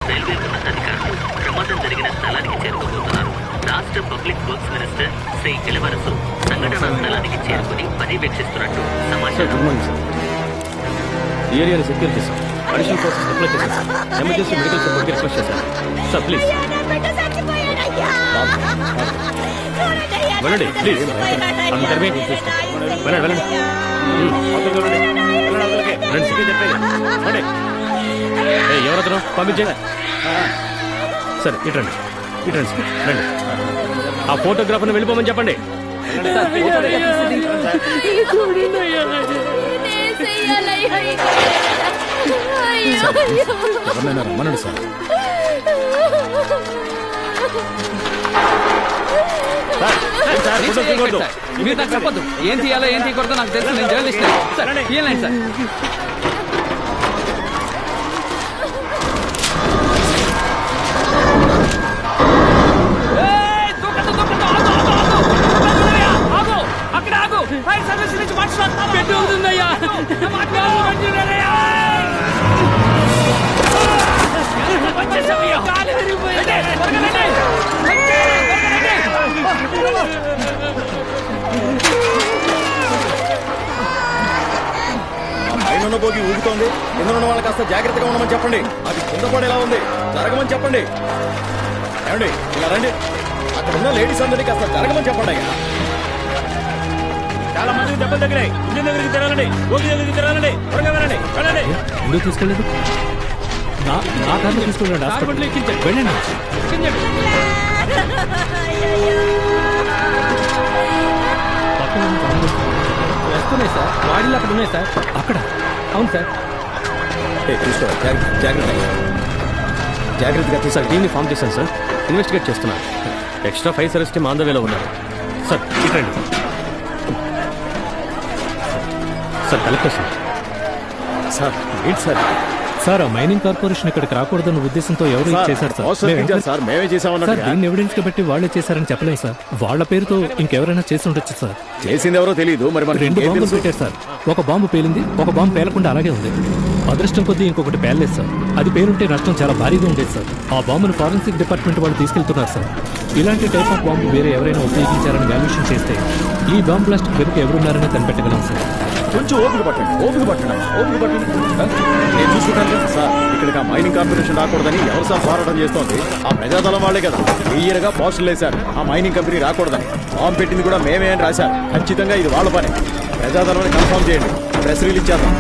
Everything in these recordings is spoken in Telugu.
రైల్వే ఉన్నతాధికారులు ప్రమాదం జరిగిన స్థలానికి చేరుకోబోతున్నారు. రాష్ట్ర పబ్లిక్ వర్క్స్ మినిస్టర్ శ్రీ ఎలవరసు సంఘటనా స్థలానికి చేరుకుని పర్యవేక్షిస్తున్నట్టు సమాచారం. ఈ ఏరియాని సెక్యూర్ చేశాం. అడిషనల్ ఫోర్సెస్ అప్లై చేశాం సార్. ఎమర్జెన్సీ మెడికల్ సపోర్ట్కి రిక్వెస్ట్ చేశారు సార్. ప్లీజ్ వెళ్ళండి, ప్లీజ్ అందరినీ వెళ్ళండి వెళ్ళండి. ఎవరతను పంపించండి సరే. ఇటండి ఇటండి రండి. ఆ ఫోటోగ్రాఫర్ని వెళ్ళిపోమని చెప్పండి. ఎవరినైనా రమ్మనండి సార్. మీరు నాకు చెప్పొద్దు. ఏం తీయాలో ఏం తీయకూడదో నాకు తెలుసు. నేను జర్నలిస్ట్ సార్. తీయాలండి సార్. అక్కడ ఆగు. ఫైర్ సర్వీస్ నుంచి మనుషులు పెట్టి అవుతుందయ్యా. పైన పోగి ఊగుతోంది. కింద ఉన్న వాళ్ళకి కాస్త జాగ్రత్తగా ఉండమని చెప్పండి. అది కింద పడేలా ఉంది, జరగమని చెప్పండి. ఏమండి ఇలా రండి. అక్కడ ఉన్న లేడీస్ అందరినీ కాస్త జరగమని చెప్పండి. అయ్యా చాలా మందికి దెబ్బలు తగిలాయి. ఇంజిన్ దగ్గరికి తిరగాలండి, ఓకి దగ్గరికి తిరగాలండి. త్వరగా వెళ్ళండి వెళ్ళండి. ఎందుకు తీసుకెళ్ళలేదు? నా కార్లో తీసుకెళ్ళండి. హాస్పిటల్ ఎక్కించండి. వెళ్ళండి. వస్తున్నాయి సార్. వాడిలో అక్కడ ఉన్నాయి సార్. అక్కడ అవును సార్. చూసుకో, జాగ్రత్తగా తీసారి. టీమ్ని ఫామ్ చేశాను సార్. ఇన్వెస్టిగేట్ చేస్తున్నాను. Extra 5 service team on the వేలో ఉన్నారు సార్. ఇటండి సార్. Collector sir. సార్ ఏంటి సార్? సార్, ఆ మైనింగ్ కార్పొరేషన్ ఇక్కడికి రాకూడదన్న ఉద్దేశంతో ఎవరు చేశారు సార్? మేమే చేసామన్నారు. దీన్ని ఎవిడెన్స్ గా బట్టి వాళ్లే చేశారని చెప్పలేదు సార్. వాళ్ళ పేరుతో ఇంకెవరైనా చేసి ఉండొచ్చు సార్. చేసింది ఎవరో తెలియదు. మరి 2 బాంబులు పెట్టారు సార్. ఒక బాంబు పేలింది, ఒక బాంబు పేలకుండా అలాగే ఉంది. అదృష్టం కొద్దీ ఇంకొకటి పేలలేదు సార్. అది పేరుంటే నష్టం చాలా భారీగా ఉండేది సార్. ఆ బాంబును ఫారెన్సిక్ డిపార్ట్మెంట్ వాళ్ళు తీసుకెళ్తున్నారు సార్. ఇలాంటి టైప్ ఆఫ్ బాంబు వేరే ఎవరైనా ఉపయోగించారని వాల్యుయేషన్ చేస్తే ఈ బాంబ్ బ్లాస్ట్ వెనుక ఎవరున్నారని కనిపెట్టగలం సార్. కొంచెం ఓపిక పట్టండి. నేను చూసుకుంటాను సార్. ఇక్కడికి ఆ మైనింగ్ కార్పొరేషన్ రాకూడదని ఎవరు సార్ పోరాటం చేస్తోంది? ఆ ప్రజాదళం వాళ్ళే కదా. క్లియర్ గా పోస్టులు వేశారు ఆ మైనింగ్ కంపెనీ రాకూడదని. బాంబు పెట్టింది కూడా మేమే అని రాశారు. ఖచ్చితంగా ఇది వాళ్ళ పని. ప్రజాదళాన్ని కన్ఫర్మ్ చేయండి. ప్రెస్ రిలీజ్ చేద్దాం.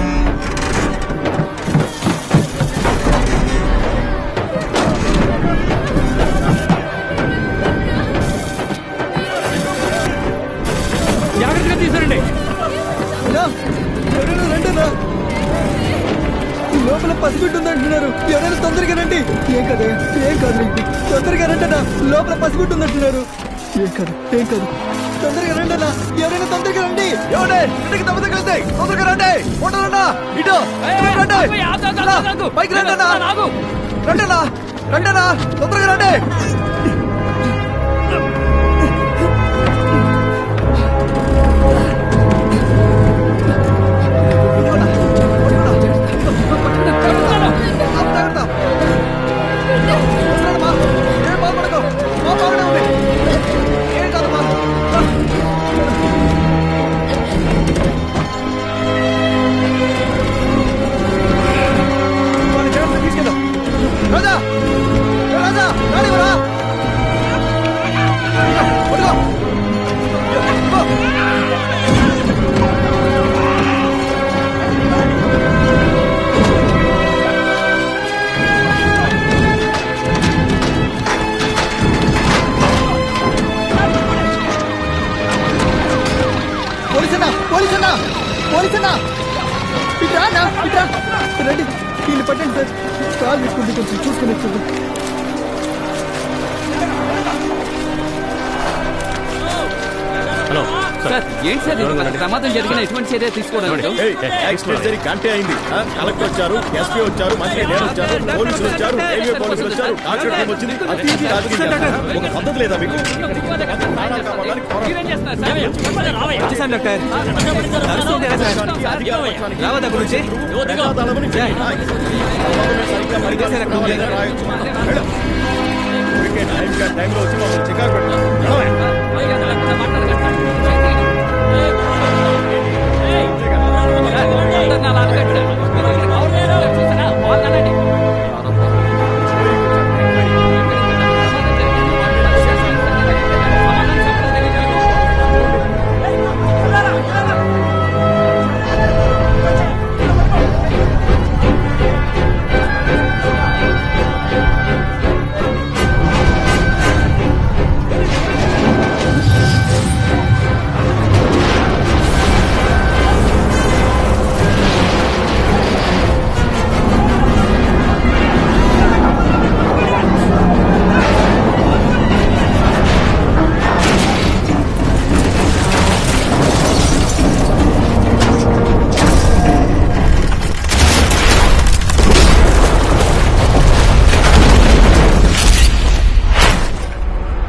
జాగ్రత్తగా తీసారండి. లోపల పసిబిడ్డ ఉందంటున్నారు. ఎవరైనా తొందరగా రండి. ఏం కాదు తొందరగా రండి. లోపల పసిబిడ్డ ఉందంటున్నారు. ఏం కాదు తొందరగా రండి అన్న. ఎవరైనా తొందరగా రండి. తొందరగా రండి. ఇటు పైకి రండి అన్న. తొందరగా రండి. పోలీసన్నా ఇట్రా రండి. వీళ్ళు పట్టండి సార్. కాల్ పెట్టుకుంటే కొంచెం చూసుకుని వచ్చారు. హలో సార్ ఏంటి సార్ ఇది? మనకు ప్రమాదం జరిగిన ఎటువంటి చర్య తీసుకోవడం లేదు. ఏయ్, యాక్సిడెంట్ జరిగి గంటే అయింది. కలెక్టర్ వచ్చారు, ఎస్పీ వచ్చారు, మంత్రి నేను వచ్చారు, పోలీసులు వచ్చారు, రైల్వే పోలీసులు వచ్చారు, డాక్టర్ టీం వచ్చింది. అది ఇది రాజకీయం చేస్తారా? ఒక పద్ధతి లేదా మీకు? మీరేం చేస్తున్నారు సార్? వచ్చేసాను డాక్టర్. నడుస్తుంది ఎలా సార్? రావద్దా గురించి? ప్రజాదళమని సరిగ్గా పరిగణన కావాలని రాయొచ్చు. వెళ్ళు. ఊరికే టైంలో వచ్చి మమ్మల్ని చికాకు పెడతారు.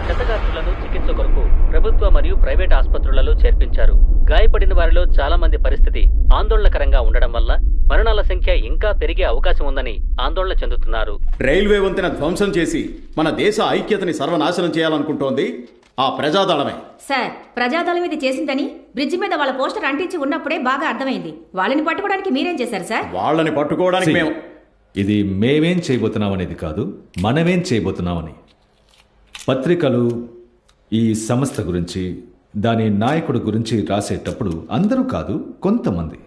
క్షతగాత్రులను చికిత్స కొరకు ప్రభుత్వ మరియు ప్రైవేట్ ఆసుపత్రులలో చేర్పించారు. గాయపడిన వారిలో చాలా మంది పరిస్థితి ఆందోళనకరంగా ఉండడం వల్ల మరణాల సంఖ్య ఇంకా పెరిగే అవకాశం ఉందని ఆందోళన చెందుతున్నారు. రైల్వే వంతెన ధ్వంసం చేసి మన దేశ ఐక్యతని సర్వనాశనం చేయాలనుకుంటోంది ఆ ప్రజాదళమే. సార్, ప్రజాదళం ఇది చేసిందని బ్రిడ్జి మీద వాళ్ళ పోస్టర్ అంటించి ఉన్నప్పుడే బాగా అర్థమైంది. వాళ్ళని పట్టుకోవడానికి మీరేం చేశారు సార్? వాళ్ళని పట్టుకోవడానికి మేము ఇది మేమేం చేయబోతున్నాం అనేది కాదు, మనమేం చేయబోతున్నామని. పత్రికలు ఈ సంస్థ గురించి, దాని నాయకుడు గురించి రాసేటప్పుడు అందరూ కాదు, కొంతమంది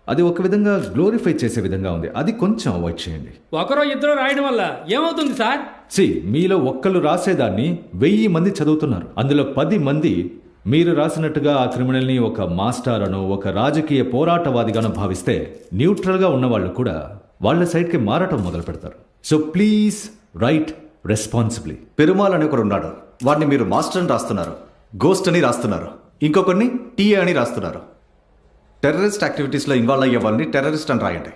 అది ఒక విధంగా గ్లోరిఫై చేసే విధంగా ఉంది. అది కొంచెం అవాయిడ్ చేయండి. ఒకరో ఇద్దరు రాయడం వల్ల ఏమవుతుంది సార్? మీలో ఒక్కళ్ళు రాసేదాన్ని 1000 మంది చదువుతున్నారు. అందులో 10 మంది మీరు రాసినట్టుగా ఆ క్రిమినల్ని ఒక మాస్టర్ అనో ఒక రాజకీయ పోరాటవాదిగానో భావిస్తే న్యూట్రల్గా ఉన్న వాళ్ళు కూడా వాళ్ళ సైడ్కి మారటం మొదలు పెడతారు. So please right responsibly. Perumal అని ఒకడు ఉన్నాడు. వాడిని మీరు మాస్టర్ అని రాస్తున్నారు, గోస్ట్ అని రాస్తున్నారు, ఇంకొకరిని టీఏ అని రాస్తున్నారు. టెర్రరిస్ట్ యాక్టివిటీస్లో ఇన్వాల్వ్ అయ్యే వాళ్ళని టెర్రరిస్ట్ అని రాయండి.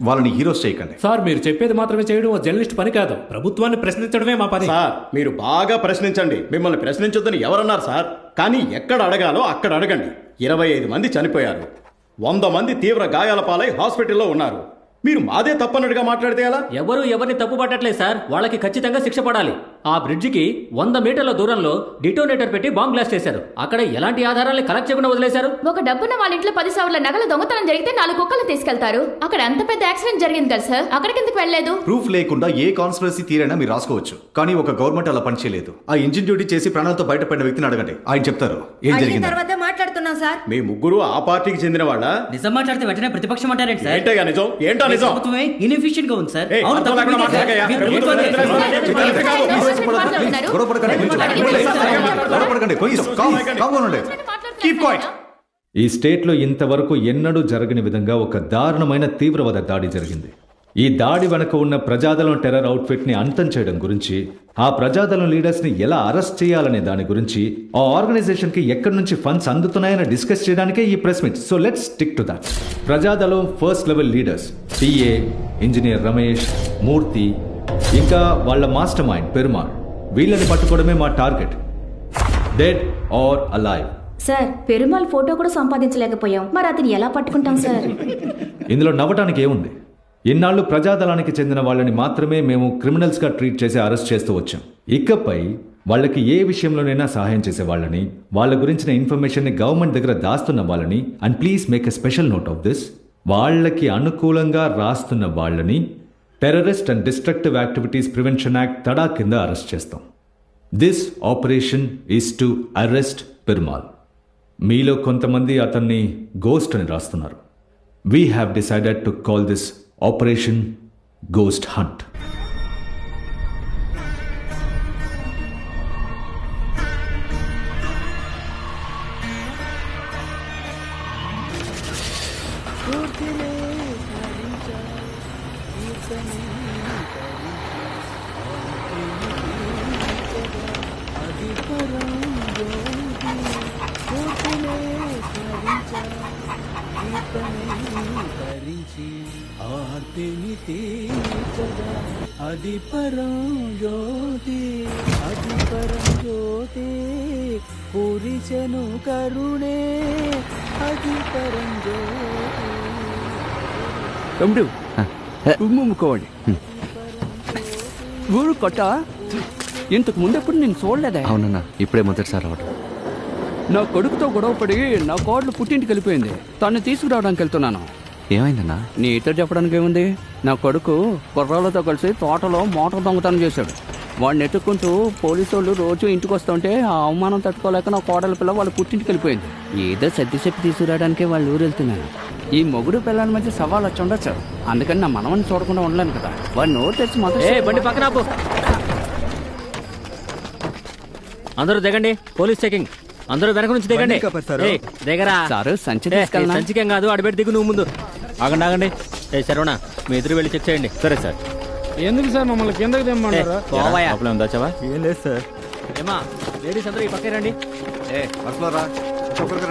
వాళ్ళని హీరోస్ చేయకండి. సార్, మీరు చెప్పేది మాత్రమే చేయడం ఓ జర్నలిస్ట్ పని కాదు. ప్రభుత్వాన్ని ప్రశ్నించడమే మా పని. సార్, మీరు బాగా ప్రశ్నించండి. మిమ్మల్ని ప్రశ్నించొద్దని ఎవరన్నారు సార్? కానీ ఎక్కడ అడగాలో అక్కడ అడగండి. 25 మంది చనిపోయారు, 100 మంది తీవ్ర గాయాల పాలై హాస్పిటల్లో ఉన్నారు. మీరు మాదే తప్పన్నట్టుగా మాట్లాడితే ఎలా? ఎవరు ఎవరిని తప్పు పట్టట్లేదు సార్. వాళ్ళకి ఖచ్చితంగా శిక్ష పడాలి. ఆ బ్రిడ్జికి 100 మీటర్ల దూరంలో డిటోనేటర్ పెట్టి బాంబ్ బ్లాస్ట్ చేశారు. అక్కడ ఎలాంటి ఆధారాలను కలెక్ట్ చేయకుండా వదిలేశారు. ఒక డబ్బున్న వాళ్ళ ఇంట్లో 10 సవర్ల నగలు దొంగతనం జరిగితే 4 కుక్కలు తీసుకెళ్తారు. అక్కడ అంత పెద్ద యాక్సిడెంట్ జరిగింది కదా సార్, అక్కడికి ఎందుకు వెళ్ళలేదు? ప్రూఫ్ లేకుండా ఏ కాన్స్పిరసీ థియరీ మీరు రాసుకోవచ్చు, కానీ ఒక గవర్నమెంట్ అలా పనిచేయలేదు. ఆ ఇంజిన్ డ్యూటీ చేసి ప్రాణాలతో బయటపడిన వ్యక్తిని అడగండి, ఆయన చెప్తారు ఏం జరిగింది. తర్వాత మాట్లాడుతున్నాం సార్. మీ ముగ్గురు ఆ పార్టీకి చెందిన వాళ్ళ? నిజం మాట్లాడితే వెంటనే ప్రతిపక్షం అంటారేంటి సార్? ఏంటయ్యా నిజం? ఏంటో నిజం? ప్రభుత్వమే ఇన్ఎఫిషియెంట్ గా ఉంది సార్. ఏయ్, అవును, అర్థం లేకుండా మాట్లాడకయ్యా. ప్రభుత్వం గొడవ పడకండి, గొడవ పడకండి, ప్లీజ్ కామ్ ఉండండి. Keep quiet. ఈ స్టేట్లో ఇంతవరకు ఎన్నడూ జరగని విధంగా ఒక దారుణమైన తీవ్రవాద దాడి జరిగింది. ఈ దాడి వెనక ఉన్న ప్రజాదళం టెర్రర్ అవుట్ఫిట్ని అంతం చేయడం గురించి, ఆ ప్రజాదళం లీడర్స్ని ఎలా అరెస్ట్ చేయాలనే దాని గురించి, ఆ ఆర్గనైజేషన్కి ఎక్కడి నుంచి ఫండ్స్ అందుతున్నాయని డిస్కస్ చేయడానికే ఈ press meet. So let's stick to that. Prajadalam first level leaders TA, engineer Ramesh, Murthy, ఇంకా వాళ్ళ మాస్టర్ మైండ్ పెరుమాళ్, వీళ్ళని పట్టుకోవడమే మా target, dead or alive. Sir, Perumal photo కూడా సంపాదించలేకపోయాం, మరి అతను ఎలా పట్టుకుంటాం సార్? ఇందులో నవ్వటానికి ఏముంది? ఇన్నాళ్ళు ప్రజాదళానికి చెందిన వాళ్ళని మాత్రమే మేము క్రిమినల్స్గా ట్రీట్ చేసి అరెస్ట్ చేస్తూ వచ్చాం. ఇకపై వాళ్ళకి ఏ విషయంలోనైనా సహాయం చేసే వాళ్ళని, వాళ్ళ గురించిన ఇన్ఫర్మేషన్ని గవర్నమెంట్ దగ్గర దాస్తున్న వాళ్ళని, and please make a special note of this, వాళ్ళకి అనుకూలంగా రాస్తున్న వాళ్ళని terrorist and destructive activities prevention act TADA కింద అరెస్ట్ చేస్తాం. This operation is to arrest Perumal. మీలో కొంతమంది అతన్ని గోస్ట్ అని రాస్తున్నారు. We have decided to call this operation ghost hunt. బాధని తీర్చగా అది పరం జ్యోతి, అది పరం జ్యోతి, పురిచెను కరుణే, అది పరం జ్యోతి. తమ్ముడు ఉమ్ముకోండి. ఊరు కొట్ట ఇంతకు ముందెప్పుడు నేను చూడలేదా? అవునన్నా, ఇప్పుడే మొదటిసారి రావడం. నా కొడుకుతో గొడవపడి నా కోడలు పుట్టింటికి వెళ్ళిపోయింది. తను తీసుకురావడానికి వెళ్తున్నాను. ఏమైందన్నా? నీతో చెప్పడానికి ఏముంది? నా కొడుకు కుర్రాళ్ళతో కలిసి తోటలో మోటార్ దొంగతనం చేశాడు. వాడిని ఎత్తుక్కుంటూ పోలీసు వాళ్ళు రోజు ఇంటికి వస్తుంటే ఆ అవమానం తట్టుకోలేక నా కోడల పిల్ల వాళ్ళు పుట్టింటికి వెళ్ళిపోయింది. ఏదో సర్ది చెప్పి తీసుకురావడానికే వాళ్ళు ఊరు వెళ్తున్నాను. ఈ మొగుడు పిల్లల మధ్య సవాల్ వచ్చి ఉండొచ్చు. అందుకని నా మనవని చూడకుండా ఉండలేను కదా. వాడు నోరు తెచ్చి మాత్రం బండి పక్కన ఆపు. అందరూ దిగండి, పోలీస్ చెకింగ్. అందరూ వెనక నుంచి దిగండి. ఏయ్, దిగరా. సారు సంచి ఏ, సంచికేం కాదు, అడిపెట్టి దిగు నువ్వు ముందు. ఆగండి ఆగండి. ఏ శరవణ, మీ ఎదురు వెళ్ళి చెక్ చేయండి. సరే సార్. ఎందుకు సార్ మమ్మల్ని కిందకి తెమ్మంటారా? దాచావా? ఏం లేదు సార్. ఏమా లేడీస్ అందరూ ఈ పక్కే రండి.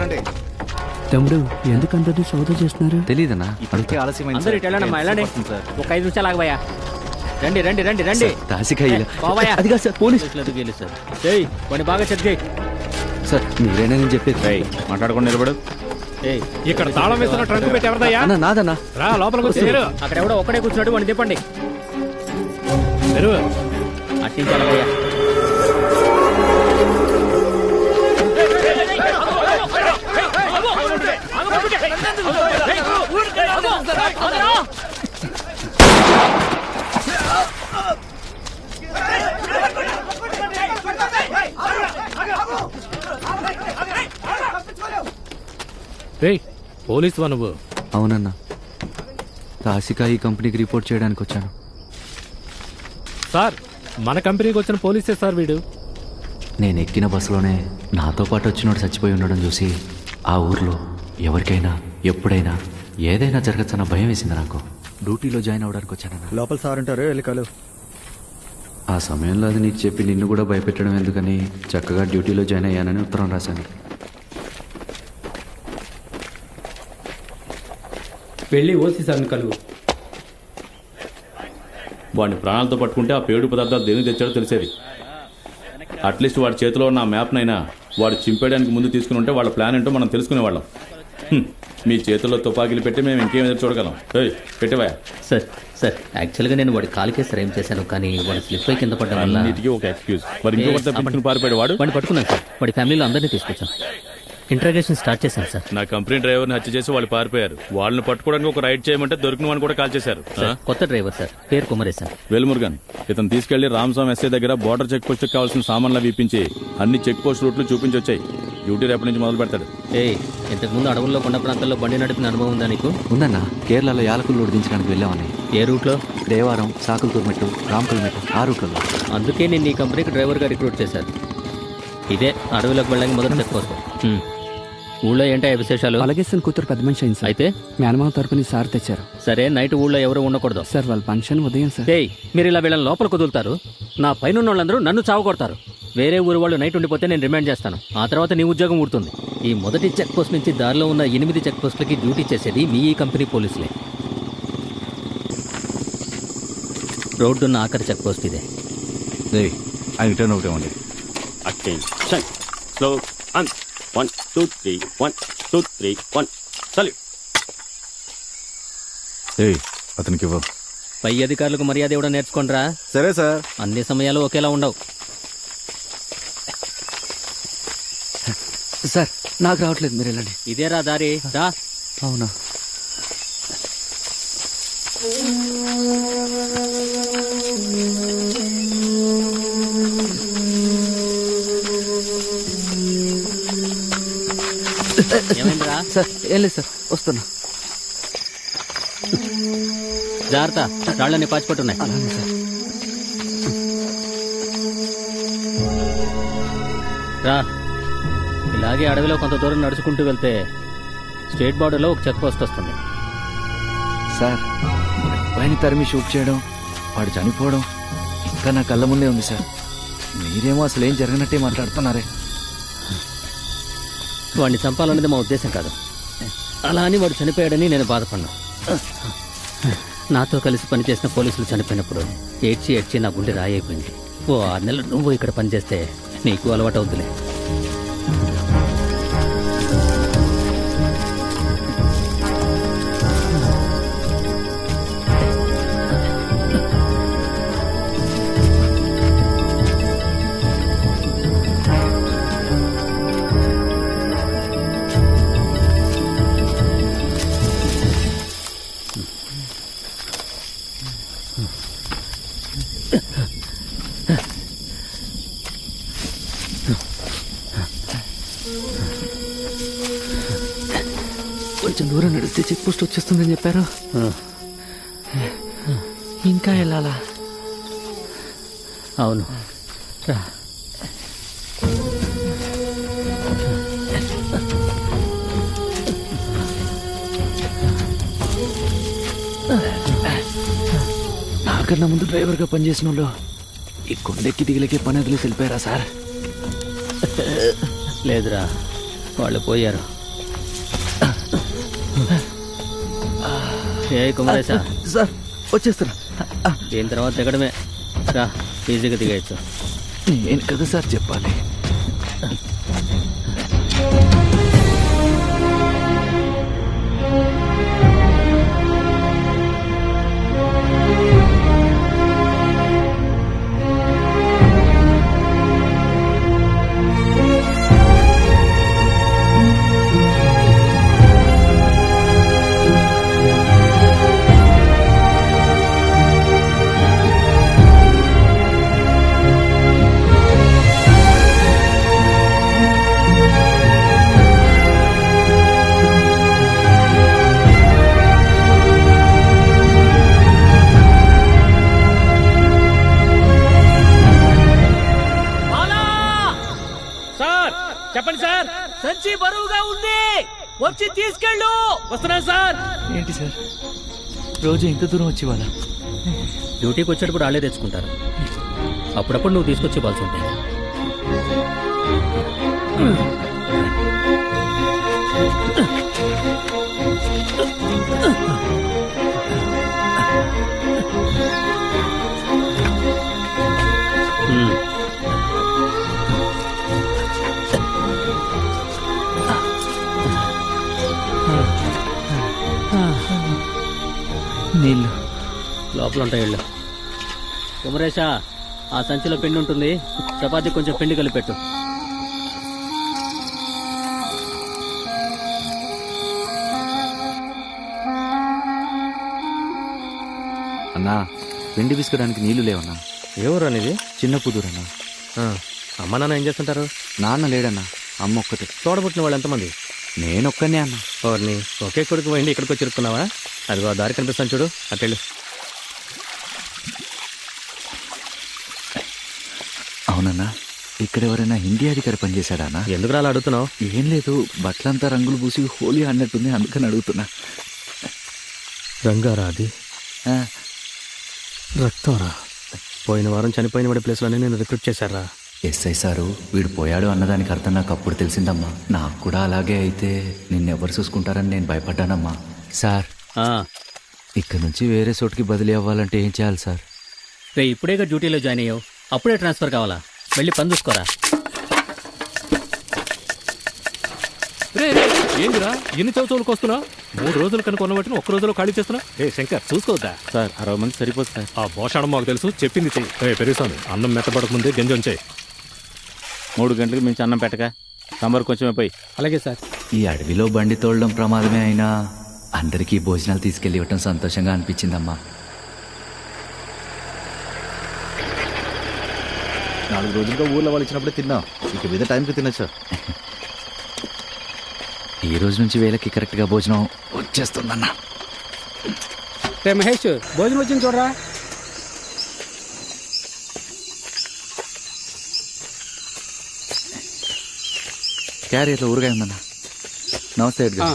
రండి. తమ్ముడు ఎందుకంటే సోదా చేస్తున్నారు? తెలీదన్నా. ఇప్పటికే ఆలస్యమైంది అందరూ ఇటు వెళ్ళండి అమ్మా, వెళ్ళండి. ఒక 5 నిమిషాలు ఆగబోయా. రండి రండి రండి రండి. రాసికాయ అది కాదు సార్, పోలీస్. ఏయ్, వాడిని బాగా చెక్ చేయి. సార్ మీరేనా నేను చెప్పేది? మాట్లాడకుండా నిలబడు. ఏయ్, ఇక్కడ తాళం వేసిన ట్రంక్ పెట్టి ఎవరిదయ్యా? అన్నా నాదన్నా. రా లోపలికి వచ్చి అక్కడ ఎవడో ఒక్కడే కూర్చున్నాడు, వాడిని తిప్పండి. అట్టించాలయ్యా. పోలీసు నువ్వు? అవునన్నా, రాసిక ఈ కంపెనీకి రిపోర్ట్ చేయడానికి వచ్చాను. సార్, మన కంపెనీకి వచ్చిన పోలీసే సార్ వీడు. నేను ఎక్కిన బస్సులోనే నాతో పాటు వచ్చినోడు చచ్చిపోయి ఉండడం చూసి ఆ ఊర్లో ఎవరికైనా ఎప్పుడైనా ఏదైనా జరగచ్చన్న భయం వేసింది నాకు. డ్యూటీలో జాయిన్ అవ్వడానికి వచ్చానన్నా. లోపల సార్ ఉంటారు, ఎల్లికాలు. ఆ సమయంలో అది నీకు చెప్పి నిన్ను కూడా భయపెట్టడం ఎందుకని చక్కగా డ్యూటీలో జాయిన్ అయ్యానని ఉత్తరం రాశాను. వెళ్ళి ఓసి సార్ని కలువు. వాడిని ప్రాణాలతో పట్టుకుంటే ఆ పేడు పదార్థాలు దేనికి తెచ్చాడో తెలిసేది. అట్లీస్ట్ వాడి చేతిలో ఉన్న ఆ మ్యాప్నైనా వాడు చింపేయడానికి ముందు తీసుకుని ఉంటే వాళ్ళ ప్లాన్ ఏంటో మనం తెలుసుకునేవాళ్ళం. మీ చేతుల్లో తుపాకీలు పెట్టి మేము ఇంకేం ఎదురు చూడగలం? పెట్టేవా? సార్ సార్, యాక్చువల్గా నేను వాడి కాలికే సర్ ఏం చేశాను, కానీ వాడి స్లిప్ అయి కింద పడ్డం వల్ల అన్నిటికీ ఒక ఎక్స్క్యూజ్. మరి ఇంకొకరితో పిలుచుకుని పారిపోయాడు వాడు. వాడిని పట్టుకున్నాను సార్. వాడి ఫ్యామిలీలో అందరినీ తీసుకొచ్చాను. ఇంట్రాగేషన్ స్టార్ట్ చేశాను సార్. నా కంపెనీ డ్రైవర్ని హత్య చేసి వాళ్ళు పారిపోయారు. వాళ్ళని పట్టుకోవడానికి ఒక రైడ్ చేయమంటే దొరికిన వాడిని కూడా కాల్ చేశారు. కొత్త డ్రైవర్ సార్, పేరు కుమరేశన్. వేల్మురుగన్ ఇతను తీసుకెళ్లి రామస్వామి ఎస్ఐ దగ్గర బోర్డర్ చెక్ పోస్ట్ కావాల్సిన సామాన్లు వీపించి అన్ని చెక్ పోస్ట్ రూట్లు చూపించి వచ్చాయి. డ్యూటీ రేపటి నుంచి మొదలు పెడతాడు. ఇంతకు ముందు అడవుల్లో కొండ ప్రాంతాల్లో బండి నడిపిన అనుభవం ఉందా నీకు? ఉందన్నా, కేరళలో యాలకులు లోడ్ దించడానికి వెళ్ళామని. ఏ రూట్లో? దేవారం, సాకులతూర్మెట్టు, రామకల్మెట్టు, ఆ రూట్లలో. అందుకే నేను ఈ కంపెనీకి డ్రైవర్గా రిక్రూట్ చేశాను. ఇదే అడవిలోకి వెళ్ళడానికి మొదటి చెక్ పోస్ట్. ఊళ్ళో ఏంటో విశేషాలు? అలాగే సార్, కూతురు పెద్ద మనిషి అయింది సార్. అయితే మేనమావ తరపుని సార్ తెచ్చారు. సరే, నైట్ ఊళ్ళో ఎవరు ఉండకూడదు సార్. వాళ్ళ ఫంక్షన్ ఉదయం సార్. మీరు ఇలా వీళ్ళని లోపల కుదులుతారు. నా పైన వాళ్ళందరూ నన్ను చావకొడతారు. వేరే ఊరు వాళ్ళు నైట్ ఉండిపోతే నేను రిమైండ్ చేస్తాను. ఆ తర్వాత నీ ఉద్యోగం ఊడుతుంది. ఈ మొదటి చెక్ పోస్ట్ నుంచి దారిలో ఉన్న 8 చెక్ పోస్టులకి డ్యూటీ చేసేది మీ ఈ కంపెనీ పోలీసులే. రోడ్డున్న ఆఖరి చెక్ పోస్ట్ ఇదే. ఆయన టర్న్ ఒకటే ఉంది. Attention. Slow. 1 2 3 1 2 3 1 Salute. అతనికి ఇవ్వ. పై అధికారులకు మర్యాద ఇవ్వడం నేర్చుకోండిరా. సరే సార్. అన్ని సమయాలు ఒకేలా ఉండవు. సార్, నాకు రావట్లేదు, మీరు వెళ్ళండి. ఇదేరా దారి, రా. అవునా? ఏమైందిరా? సార్, ఏం లేదు సార్, వస్తున్నా. జాగ్రత్త, రాళ్ళని పాచిపట్టున్నాయి. అలాగే సార్. రా. ఇలాగే అడవిలో కొంత దూరం నడుచుకుంటూ వెళ్తే స్టేట్ బార్డర్లో ఒక చెక్ పోస్ట్ వస్తుంది. సార్, పైన తరిమి షూట్ చేయడం, వాడు చనిపోవడం ఇంకా నా కళ్ళ ముందే ఉంది సార్. మీరేమో అసలు ఏం జరిగినట్టే మాట్లాడుతున్నారే. వాడిని చంపాలన్నది మా ఉద్దేశం కాదు. అలా అని వాడు చనిపోయాడని నేను బాధపడ్డా. నాతో కలిసి పనిచేసిన పోలీసులు చనిపోయినప్పుడు ఏడ్చి ఏడ్చి నా గుండె రాయైపోయింది. ఓ 6 నెలలు నువ్వు ఇక్కడ పనిచేస్తే నీకు అలవాటు అవుతులే. కొంచెం దూరం నడిస్తే చెక్ పోస్ట్ వచ్చేస్తుందని చెప్పారు. ఇంకా వెళ్ళాలా? అవును రా. నాకన్నా ముందు డ్రైవర్గా పనిచేసిన వాళ్ళు ఈ కొండెక్కి దిగులకే పని వదిలేసి వెళ్ళిపోయారా సార్? లేదురా, వాళ్ళు పోయారు. ఏ కుమారేశా, సార్ వచ్చేస్తున్నా. దీని తర్వాత దిగడమే రా, ఈజీగా దిగేయచ్చు. నేను కదా సార్ చెప్పాలి. చెప్పండి సార్, సంచి బరువుగా ఉంది, వచ్చి తీసుకెళ్ళు. వస్తున్నాను సార్. ఏంటి సార్ రోజు ఇంత దూరం వచ్చి వాళ్ళ డ్యూటీకి వచ్చేటప్పుడు వాళ్ళే తెచ్చుకుంటారు. అప్పుడప్పుడు నువ్వు తీసుకొచ్చి ఇవ్వాల్సి ఉంటాయి. నీళ్ళు లోపల ఉంటాయి. వెళ్ళు కుమరేశా, ఆ సంచిలో పిండి ఉంటుంది, చపాతీ కొంచెం పిండి కలిపెట్టు. అన్నా పిండి పిసుకోవడానికి నీళ్లు లేవన్నా. ఎవరు అనేది? చిన్న పుదూరన్నా. అమ్మ నాన్న ఏం చేస్తుంటారు? నాన్న లేడన్నా, అమ్మ ఒక్కతే. తోడబుట్టిన వాళ్ళు ఎంతమంది? నేనొక్కనే అన్న. ఎవరిని? ఒకే కొడుకు పోయింది, ఇక్కడికి వచ్చి ఇరుక్కున్నావా? అదిగో ఆ దారి కనిపిస్తాను చూడు, అట్టెళ్ళు. అవునన్నా, ఇక్కడ ఎవరైనా హిందీ అధికారి పనిచేశాడా అన్న? ఎందుకు అలా అడుగుతున్నావు? ఏం లేదు, బట్టలంతా రంగులు పూసి హోలీ అన్నట్టుంది, అందుకని అడుగుతున్నా. రంగారా అది? రక్తంరా. పోయిన వారం చనిపోయిన వాడి ప్లేస్లోనే నేను రిక్రూట్ చేశారా. ఎస్ఐ సారు వీడు పోయాడు అన్నదానికి అర్థం నాకు అప్పుడు తెలిసిందమ్మా. నాకు కూడా అలాగే అయితే నిన్నెవరు చూసుకుంటారని నేను భయపడ్డానమ్మా. సార్, ఇక్కడ నుంచి వేరే చోటుకి బదిలీ అవ్వాలంటే ఏం చేయాలి సార్? రే, ఇప్పుడేగా డ్యూటీలో జాయిన్ అయ్యావు, అప్పుడే ట్రాన్స్ఫర్ కావాలా? వెళ్ళి పని చూసుకోరా. ఏందిరా ఎన్ని చౌచౌలకు వస్తున్నావు? 3 రోజులు కనుకొన్న వాటిని ఒక్క రోజులో ఖాళీ చేస్తున్నా. ఏ శంకర్, చూసుకోవద్దా సార్? 60 మంది సరిపోతుంది సార్. ఆ భోషాడం మాకు తెలుసు, చెప్పింది చెయ్యి. పెరుగుతాను, అన్నం మెత్తపడక ముందే గంజం చేయి. 3 గంటలకు మించి అన్నం పెట్టక, సాంబార్ కొంచెమే పోయి. అలాగే సార్. ఈ అడవిలో బండి తోలడం ప్రమాదమే అయినా అందరికీ భోజనాలు తీసుకెళ్ళి ఇవ్వటం సంతోషంగా అనిపించిందమ్మా. 4 రోజులుగా ఊళ్ళో వాళ్ళు ఇచ్చినప్పుడే తిన్నాం, ఇక మీద టైంకి తినచ్చు. ఈ రోజు నుంచి వేళకి కరెక్ట్గా భోజనం వచ్చేస్తుందన్నా. మహేష్, భోజనం వచ్చింది చూడరా. క్యారియర్లో ఊరగాయ ఉందన్నా. నమస్తే అడ్గా.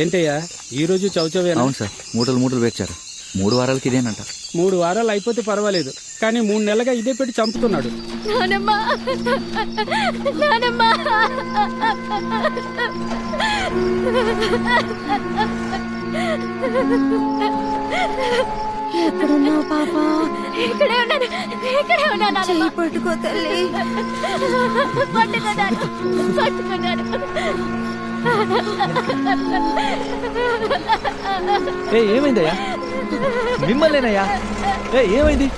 ఏంటయ్యా ఈరోజు చౌచవేనా? అవును సార్, మూటలు వేర్చారు. 3 వారాలకి ఇదేనంట. 3 వారాలు అయిపోతే పర్వాలేదు, కానీ 3 నెలలుగా ఇదే పెట్టి చంపుతున్నాడు. నానమ్మా ఎక్కడున్నావు పాప? ఇక్కడే ఉన్నాను చెయ్యి పట్టుకో తల్లి. పట్టుకున్నాను. ఏమైందయ్యా? మిమ్మల్నేనయ్యా. ఏమైంది?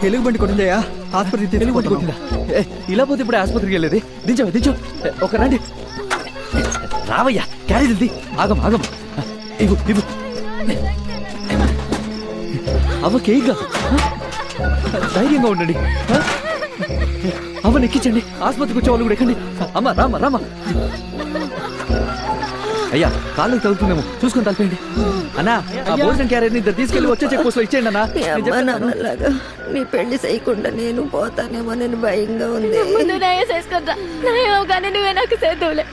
ఎలుగుబంటి కొట్టిందయ్యా. ఆసుపత్రికి ఎలుగుబంటి కొట్టిందా? ఇలా పోతే ఇప్పుడు ఆసుపత్రికి వెళ్ళేది. దించు ఒక రండి. రావయ్యా, క్యారేజ్ వెళ్ది. ఆగం ఇవ్వు అవ్వ కేక్. ధైర్యంగా ఉండండి. అవ్వని ఎక్కించండి. ఆసుపత్రికి వచ్చే వాళ్ళు కూడా ఎక్కండి. అమ్మ రామ్మా. అయ్యా, కాళ్ళకి తగులుతుందేమో చూసుకొని తలపండి. అన్నా, ఆ భోజనం క్యారెట్ ఇద్దరు తీసుకెళ్లి వచ్చే చెక్ పోస్ట్ లో ఇచ్చేయండి అన్నా. నాన్నలాగా నీ పెళ్లి చేయకుండా నేను పోతానేమో నేను భయంగా ఉంది. నువ్వే నాకు సేద్దులే.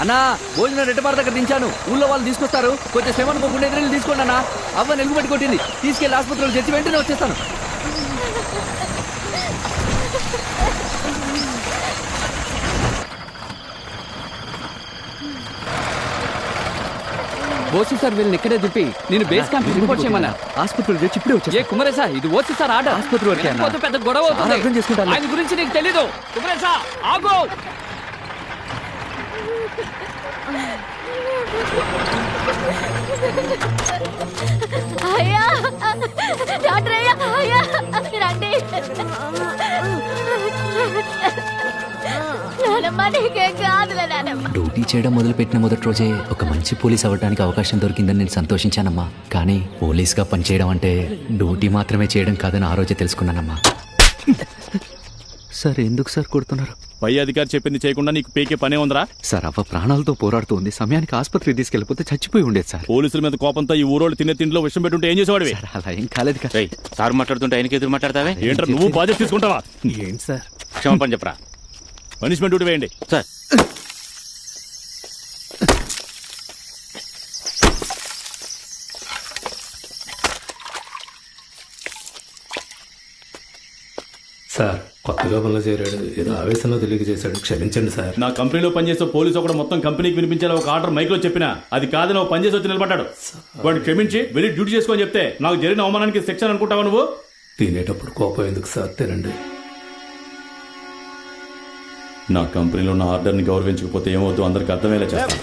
అన్నా, భోజనం రెడ్డిపార దగ్గర దించాను. ఊళ్ళో వాళ్ళు తీసుకొస్తారు. కొంచెం శ్రమ అనుకోకుండా ఎదురు తీసుకోండి అన్నా. అవ్వ ఎలుగుబెట్టి కొట్టింది. తీసుకెళ్లి ఆసుపత్రిలో తెచ్చి వెంటనే వచ్చేస్తాను. ఓసి సార్ వీళ్ళని ఇక్కడే దింపి నేను బేస్ క్యాంప్ రిపోర్ట్ చేయమన్నా. ఆసుపత్రిలో తెచ్చి ఇప్పుడే వచ్చి. ఏ కుమరేశా, ఇది ఓసి సార్ ఆర్డర్. ఆసుపత్రి వరకే అన్నా. పెద్ద గొడవ అవుతుంది. అర్థం చేసుకుంటాను. ఆయన గురించి నీకు తెలీదు. కుమరేశా ఆగో. అయ్యా డాక్టర్ అయ్యా రండి. నీకేం కాదులే నానమ్మ. డ్యూటీ చేయడం మొదలుపెట్టిన మొదటి రోజే ఒక మంచి పోలీస్ అవ్వడానికి అవకాశం దొరికిందని నేను సంతోషించానమ్మా. కానీ పోలీస్గా పనిచేయడం అంటే డ్యూటీ మాత్రమే చేయడం కాదని ఆ రోజే తెలుసుకున్నానమ్మా. సార్ ఎందుకు సార్ కొడుతున్నారు? పై అధికారి చెప్పింది చేయకుండా నీకు పీకే పనే ఉందరా? సార్ అవ్వ ప్రాణాలతో పోరాడుతూ ఉంది. సమయానికి ఆసుపత్రికి తీసుకెళ్లిపోతే చచ్చిపోయి ఉండేది సార్. పోలీసుల మీద కోపంతో ఈ ఊరోళ్ళు తినే తిండిలో విషయం పెట్టుంటే ఏం చేసేవాడివి? అలా ఏం కాలేదు కదా. సార్ మాట్లాడుతుంటే ఆయనకి ఎదురు మాట్లాడతావే ఏంట్రా? నువ్వు బాధ్యత తీసుకుంటావా? ఏంటి సార్? క్షమాపణ చెప్పరా. పనిష్మెంట్ డ్యూటీ వేయండి సార్. సార్ కొత్తగా పనులు చేరాడు, ఏదో ఆవేశంలో తెలియక చేశాడు, క్షమించండి సార్. నా కంపెనీలో పనిచేసే పోలీసు ఒకడు మొత్తం కంపెనీకి వినిపించేలా ఒక ఆర్డర్ మైక్ లో చెప్పినా అది కాదని ఒక పనిచేసి వచ్చి నిలబడ్డాడు. వాడు క్షమించి వెళ్ళి డ్యూటీ చేసుకొని చెప్తే నాకు జరిగిన అవమానానికి శిక్ష అనుకుంటావా నువ్వు? తినేటప్పుడు కోపం ఎందుకు సార్, తినండి. నా కంపెనీలో ఉన్న ఆర్డర్ ని గౌరవించకపోతే ఏమవుతుందో అందరికి అర్థమయ్యేలా చేస్తాను.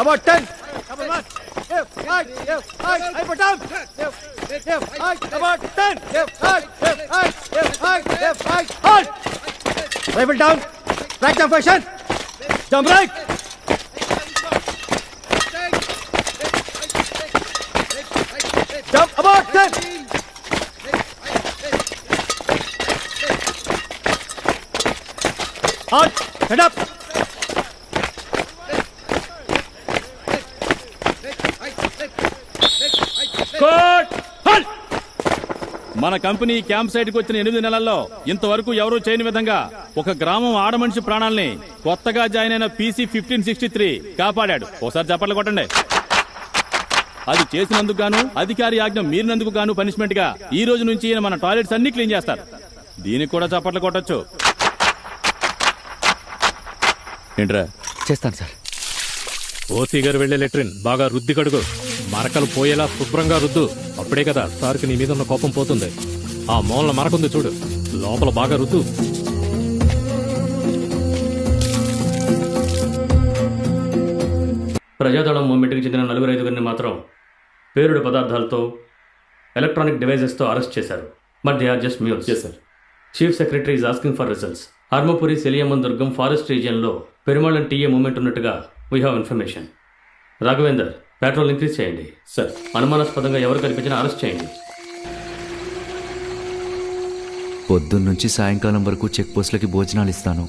About 10. Left, right, I put down. Left, right, about 10. Left, right, halt. Rifle down. Right jump position. Jump right. Jump about 10. Halt. Head up. మన కంపెనీ క్యాంప్ సైట్ కు వచ్చిన 8 నెలల్లో ఇంతవరకు ఎవరూ చేయని విధంగా ఒక గ్రామం ఆడమనిషి ప్రాణాల్ని కొత్తగా జాయిన్ అయిన PC 1563 కాపాడాడు. ఒకసారి చప్పట్లు కొట్టండి. అది చేసినందుకు గాను అధికారి ఆజ్ఞ మీరినందుకు గాను పనిష్మెంట్ గా ఈ రోజు నుంచి ఈయన మన టాయిలెట్స్ అన్ని క్లీన్ చేస్తారు. దీనికి కూడా చప్పట్లు కొట్టొచ్చు. ఏంట్రా? చేస్తాను సార్. ఓసీ గారు వెళ్లే లెట్రిన్ బాగా రుద్ది కడుగు, మరకలు పోయేలా శుభ్రంగా రుద్దు. అప్పుడే కదా సార్కి నీ మీద ఉన్న కోపం పోతుంది. ఆ మూలన మరకుంది చూడు, లోపల బాగా రుద్దు. ప్రజాదళం మూవ్మెంట్కి చెందిన 4-5 మాత్రం పేలుడు పదార్థాలతో ఎలక్ట్రానిక్ డివైజెస్తో అరెస్ట్ చేశారు. But they are just mules. Sir, chief secretary is asking for results. Harmapuri Selliamman Durgam forest రీజియన్లో పెరుమాళం టీఏ మూవ్మెంట్ ఉన్నట్టుగా we have information. Raghavender, patrol increase చేయండి. సార్, అనుమానాస్పదంగా ఎవరు కనిపించినా అరెస్ట్ చేయండి. పొద్దున్నుంచి సాయంకాలం వరకు చెక్ పోస్టులకి భోజనాలు ఇస్తాను.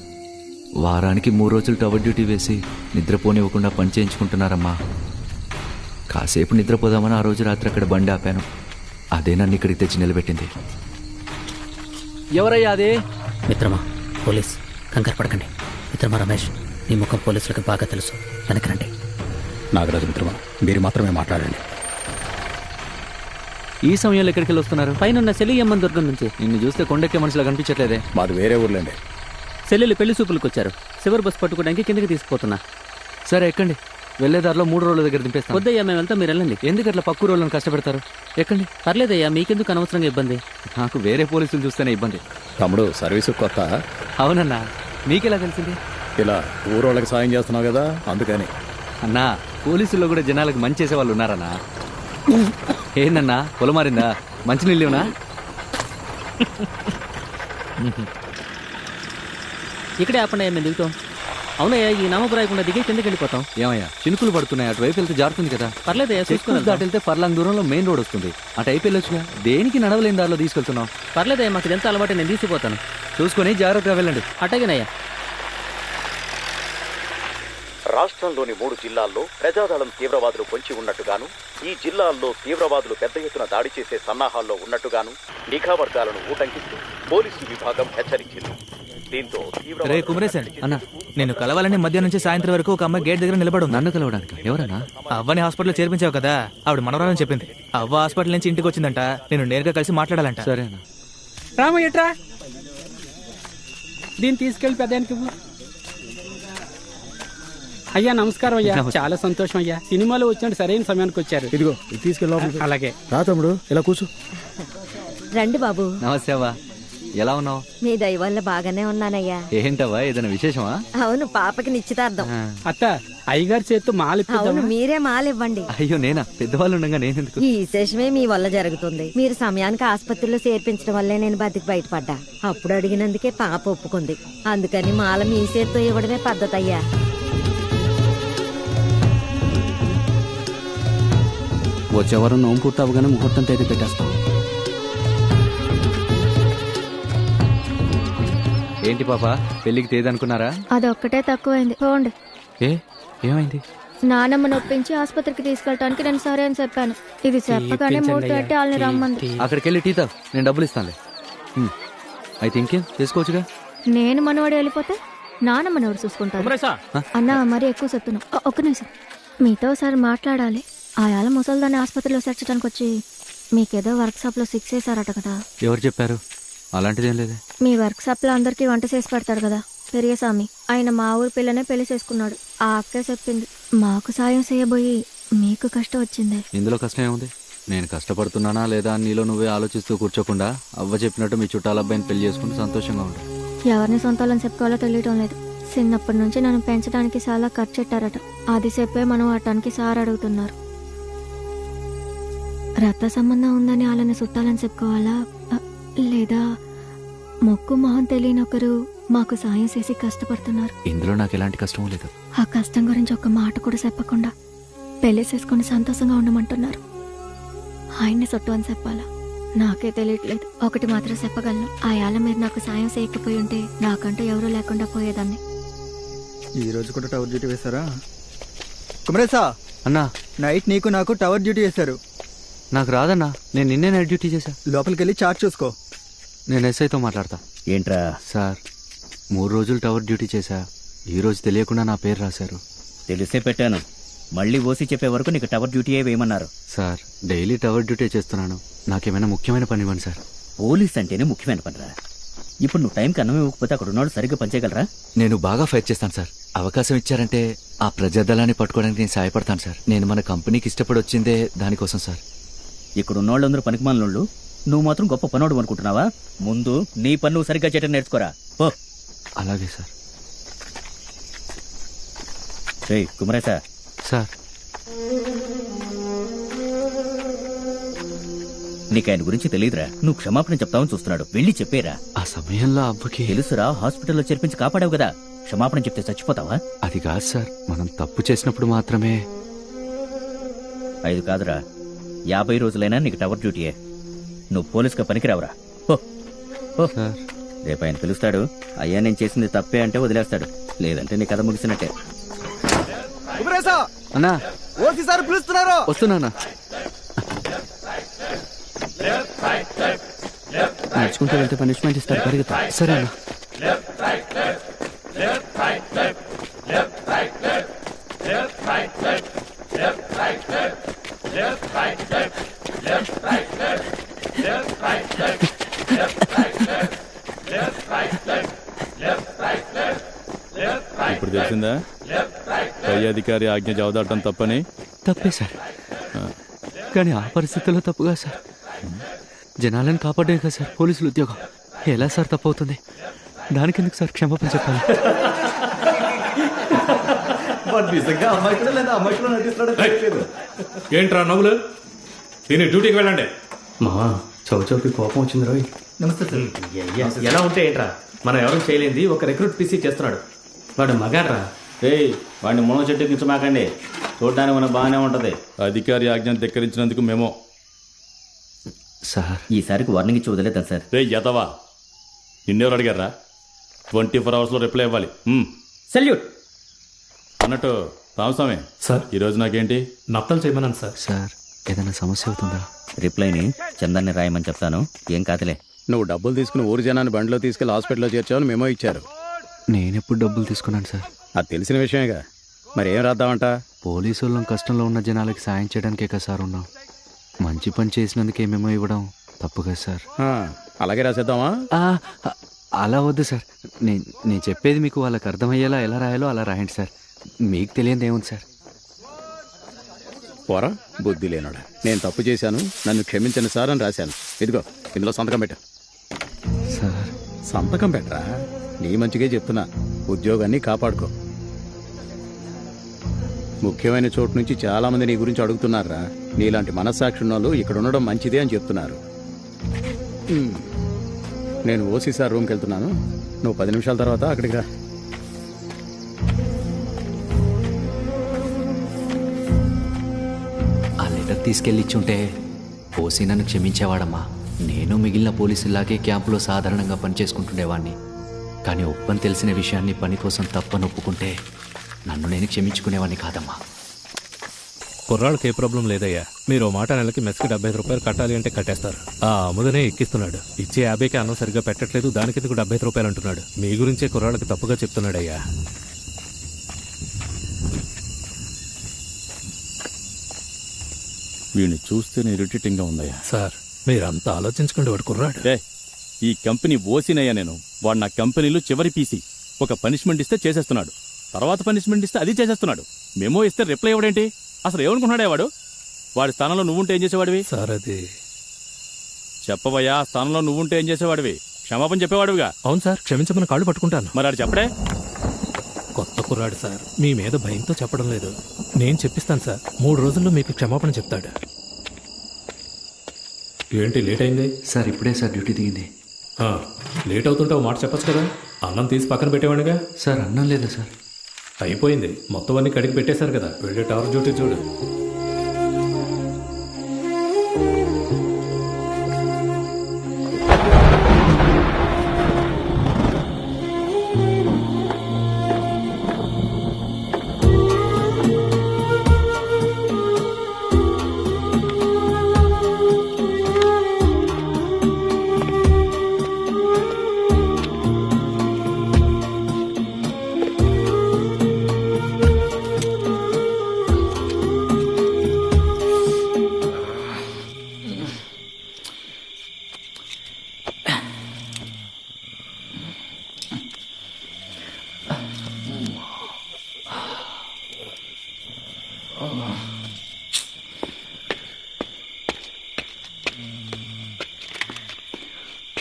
వారానికి 3 రోజులు టవర్ డ్యూటీ వేసి నిద్రపోనివ్వకుండా పని చేయించుకుంటున్నారమ్మా. కాసేపు నిద్రపోదామని ఆ రోజు రాత్రి అక్కడ బండి ఆపాను. అదే నన్ను ఇక్కడికి తెచ్చి నిలబెట్టింది. ఎవరయ్యా అది? మిత్రమా పోలీస్ కంగారు పడకండి. మిత్రమా రమేష్, నీ ముఖం పోలీసులకు బాగా తెలుసు. వెనక్కి రండి. నాగరాజు మిత్రమా, మీరు మాత్రమే మాట్లాడండి. ఈ సమయంలో ఎక్కడికి వెళ్ళి వస్తున్నారు? పైన సెలియమ్మన్ దుర్గం నుంచి. నిన్ను చూస్తే కొండెక్కే మనుషులా కనిపించట్లేదే. మాది వేరే ఊర్లేండి. సెల్లెలు పెళ్లి చూపులకు వచ్చారు. చివరి బస్ పట్టుకోవడానికి కిందకి తీసుకుపోతున్నా. సరే ఎక్కండి. వెళ్లేదారిలో 3 రోజుల దగ్గర దింపేస్తాను. వద్దయ్యా, మేము వెళ్తాం, మీరు వెళ్ళండి. ఎందుకు అట్లా పక్కు రోజులను కష్టపెడతారు? ఎక్కండి. పర్లేదయ్యా, మీకెందుకు అనవసరంగా ఇబ్బంది? నాకు వేరే పోలీసులు చూస్తేనే ఇబ్బంది. తమ్ముడు సర్వీసు కొత్త? అవునన్నా, మీకెలా తెలిసింది? ఇలా ఊరోళ్ళకి సాయం చేస్తున్నావు కదా, అందుకని. అన్నా, పోలీసుల్లో కూడా జనాలకు మంచి చేసే వాళ్ళు ఉన్నారన్నా. ఏందన్నా పొలమారిందా? మంచినీళ్ళేవునా? ఇక్కడే ఆపండి, మేము దిగుతాం. అవునయ్యా, ఈ నామపు రాయకుండా దిగి కిందకి వెళ్ళిపోతాం. ఏమయ్యా, చినుకులు పడుతున్నాయి, అటువైపు వెళ్తే జారుతుంది కదా. పర్లేదయ్యా, చూసుకుని దాటి వెళ్తే ఫర్లాంగ్ దూరంలో మెయిన్ రోడ్ వస్తుంది. అటు అయిపోయి వెళ్ళొచ్చుగా. దేనికి నడవలేని దారిలో తీసుకెళ్తున్నాం? పర్లేదయ్యా, మాకు ఇదంతా అలవాటు, నేను తీసుకుపోతాను. చూసుకొని జాగ్రత్తగా వెళ్ళండి. అట్టగేనయ్యా. రాష్ట్రంలోని 3 జిల్లాల్లో ప్రజాదళం తీవ్రవాదులు పొంచి ఉన్నట్టుగాను, ఈ జిల్లాల్లో తీవ్రవాదులు పెద్ద ఎత్తున దాడి చేసే సన్నాహాల్లో ఉన్నట్టుగాను నిఘా వర్గాలను ఊటంకిస్తూ పోలీసు విభాగం హెచ్చరించింది. దీంతో రే కుమరేశన్ అన్న, నేను కలవాలని మధ్యాహ్నం నుంచి సాయంత్రం వరకు ఒక అమ్మాయి గేట్ దగ్గర నిలబడు. నన్ను కలవడానికి? ఎవరన్నా? అవ్వని హాస్పిటల్లో చేర్పించావు కదా, ఆవిడ మనవరాలని చెప్పింది. అవ్వ హాస్పిటల్ నుంచి ఇంటికి వచ్చిందంట, నేను నేరుగా కలిసి మాట్లాడాలంట. సరేనా? రామయ్యట్రా, దీన్ని తీసుకెళ్ళి పెద్దానికి. అయ్యా నమస్కారం అయ్యా. చాలా సంతోషం అయ్యా, సినిమాలో వచ్చినట్టు సరైన సమయానికి వచ్చారు. ఇదిగో తీసుకెళ్ళి. అలాగే రా తమ్ముడు, ఇలా కూర్చో. రండి బాబు. నమస్తే అవ్వా, ఎలా ఉన్నావు? మీ దయ వల్ల బాగానే ఉన్నానయ్యా. ఏంటవ్వా, ఏదైనా విశేషమా? అవును, పాపకి నిశ్చితార్థం. అత్త, అయ్యగారి చేత్తో మాల. అవును, మీరే మాలివ్వండి. అయ్యో నేనా? పెద్దవాళ్ళు ఉండగా నేనెందుకు? ఈ విశేషమే మీ వల్ల జరుగుతుంది. మీరు సమయానికి ఆసుపత్రిలో చేర్పించడం వల్లే నేను బతికి బయటపడ్డా. అప్పుడు అడిగినందుకే పాప ఒప్పుకుంది. అందుకని మాల మీ చేత్తో ఇవ్వడమే పద్ధతి అయ్యా. వచ్చే వారం నోము పూర్తి అవగానే ముహూర్తం తేదీ పెట్టేస్తాం. ఏంటి పాప, పెళ్లికి తేదీ అనుకున్నారా? అదొక్కటే తక్కువైంది. పోండి. ఏమైంది? నానమ్మ నొప్పించి ఆసుపత్రికి తీసుకెళ్ళటానికి నేను సరే అని చెప్పాను. ఇది చెప్పగానే మూడు పెట్టి వాళ్ళని రమ్మంది. అక్కడికి వెళ్ళి టీ తాగు, నేను డబ్బులు ఇస్తానులే. అయితే ఇంకేం చేసుకోవచ్చుగా. నేను మనవాడు వెళ్ళిపోతే నానమ్మ నోడు చూసుకుంటాను. అన్న మరి ఎక్కువ చెప్తున్నావు. ఒక్క నిమిషం, మీతో ఒకసారి మాట్లాడాలి. ఆయాల ముసల్దాన్ని ఆసుపత్రిలో చేర్చడానికి వచ్చి మీకేదో వర్క్ షాప్ లో 6 వేసారట కదా. ఎవరు చెప్పారు? అలాంటిదేం లేదే. మీ వర్క్ షాప్ లో అందరికి వంట చేసి పెడతాడు కదా పెరియస్వామి, ఆయన మా ఊరి పిల్లనే పెళ్లి చేసుకున్నాడు. ఆ అక్కే చెప్పింది. మాకు సాయం చేయబోయి మీకు కష్టం వచ్చింది. ఇందులో కష్టం ఏముంది? నేను కష్టపడుతున్నానా లేదా అని నీలో నువ్వే ఆలోచిస్తూ కూర్చోకుండా అవ్వ చెప్పినట్టు మీ చుట్టాల అబ్బాయిని పెళ్లి చేసుకుంటూ సంతోషంగా ఉంటా. ఎవరిని సొంతాలని చెప్పుకోవాలో తెలియటం లేదు. చిన్నప్పటి నుంచి నన్ను పెంచడానికి చాలా ఖర్చు పెట్టారట. అది చెప్పే మనం అటానికి సార్ అడుగుతున్నారు. రక్త సంబంధం ఉందని వాళ్ళని చుట్టాలని చెప్పుకోవాలా, లేదా మొక్కు మొహం తెలియని ఒకరు మాకు సాయం చేసి కష్టపడుతున్నారు. ఇందులో నాకు ఎలాంటి కష్టం లేదు. ఆ కష్టం గురించి ఒక మాట కూడా చెప్పకుండా పెళ్లి చేసుకుని సంతోషంగా ఉండమంటున్నారు. ఆయన్ని చుట్టూ అని చెప్పాలా నాకే తెలియట్లేదు. ఒకటి మాత్రం చెప్పగలను, ఆ యాల మీరు నాకు సాయం చేయకపోయి ఉంటే నాకంటూ ఎవరూ లేకుండా పోయేదాన్ని. ఈ రోజు కూడా టవర్ డ్యూటీ వేశారా కుమరేశా? అన్నా, నైట్ నీకు నాకు టవర్ డ్యూటీ వేశారు. నాకు రాదన్నా, నేను నిన్నే నైట్ డ్యూటీ చేశా. లోపలికి వెళ్ళి చార్ట్ చూసుకో. నేను ఎస్ఐతో మాట్లాడతా. ఏంట్రా సార్, 3 రోజులు టవర్ డ్యూటీ చేశా. ఈ రోజు తెలియకుండా నా పేరు రాశారు. తెలిసే పెట్టాను. మళ్ళీ ఓసి చెప్పే వరకు నీకు టవర్ డ్యూటీ వేయమన్నారు. సార్, డైలీ టవర్ డ్యూటీ చేస్తున్నాను. నాకేమైనా ముఖ్యమైన పని ఇవ్వండి సార్. పోలీస్ అంటేనే ముఖ్యమైన పనిరా. ఇప్పుడు నువ్వు టైంకి అన్నం ఇవ్వకపోతే అక్కడ ఉన్నాడు సరిగ్గా పనిచేయగలరా? నేను బాగా ఫైట్ చేస్తాను సార్. అవకాశం ఇచ్చారంటే ఆ ప్రజాదళాన్ని పట్టుకోవడానికి నేను సాయపడతాను సార్. నేను మన కంపెనీకి ఇష్టపడి వచ్చిందే దానికోసం సార్. ఇక్కడ ఉన్నోళ్ళందరూ పనికిమాలినోళ్ళు, నువ్వు మాత్రం గొప్ప పనోడు అనుకుంటున్నావా? ముందు నీ పని నువ్వు సరిగ్గా చేయటం నేర్చుకోరా. ఓ అలాగే సార్. కుమరేశా సార్, నీకు ఆయన గురించి తెలియదురా. నువ్వు క్షమాపణ చెప్తావని చూస్తున్నాడు. వెళ్ళి చెప్పేరా. ఆ సమయంలో అబ్బకి తెలుసురా, హాస్పిటల్లో చేర్పించి కాపాడావు కదా. క్షమాపణ చెప్తే చచ్చిపోతావా? అది కాదు సార్, మనం తప్పు చేసినప్పుడు మాత్రమే. 5 కాదురా, 50 రోజులైనా నీకు టవర్ డ్యూటీయే. నువ్వు పోలీసుగా పనికిరావురా. రేపు ఆయన పిలుస్తాడు. అయ్యా నేను చేసింది తప్పే అంటే వదిలేస్తాడు, లేదంటే నీ కథ ముగిసినట్టే. అన్నా, ఓసీసారి పిలుస్తున్నారు. వస్తున్నానా? నడుచుకుంటూ వెళ్తే పనిష్మెంట్ ఇస్తారు, పరిగెత్తా. సరే అన్నా. తెలిసిందా పై అధికారి ఆజ్ఞ జవదాటం తప్పని? తప్పే సార్, కానీ ఆ పరిస్థితుల్లో తప్పుగా సార్. జనాలను కాపాడే కదా సార్ పోలీసులు ఉద్యోగం. ఎలా సార్ తప్పవుతుంది? దానికి ఎందుకు సార్ క్షమాపణ చెప్పాలి? ఏంట్రా నవ్వులు? దీన్ని డ్యూటీకి వెళ్ళండి. మా చౌచౌకి కోపం వచ్చింది రోయ్. నమస్తే సార్. ఎలా ఉంటే ఏంట్రా, మనం ఎవరు చేయలేంది ఒక రిక్రూట్ పీసీ చేస్తున్నాడు. వాడు మగాడ్రా. వాడిని మునగ చెట్టు కించమాకండి, చూడడానికి మనకు బాగానే ఉంటది. అధికారి ఆజ్ఞను ధిక్కరించినందుకు మేము సార్ ఈసారికి వార్నింగ్ ఇచ్చి వదిలేద్దాం సార్. యతవా, నిన్నెవరు అడిగారా? 24 hours ఇవ్వాలి. సెల్యూట్. అన్నట్టు రామస్వామి సార్, ఈరోజు నాకేంటి నత్తలు చేయమన్నాను సార్. సార్ ఏదైనా సమస్య అవుతుందా? రిప్లైని చందాన్ని రాయమని చెప్తాను, ఏం కాదులే. నువ్వు డబ్బులు తీసుకుని ఊరు జనాన్ని బండిలో తీసుకెళ్లి హాస్పిటల్లో చేర్చావని మేమో ఇచ్చారు. నేనెప్పుడు డబ్బులు తీసుకున్నాను సార్? అది తెలిసిన విషయమేగా, మరి ఏం రాద్దామంట? పోలీసు వాళ్ళం కష్టంలో ఉన్న జనాలకి సాయం చేయడానికే కదా సార్ ఉన్నాం. మంచి పని చేసినందుకు ఏమేమో ఇవ్వడం తప్పు కదా సార్. అలాగే రాసేద్దామా? అలా వద్దు సార్. నేను చెప్పేది మీకు వాళ్ళకి అర్థమయ్యేలా ఎలా రాయాలో అలా రాయండి సార్. మీకు తెలియదు ఏముంది సార్. పోరా బుద్ధి లేనోడా, నేను తప్పు చేశాను, నన్ను క్షమించండి సార్ అని రాశాను. ఇదిగో ఇందులో సంతకం పెట్టా. సార్ సంతకం పెట్టరా, నీ మంచిగా చెప్తున్నా. ఉద్యోగాన్ని కాపాడుకో. ముఖ్యమైన చోటు నుంచి చాలా మంది నీ గురించి అడుగుతున్నారా. నీలాంటి మనస్సాక్షి ఉన్నోళ్ళు ఇక్కడ ఉండడం మంచిదే అని చెప్తున్నారు. నేను ఓసీ సార్ రూమ్కి వెళ్తున్నాను, నువ్వు 10 నిమిషాల తర్వాత అక్కడికి రా. ఆ లెటర్ తీసుకెళ్ళి ఇచ్చుంటే ఓసీ నన్ను క్షమించేవాడమ్మా. నేను మిగిలిన పోలీసులాగే క్యాంపులో సాధారణంగా పనిచేసుకుంటుండేవాడిని. కానీ ఒప్పని తెలిసిన విషయాన్ని పని కోసం తప్పని ఒప్పుకుంటే నన్ను నేను క్షమించుకునేవాడిని కాదమ్మా. కుర్రాళ్ళకి ఏ ప్రాబ్లం లేదయ్యా. మీరు మాట నెలకి మెస్కి 75 రూపాయలు కట్టాలి అంటే కట్టేస్తారు. ఆ అముదనే ఎక్కిస్తున్నాడు. ఇచ్చే 50కి అన్నం సరిగ్గా పెట్టట్లేదు, దానికి ఎందుకు 75 రూపాయలు అంటున్నాడు. మీ గురించే కుర్రాళ్ళకి తప్పుగా చెప్తున్నాడయ్యా. వీడిని చూస్తేనే ఇరిటేటింగ్గా ఉందయ్యా. సార్ మీరంతా ఆలోచించుకోండి, వాడు కుర్రాడు. ఈ కంపెనీ ఓసినయ్యా నేను. వాడు నా కంపెనీలో చివరి పీసీ. ఒక పనిష్మెంట్ ఇస్తే చేసేస్తున్నాడు, తర్వాత పనిష్మెంట్ ఇస్తే అది చేసేస్తున్నాడు. మెమో ఇస్తే రిప్లై ఇవ్వడేంటి? అసలు ఏమనుకుంటున్నాడే వాడు? వాడి స్థానంలో నువ్వుంటే ఏం చేసేవాడివి? సార్ అది చెప్పవయ్యా, ఆ స్థానంలో నువ్వుంటే ఏం చేసేవాడివి? క్షమాపణ చెప్పేవాడివిగా. అవును సార్, క్షమించమని కాళ్ళు పట్టుకుంటాను. మరి అది చెప్పడే? కొత్త కుర్రాడు సార్, మీ మీద భయంతో చెప్పడం లేదు. నేను చెప్పిస్తాను సార్, 3 రోజుల్లో మీకు క్షమాపణ చెప్తాడు. ఏంటి లేట్ అయింది? సార్ ఇప్పుడే సార్ డ్యూటీ దిగింది. లేట్ అవుతుంటే మాట చెప్పచ్చు కదా. అన్నం తీసి పక్కన పెట్టేవాడిగా. సార్ అన్నం లేదా సార్? అయిపోయింది, మొత్తం అన్ని కడిగి పెట్టేశారు కదా. వెళ్ళే టవర్ డ్యూటీ చూడు.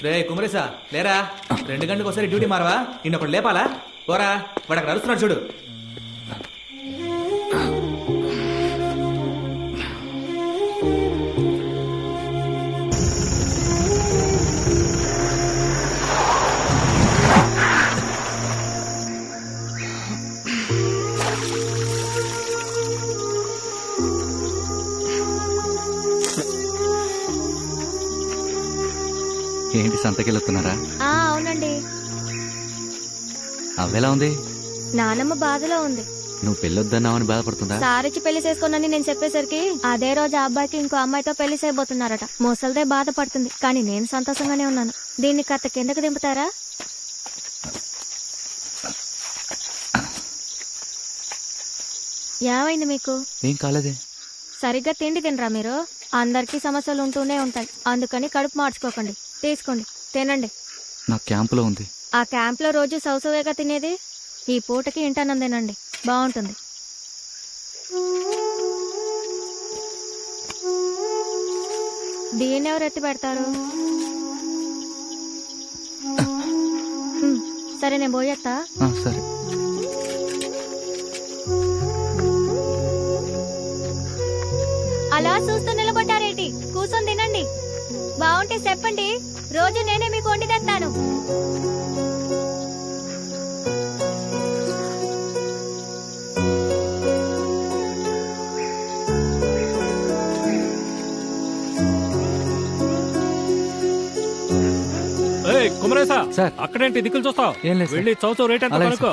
రే కుమరేసా లేరా, 2 గంటలకు ఒకసారి డ్యూటీ మారవా? నిన్నొకటి లేపాలా? పోరా, వాడు అక్కడ అరుస్తున్నాడు చూడు. ఏంటి సంతకెళ్తున్నారా? అవునండి. అవ్వెలా ఉంది? నానమ్మ బాధలో ఉంది. నువ్వు పెళ్ళొద్దన్నావని బాధపడుతుందా? సారిచ్చి పెళ్లి చేసుకోనని నేను చెప్పేసరికి అదే రోజు ఆ అబ్బాయికి ఇంకో అమ్మాయితో పెళ్లి చేయబోతున్నారట. ముసలిదే బాధపడుతుంది, కానీ నేను సంతోషంగానే ఉన్నాను. దీన్ని కత్త కిందకు దింపుతారా? ఏమైంది మీకు? ఏం కాలేదే. సరిగ్గా తిండి తినరా మీరు? అందరికీ సమస్యలు ఉంటూనే ఉంటాయి, అందుకని కడుపు మార్చుకోకండి. తీసుకోండి, తినండి. నా క్యాంపులో ఉంది. ఆ క్యాంప్ లో రోజు సౌసవేగా తినేది. ఈ పూటకి ఇంటానందేనండి, బాగుంటుంది. దీన్ని ఎవరు ఎత్తి పెడతారు? సరే నేను పోయేస్తా. సరే. అలా చూస్తూ నిలబడ్డారేంటి? కూర్చొని తినండి. బాగుంటే చెప్పండి, రోజు నేనే మీకు వండి తెస్తాను. కుమరేసా సార్, అక్కడేంటి దిక్కులు చూస్తావు? వెళ్ళి చౌచౌ రేట్ ఎంత కనుక్కో.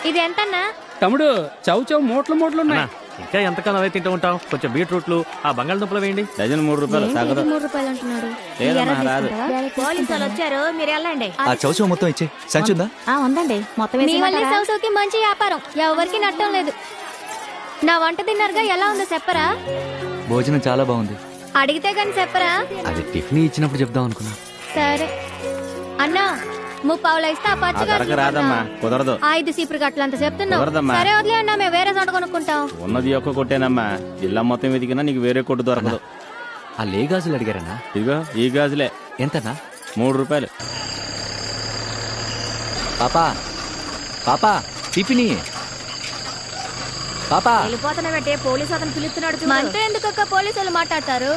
ఇది ఎంతన్నా? తమ్ముడు చౌచౌ మూటలు మూటలు ఉన్నాయి. ఇంకా ఎంతకాలం అదే తింటూ ఉంటావు? కొంచెం బీట్రూట్లు, ఆ బంగాళదుంపలు వేయండి. డజన్ 3 రూపాయలు. ఏంటి 3 రూపాయలు అంటున్నాడు? పోలీసు వాళ్ళు వచ్చారు, మీరు వెళ్ళండి. ఆ చౌచౌ మొత్తం ఇచ్చే సంచుందా? ఉందండి, మొత్తం మీ వల్లే చౌచౌకి మంచి వ్యాపారం, ఎవరికి నట్టం లేదు. నా వంట తిన్నారుగా, ఎలా ఉందో చెప్పరా? భోజనం చాలా బాగుంది. అడిగితే గాని చెప్పరా? అది టిఫిన్ ఇచ్చినప్పుడు చెప్దాం అనుకున్నా. సరే అన్నా, 3 పావులు ఇస్తా. రాదమ్మా, కుదరదు. 5 సీపురు గట్లంత చెప్తున్నావు. కుదరదమ్మా. సరే వదిలే అన్నా, మేము వేరే చోట కొనుక్కుంటాం. ఉన్నది ఒక్క కొట్టేనమ్మా, జిల్లా మొత్తం వెతికినా నీకు వేరే కొట్టు దొరకదు. ఆ లే గాజులు అడిగారన్నా? ఇదిగో ఈ గాజులే. ఎంతన్నా? 3 రూపాయలు. పాపా పాపా టిఫిన్ పాపా. వెళ్ళిపోతున్నా బట్టే పోలీసు అతను పిలుస్తున్నాడు. మనతో ఎందుకక్క పోలీసు వాళ్ళు మాట్లాడతారు?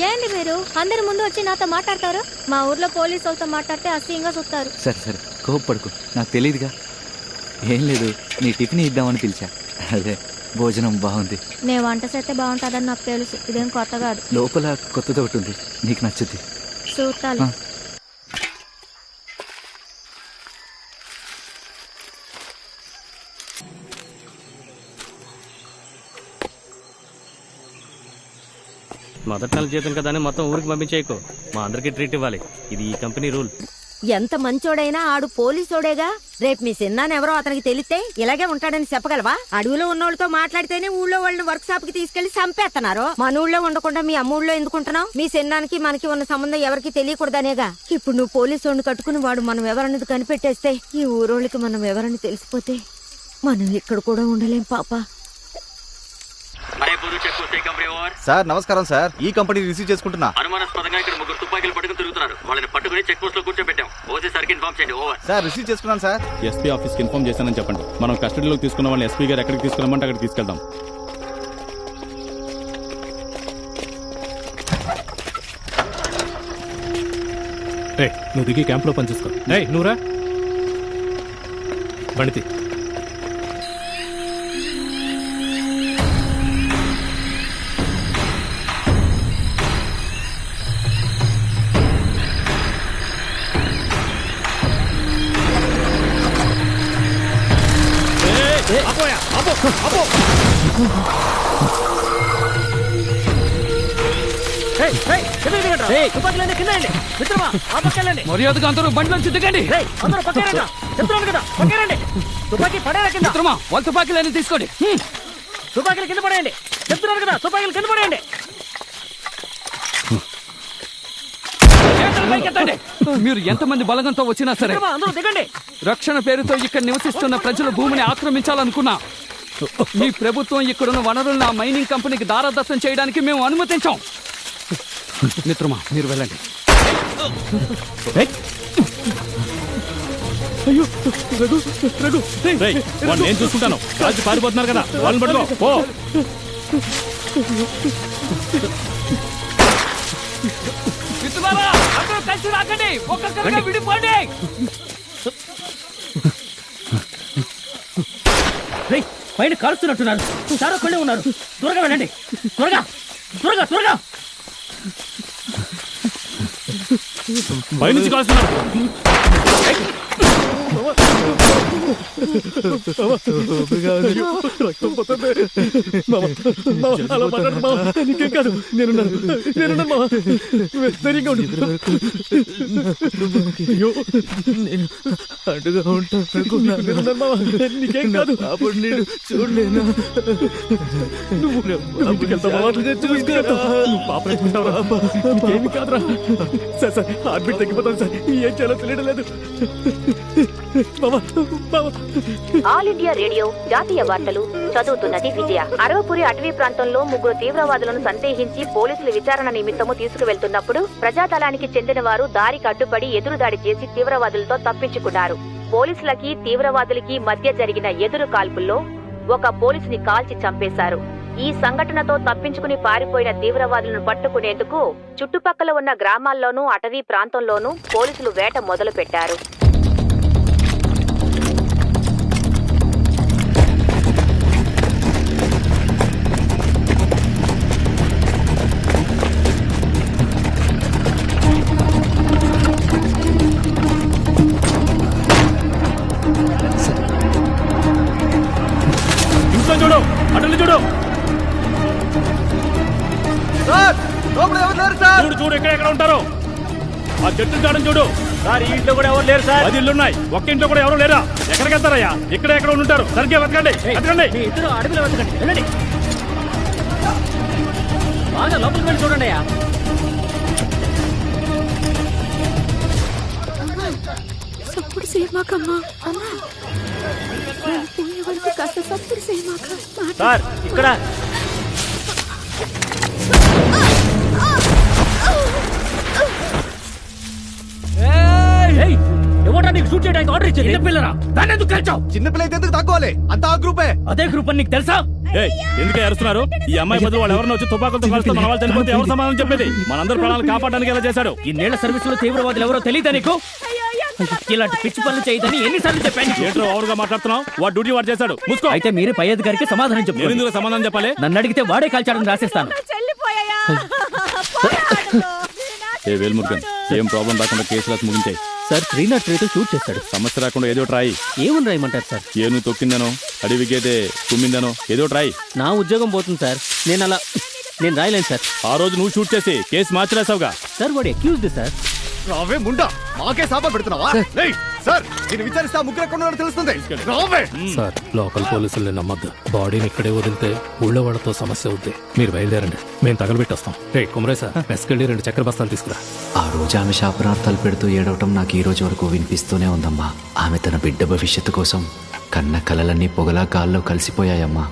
ఏంది మీరు అందరి ముందు వచ్చి నాతో మాట్లాడతారు? మా ఊర్లో పోలీసు వాళ్ళతో మాట్లాడితే అసహ్యంగా చూస్తారు. సరే సరే, కోప్పడుకో, నాకు తెలియదుగా. ఏం లేదు, నీ టిఫిన్ ఇద్దామని పిలిచా. అదే, భోజనం బాగుంది. నే వంట చేస్తే బాగుంటుందని నాకు తెలుసు, ఇదేం కొత్త కాదు. లోపల కొత్తది ఒకటి ఉంది, నీకు నచ్చుద్ది. చూస్తాను. మొదటి నెల జీతం కదా అని మొత్తం ఊరికి పంపించేయకు. మా అందరికి ట్రీట్ ఇవ్వాలి, ఇది ఈ కంపెనీ రూల్. ఎంత మంచోడైనా ఆడు పోలీసోడేగా. రేపు మీ సిన్నానెవరో అతనికి తెలిస్తే ఇలాగే ఉంటాడని చెప్పగలవా? అడవిలో ఉన్నోళ్ళతో మాట్లాడితేనే ఊళ్ళో వాళ్ళని వర్క్ షాప్ కి తీసుకెళ్లి చంపేస్తున్నారు. మన ఊళ్ళో ఉండకుండా మీ అమ్మ ఊళ్ళో ఎందుకుంటున్నావు? మీ సిన్నానికి మనకి ఉన్న సంబంధం ఎవరికి తెలియకూడదనేగా. ఇప్పుడు నువ్వు పోలీసోడిని కట్టుకుని వాడు మనం ఎవరన్నది కనిపెట్టేస్తే, ఈ ఊరోళ్ళకి మనం ఎవరని తెలిసిపోతే మనం ఇక్కడ కూడా ఉండలేం పాపా. సార్ నమస్కారం సార్, ఈ కంపెనీ రిసీవ్ చేసుకుంటున్నా. అనుమానాస్పదంగా ఇక్కడ 3 తుపాకీలు పట్టుకుని తిరుగుతున్నారు. వాళ్ళని పట్టుకుని చెక్ పోస్ట్ లో కూర్చోబెట్టాం. ఓసీసారికి ఇన్ఫార్మ్ చేయండి. ఓవర్. సార్ రిసీవ్ చేసుకున్నాను సార్. ఎస్పీ ఆఫీస్కి ఇన్ఫార్మ్ చేశానని చెప్పండి. మనం కస్టడీలోకి తీసుకున్న వాళ్ళని ఎస్పీ గారు ఎక్కడికి తీసుకురమ్మంటే అక్కడికి తీసుకెళ్దాం. నువ్వు దిగి క్యాంప్లో పనిచేసుకో. నువ్వురా బండితి. మర్యాదగా అందరూ బండిలోంచి దిగండి. తుపాకీ పడేరా కింద. వాళ్ళ తుపాకీలన్నీ తీసుకోండి. తుపాకీలు కింద పడేయండి. చెప్తున్నారు కదా, తుపాకీలు కింద పడేయండి. మీరు ఎంతమంది బలగంతో వచ్చినా సరే అందరూ దిగండి. రక్షణ పేరుతో ఇక్కడ నివసిస్తున్న ప్రజల భూమిని ఆక్రమించాలనుకున్నా మీ ప్రభుత్వం ఇక్కడున్న వనరులను ఆ మైనింగ్ కంపెనీకి దారాదత్తం చేయడానికి మేము అనుమతించాం. మిత్రమా, మీరు వెళ్ళండి. అయ్యో రఘు రఘు, నేను చూసుకుంటాను. కాల్చి పారిపోతున్నారు కదా, వాళ్ళని పట్టుకో. పో. మిత్రులారా, అందరూ కలిసి రాకండి, ఒక్కొక్కరుగా విడిపోండి. పైన కాలుస్తున్నట్టున్నారు. చాలా కొళ్ళే ఉన్నారు. త్వరగా వెళ్ళండి, త్వరగా త్వరగా త్వరగా. పైనుంచి కాల్స్తున్నారు. రక్తం పోతుంది. మామ, మామ, అలా మాట్లాడు మామ. నీకేం కాదు. నేనున్నాను మామ. ధైర్యంగా ఉండు. అయ్యో, నేను అడ్డుగా ఉంటాను నేనున్నాను మామ. నీకేం కాదు. అప్పుడు నేను చూడలేనా? నువ్వు ఇంటికి వెళ్తావా? నువ్వు పాప ఎత్తుకుంటావురా? నీకేమి కాదురా. సార్ సార్, హార్ట్ బీట్ తగ్గిపోతాను సార్. ఏం చేయాలో తెలియడం లేదు. మామ, మామ. ఆల్ ఇండియా రేడియో జాతీయ వార్తలు చదువుతున్నది విజయ. అరవపురి అటవీ ప్రాంతంలో 3 తీవ్రవాదులను సందేహించి పోలీసులు విచారణ నిమిత్తము తీసుకువెళ్తున్నప్పుడు ప్రజాదళానికి చెందిన వారు దారికి అడ్డుపడి ఎదురుదాడి చేసి తీవ్రవాదులతో తప్పించుకున్నారు. పోలీసులకి తీవ్రవాదులకి మధ్య జరిగిన ఎదురు కాల్పుల్లో ఒక పోలీసుని కాల్చి చంపేశారు. ఈ సంఘటనతో తప్పించుకుని పారిపోయిన తీవ్రవాదులను పట్టుకునేందుకు చుట్టుపక్కల ఉన్న గ్రామాల్లోనూ అటవీ ప్రాంతంలోనూ పోలీసులు వేట మొదలు పెట్టారు. చూడు, అటెండ్ చూడు. చూడు చూడు, ఎక్కడ ఉంటారు? ఆ చెట్టు చాడం చూడు. సార్ ఈ ఇంట్లో కూడా ఎవరు లేరు సార్. 10 ఇళ్ళు ఉన్నాయి, ఒక్క ఇంట్లో కూడా ఎవరు లేరా? ఎక్కడికి వెళ్తారయ్యా? ఎక్కడ ఉంటారు? సరిగ్గా వెతకండి, వెతకండి. మీ ఇద్దరు అడవిలో వెతకండి, వెళ్ళండి. బాగా లోపలికి వెళ్ళి చూడండి అయ్యా. సప్పుడు సేమాకమ్మా. అమ్మా, పోయే వరకు కాస్త సప్పుడు సేమాక. సార్ ఇక్కడ ఎవరా నీకు షూట్ చేయడానికి ఆర్డర్ ఇచ్చింది? చిన్నపిల్లరా, దాన్ని ఎందుకు కలిచావు? చిన్నపిల్ల అయితే ఎందుకు తక్కువలే? అంతా ఆ గ్రూపే. అదే గ్రూప్ అని నీకు తెలుసా? ఎందుకే అరుస్తున్నారు? ఈ అమ్మాయి బదులు వాళ్ళు ఎవరినో వచ్చి తుపాకులతో కలిస్తే మన వాళ్ళు చనిపోతే ఎవరు సమాధానం చెప్పేది? మనందరూ ప్రాణాలు కాపాడడానికి ఎలా చేశాడు? ఇన్నేళ్ల సర్వీస్ లో తీవ్రవాదులు ఎవరో తెలియదా నీకు? ఇలాంటి పిచ్చి పనులు చేయదని ఎన్నిసార్లు చెప్పాను? ఏంట్రో ఓవర్గా మాట్లాడుతున్నావు? వాడు డ్యూటీ వాడు చేశాడు. మూసుకో. అయితే మీరే పై అధికారికి సమాధానం చెప్పారు. ఎందుకు సమాధానం చెప్పాలి? నన్ను అడిగితే వాడే కాల్చాడని రాసేస్తాను. ఏ వేల్మురుగన్, ఏం ప్రాబ్లం రాకుండా కేసు రాసి ముగించాయి. సార్ 303 షూట్ చేస్తాడు. సమస్య రాకుండా ఏదో ట్రాయి. ఏమని రాయమంటారు సార్? ఏను తొక్కిందనో, అడవి గేదె తుమ్మిందనో ఏదో ట్రాయి. నా ఉద్యోగం పోతుంది సార్. నేను రాయలేను సార్. ఆ రోజు నువ్వు షూట్ చేసి కేసు మార్చిరాసావుగా. సార్ వాడు అక్యూజ్డ్ సార్. రావే ముండా, మాకే సాపా పెడుతున్నావా? సార్ నేను విచారిస్తే ఆ ముగ్గురు ఎక్కడ ఉన్నారో తెలుస్తుంది. రావే. సార్, లోకల్ పోలీసుల్ని నమ్మద్దు. బాడీని ఇక్కడే వదిలితే ఊళ్ళో వాళ్ళతో సమస్య అవుద్ది. మీరు బయలుదేరండి, మేము తగలబెట్టేస్తాం. రే కుమరేసా, మెస్కెళ్ళి 2 చక్కెర బస్తాలు తీసుకురా. ఆ రోజు ఆమె శాపనార్థాలు పెడుతూ ఏడవటం నాకు ఈ రోజు వరకు వినిపిస్తూనే ఉందమ్మా. ఆమె తన బిడ్డ భవిష్యత్తు కోసం కన్న కలలన్నీ పొగలా గాల్లో కలిసిపోయాయమ్మా.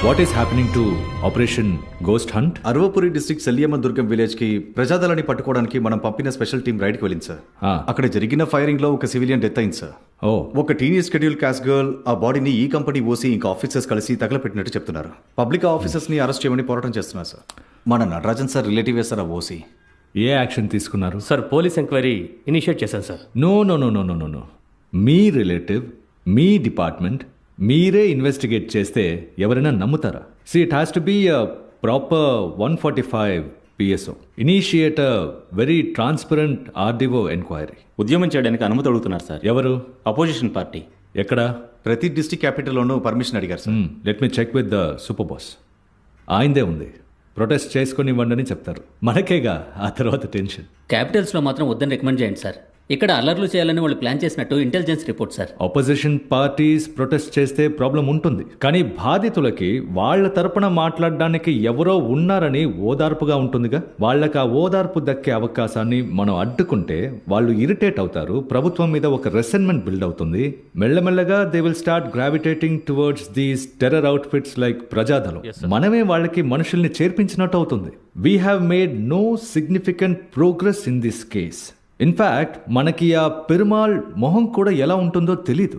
What is happening to operation ghost hunt? Aravapuri district Selliamma Durgam village కి ప్రజాదళాన్ని పట్టుకోవడానికి మనం పంపిన స్పెషల్ టీం రైడ్ కి వెళ్ళింది సార్. అక్కడ జరిగిన ఫైరింగ్ లో ఒక సివిలియన్ డెత్ అయింది సార్. ఒక టీనేజ్ షెడ్యూల్ క్యాస్ట్ గర్ల్ ఆ బాడీని ఈ కంపెనీ ఓసి ఇంకా ఆఫీసర్స్ కలిసి తగలపెట్టినట్టు చెప్తున్నారు. పబ్లిక్ ఆఫీసర్స్ ని అరెస్ట్ చేయమని పోరాటం చేస్తున్నారు సార్. మన నటరాజన్ సార్ రిలేటివ్ సార్ ఆ ఓసి. ఏ యాక్షన్ తీసుకున్నారు సార్? పోలీస్ ఎంక్వైరీ ఇనిషియేట్ చేశాను sir. No no no no no no no మీ రిలేటివ్, మీ డిపార్ట్మెంట్ మీరే ఇన్వెస్టిగేట్ చేస్తే ఎవరైనా నమ్ముతారా? See it has to be a proper 145 PSO. Initiate a very transparent RDO enquiry. ఉద్యమం చేయడానికి అనుమతి అడుగుతున్నారు సార్. ఎవరు? Opposition party. ఎక్కడ? ప్రతి డిస్ట్రిక్ట్ క్యాపిటల్లోనూ పర్మిషన్ అడిగారు sir. Let me check with the super boss. ఆయనదే ఉంది. ప్రొటెస్ట్ చేసుకొని ఇవ్వండి అని చెప్తారు. మనకేగా ఆ తర్వాత టెన్షన్. క్యాపిటల్స్ లో మాత్రం వద్దని రికమెండ్ చేయండి సార్. ఇక్కడ అల్లర్లు చేయాలని వాళ్ళు ప్లాన్ చేసినట్టు intelligence report sir. Opposition parties protest చేస్తే ప్రాబ్లం ఉంటుంది, కానీ బాధితులకి వాళ్ళ తరపున మాట్లాడడానికి ఎవరో ఉన్నారని ఓదార్పుగా ఉంటుందిగా. వాళ్ళకి ఆ ఓదార్పు దక్కే అవకాశాన్ని మనం అడ్డుకుంటే వాళ్ళు ఇరిటేట్ అవుతారు. ప్రభుత్వం మీద ఒక రెసెంట్మెంట్ బిల్డ్ అవుతుంది. మెల్లమెల్లగా they will start gravitating towards these terror outfits like Prajadalam. మనమే వాళ్ళకి మనుషుల్ని చేర్పించినట్టు అవుతుంది. We have made no significant progress in this case. In fact మనకి ఆ పెరుమాళ్ మొహం కూడా ఎలా ఉంటుందో తెలీదు.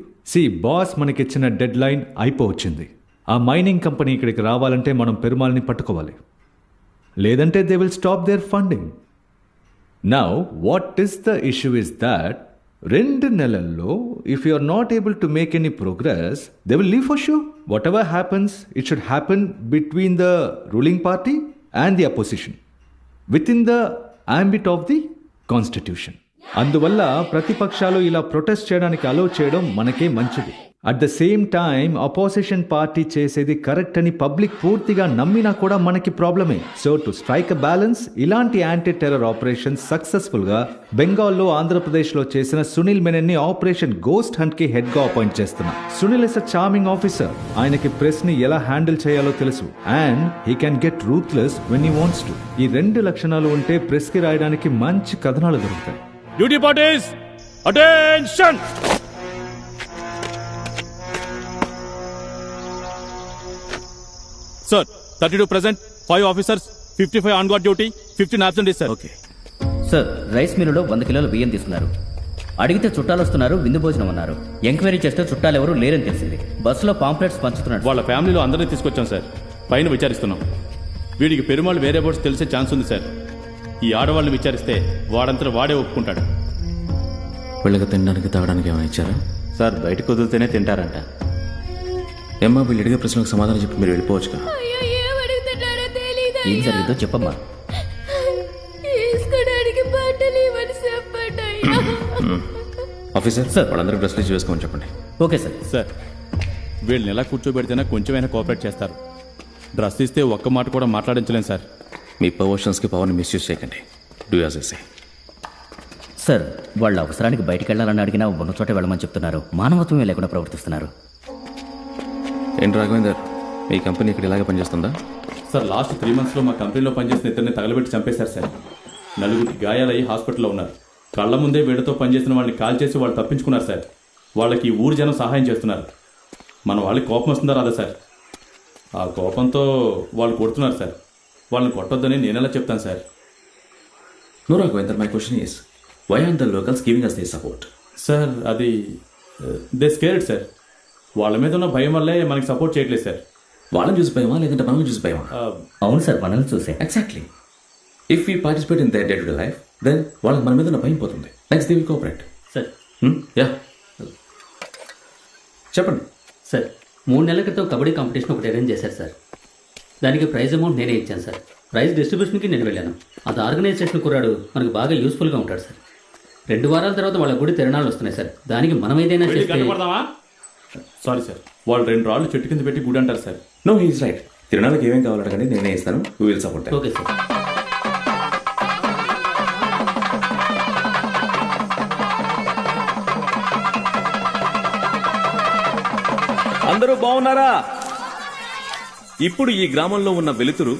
బాస్ మనకిచ్చిన డెడ్ లైన్ అయిపోవచ్చింది. ఆ మైనింగ్ కంపెనీ ఇక్కడికి రావాలంటే మనం పెరుమాల్ని పట్టుకోవాలి, లేదంటే they will stop their funding. Now what is the issue is that 2 నెలల్లో if you are not able to make any progress they will leave for sure. Whatever happens it should happen between the ruling party and the opposition within the ambit of the constitution. అందువల్ల ప్రతిపక్షాలు ఇలా ప్రొటెస్ట్ చేయడానికి అలో చేయడం మనకే మంచిది. At the same time opposition party చేసేది కరెక్ట్ అని పబ్లిక్ పూర్తిగా నమ్మినా కూడా మనకి ప్రాబ్లమే. So to strike a balance, ఇలాంటి యాంటీ టెర్రర్ ఆపరేషన్ సక్సెస్ఫుల్ గా బెంగాల్లో, ఆంధ్రప్రదేశ్లో చేసిన సునీల్ మెనన్ ని ఆపరేషన్ గోస్ట్ హంట్ కి హెడ్ గా అపాయింట్ చేస్తున్నా. Sunil is a charming officer. ఆయనకి ప్రెస్ ని ఎలా హ్యాండిల్ చేయాలో తెలుసు. And he can get ruthless when he wants to. ఈ 2 లక్షణాలు ఉంటే ప్రెస్ కి రాయడానికి మంచి కథనాలు దొరుకుతాయి. Duty parties attention. Sir 32 present, 5 officers, 55 on guard duty, 15 absent sir. Okay sir, rice మిల్లులో 100 కిలోల బియ్యం తీసుకున్నారు. అడిగితే చుట్టాలు వస్తున్నారు, విందు భోజనం అన్నారు. ఎంక్వైరీ చేస్తే చుట్టాలు ఎవరు లేరని తెలిసింది. బస్సులో పాంప్లెట్స్ పంచుతున్నాడు. వాళ్ళ ఫ్యామిలీలో అందరినీ తీసుకొచ్చాం సార్. పైన విచారిస్తున్నాం. వీడికి పెరుమాళ్ వేరే బోర్డ్స్ తెలిసే ఛాన్స్ ఉంది సార్. ఈ ఆడవాళ్ళని విచారిస్తే వాడంతా వాడే ఒప్పుకుంటాడు. వీళ్ళకి తినడానికి తాగడానికి ఏమైనా ఇచ్చారా? సార్ బయటకు వదిలితేనే తింటారంట. ఏమ్మా, వీళ్ళు అడిగే ప్రశ్నలకు సమాధానం చెప్పి మీరు వెళ్ళిపోవచ్చుగా. ఏం జరిగిందో చెప్పమ్మా. ఆఫీసర్ సార్, వాళ్ళందరికీ డ్రెస్ లిస్ట్ వేసుకోమని చెప్పండి. Okay sir. సార్ వీళ్ళని ఎలా కూర్చోబెడితేనే కొంచెమైనా కోఆపరేట్ చేస్తారు. డ్రెస్ ఇస్తే ఒక్క మాట కూడా మాట్లాడించలేం సార్. మీ ప్రమోషన్స్కి పవర్ని మిస్యూజ్ చేయకండి. Do as I say. Sir, వాళ్ళ అవసరానికి బయటికి వెళ్ళాలని అడిగినా ఉన్న చోట వెళ్ళమని చెప్తున్నారు. మానవత్వమే లేకుండా ప్రవర్తిస్తున్నారు. ఏంటి రాఘవేందర్, మీ కంపెనీ ఇక్కడ ఇలాగే పనిచేస్తుందా? సార్ లాస్ట్ 3 monthsలో మా కంపెనీలో పనిచేసిన ఇద్దరిని తగలబెట్టి చంపేశారు సార్. 4 గాయాలయ్యి హాస్పిటల్లో ఉన్నారు. కళ్ళ ముందే వీడితో పనిచేసిన వాళ్ళని కాల్ చేసి వాళ్ళు తప్పించుకున్నారు సార్. వాళ్ళకి ఈ ఊరు జనం సహాయం చేస్తున్నారు. మన వాళ్ళకి కోపం వస్తుందా రాదా సార్? ఆ కోపంతో వాళ్ళు కొడుతున్నారు సార్. వాళ్ళని కొట్టొద్దని నేనెలా చెప్తాను sir? No Raghavender, my question is why are the locals giving us their support? Sir అది దే స్కేర్డ్ సార్. వాళ్ళ మీద ఉన్న భయం వల్లే మనకి సపోర్ట్ చేయట్లేదు సార్. వాళ్ళని చూసి భయమా లేదంటే మనల్ని చూసి భయమా? అవును సార్, మనల్ని చూసే. Exactly. If we participate in their day to day life, then వాళ్ళకి మన మీద ఉన్న భయం పోతుంది. Next they will cooperate. Sir yeah చెప్పండి. సార్, 3 నెలల క్రితం కబడ్డీ కాంపిటీషన్ ఒకటి అరేంజ్ చేశారు సార్. దానికి ప్రైజ్ అమౌంట్ నేనే ఇచ్చాను సార్. ప్రైజ్ డిస్ట్రిబ్యూషన్కి నేను వెళ్ళాను. అది ఆర్గనైజేషన్ కురాడు మనకు బాగా యూస్ఫుల్గా ఉంటాడు సార్. 2 వారాల తర్వాత వాళ్ళ గుడి తిరణాలు వస్తున్నాయి సార్. దానికి మనం ఏదైనా చేస్తే. సారీ సార్, వాళ్ళు 2 రాళ్ళు చెట్టు కింద పెట్టి గుడి అంటారు సార్. No, he's right. తిరణాలకు ఏమేం కావాలడగండి, నేనే ఇస్తాను. We will support. Okay sir. అందరూ బాగున్నారా? ఇప్పుడు ఈ గ్రామంలో ఉన్న వెలుతురు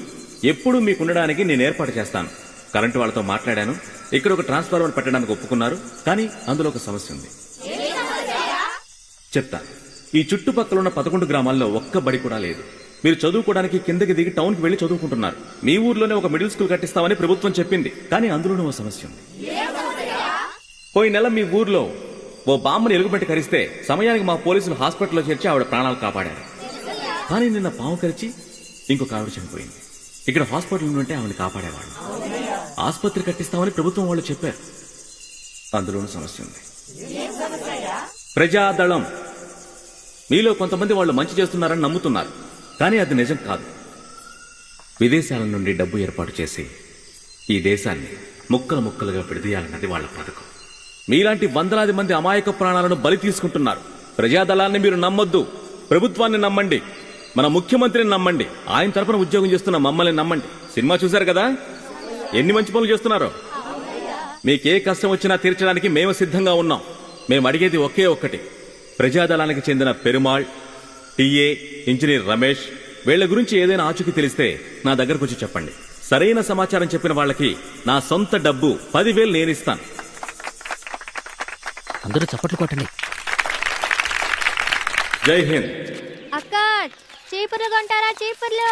ఎప్పుడు మీకుండడానికి నేను ఏర్పాటు చేస్తాను. కరెంటు వాళ్ళతో మాట్లాడాను. ఇక్కడ ఒక ట్రాన్స్ఫార్మర్ పెట్టడానికి ఒప్పుకున్నారు. కానీ అందులో ఒక సమస్య ఉంది. చెప్తా. ఈ చుట్టుపక్కల ఉన్న 11 గ్రామాల్లో ఒక్క బడి కూడా లేదు. మీరు చదువుకోవడానికి కిందకి దిగి టౌన్కి వెళ్లి చదువుకుంటున్నారు. మీ ఊర్లోనే ఒక మిడిల్ స్కూల్ కట్టిస్తామని ప్రభుత్వం చెప్పింది. కానీ అందులోనే ఒక సమస్య ఉంది. పోయిన నెల మీ ఊర్లో ఓ బామ్మని ఎలుగుపెట్టి కరిస్తే సమయానికి మా పోలీసులు హాస్పిటల్లో చేర్చి ఆవిడ ప్రాణాలు కాపాడారు. కానీ నిన్న పాము కరిచి ఇంకొక ఆవిడ చనిపోయింది. ఇక్కడ హాస్పిటల్ ఉంటే ఆవిడని కాపాడేవాళ్ళు. ఆసుపత్రి కట్టిస్తామని ప్రభుత్వం వాళ్ళు చెప్పారు. అందులోనూ సమస్య ఉంది. ప్రజాదళం. మీలో కొంతమంది వాళ్ళు మంచి చేస్తున్నారని నమ్ముతున్నారు. కానీ అది నిజం కాదు. విదేశాల నుండి డబ్బు ఏర్పాటు చేసి ఈ దేశాన్ని ముక్కలు ముక్కలుగా విడదీయాలన్నది వాళ్ళ పథకం. మీలాంటి వందలాది మంది అమాయక ప్రాణాలను బలి తీసుకుంటున్నారు. ప్రజాదళాన్ని మీరు నమ్మొద్దు. ప్రభుత్వాన్ని నమ్మండి. మన ముఖ్యమంత్రిని నమ్మండి. ఆయన తరపున ఉద్యోగం చేస్తున్న మమ్మల్ని నమ్మండి. సినిమా చూశారు కదా, ఎన్ని మంచి పనులు చేస్తున్నారో. మీకే కష్టం వచ్చినా తీర్చడానికి మేము సిద్ధంగా ఉన్నాం. మేము అడిగేది ఒకే ఒక్కటి. ప్రజాదళానికి చెందిన పెరుమాళ్, టీఏ, ఇంజనీర్ రమేష్ వీళ్ల గురించి ఏదైనా ఆచూకీ తెలిస్తే నా దగ్గరకు వచ్చి చెప్పండి. సరైన సమాచారం చెప్పిన వాళ్ళకి నా సొంత డబ్బు 10,000 నేనిస్తాను. అందరూ చప్పట్లు కొట్టండి. జై హింద్. అక్క, చీపుర్లు కొంటారా? చీపుర్లు.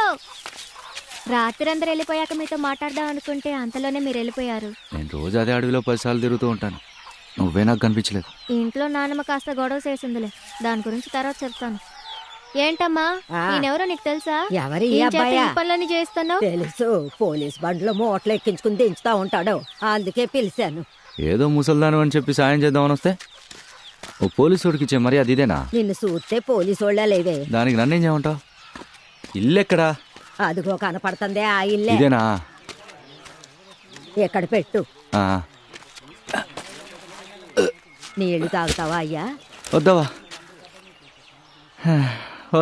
రాత్రి అందరు వెళ్ళిపోయాక మీతో మాట్లాడదాం అనుకుంటే అంతలోనే మీరు వెళ్ళిపోయారు. నేను రోజు అదే అడవిలో 10 సార్లు తిరుగుతూ ఉంటాను. నువ్వే నాకు కనిపించలేదు. ఇంట్లో నాన్నమ్మ కాస్త గొడవ చేసిందిలే, దాని గురించి తర్వాత చెప్తాను. ఏంటమ్మా, నేనెవరో నీకు తెలుసా? ఎవరి ఈ అబ్బాయా? పనులని చేస్తున్నావు తెలుసు. పోలీస్ బండ్లో మూటలు ఎక్కించుకుని దించుతా ఉంటాడు, అందుకే పిలిచాను. ఏదో ముసల్దాను అని చెప్పి సాయం చేద్దామని వస్తే ఓ పోలీసుడికి ఇచ్చే మరి అది ఇదేనా? నిన్ను చూస్తే పోలీసోళ్ళ లేవే. దానికి నన్నేం చేయమంటావు? ఇల్లెక్కడా? అదిగో కనపడుతుందే ఆ ఇల్లే. ఇదేనా? ఎక్కడ పెట్టు. నీళ్లు తాగుతావా అయ్యా? వద్దావా?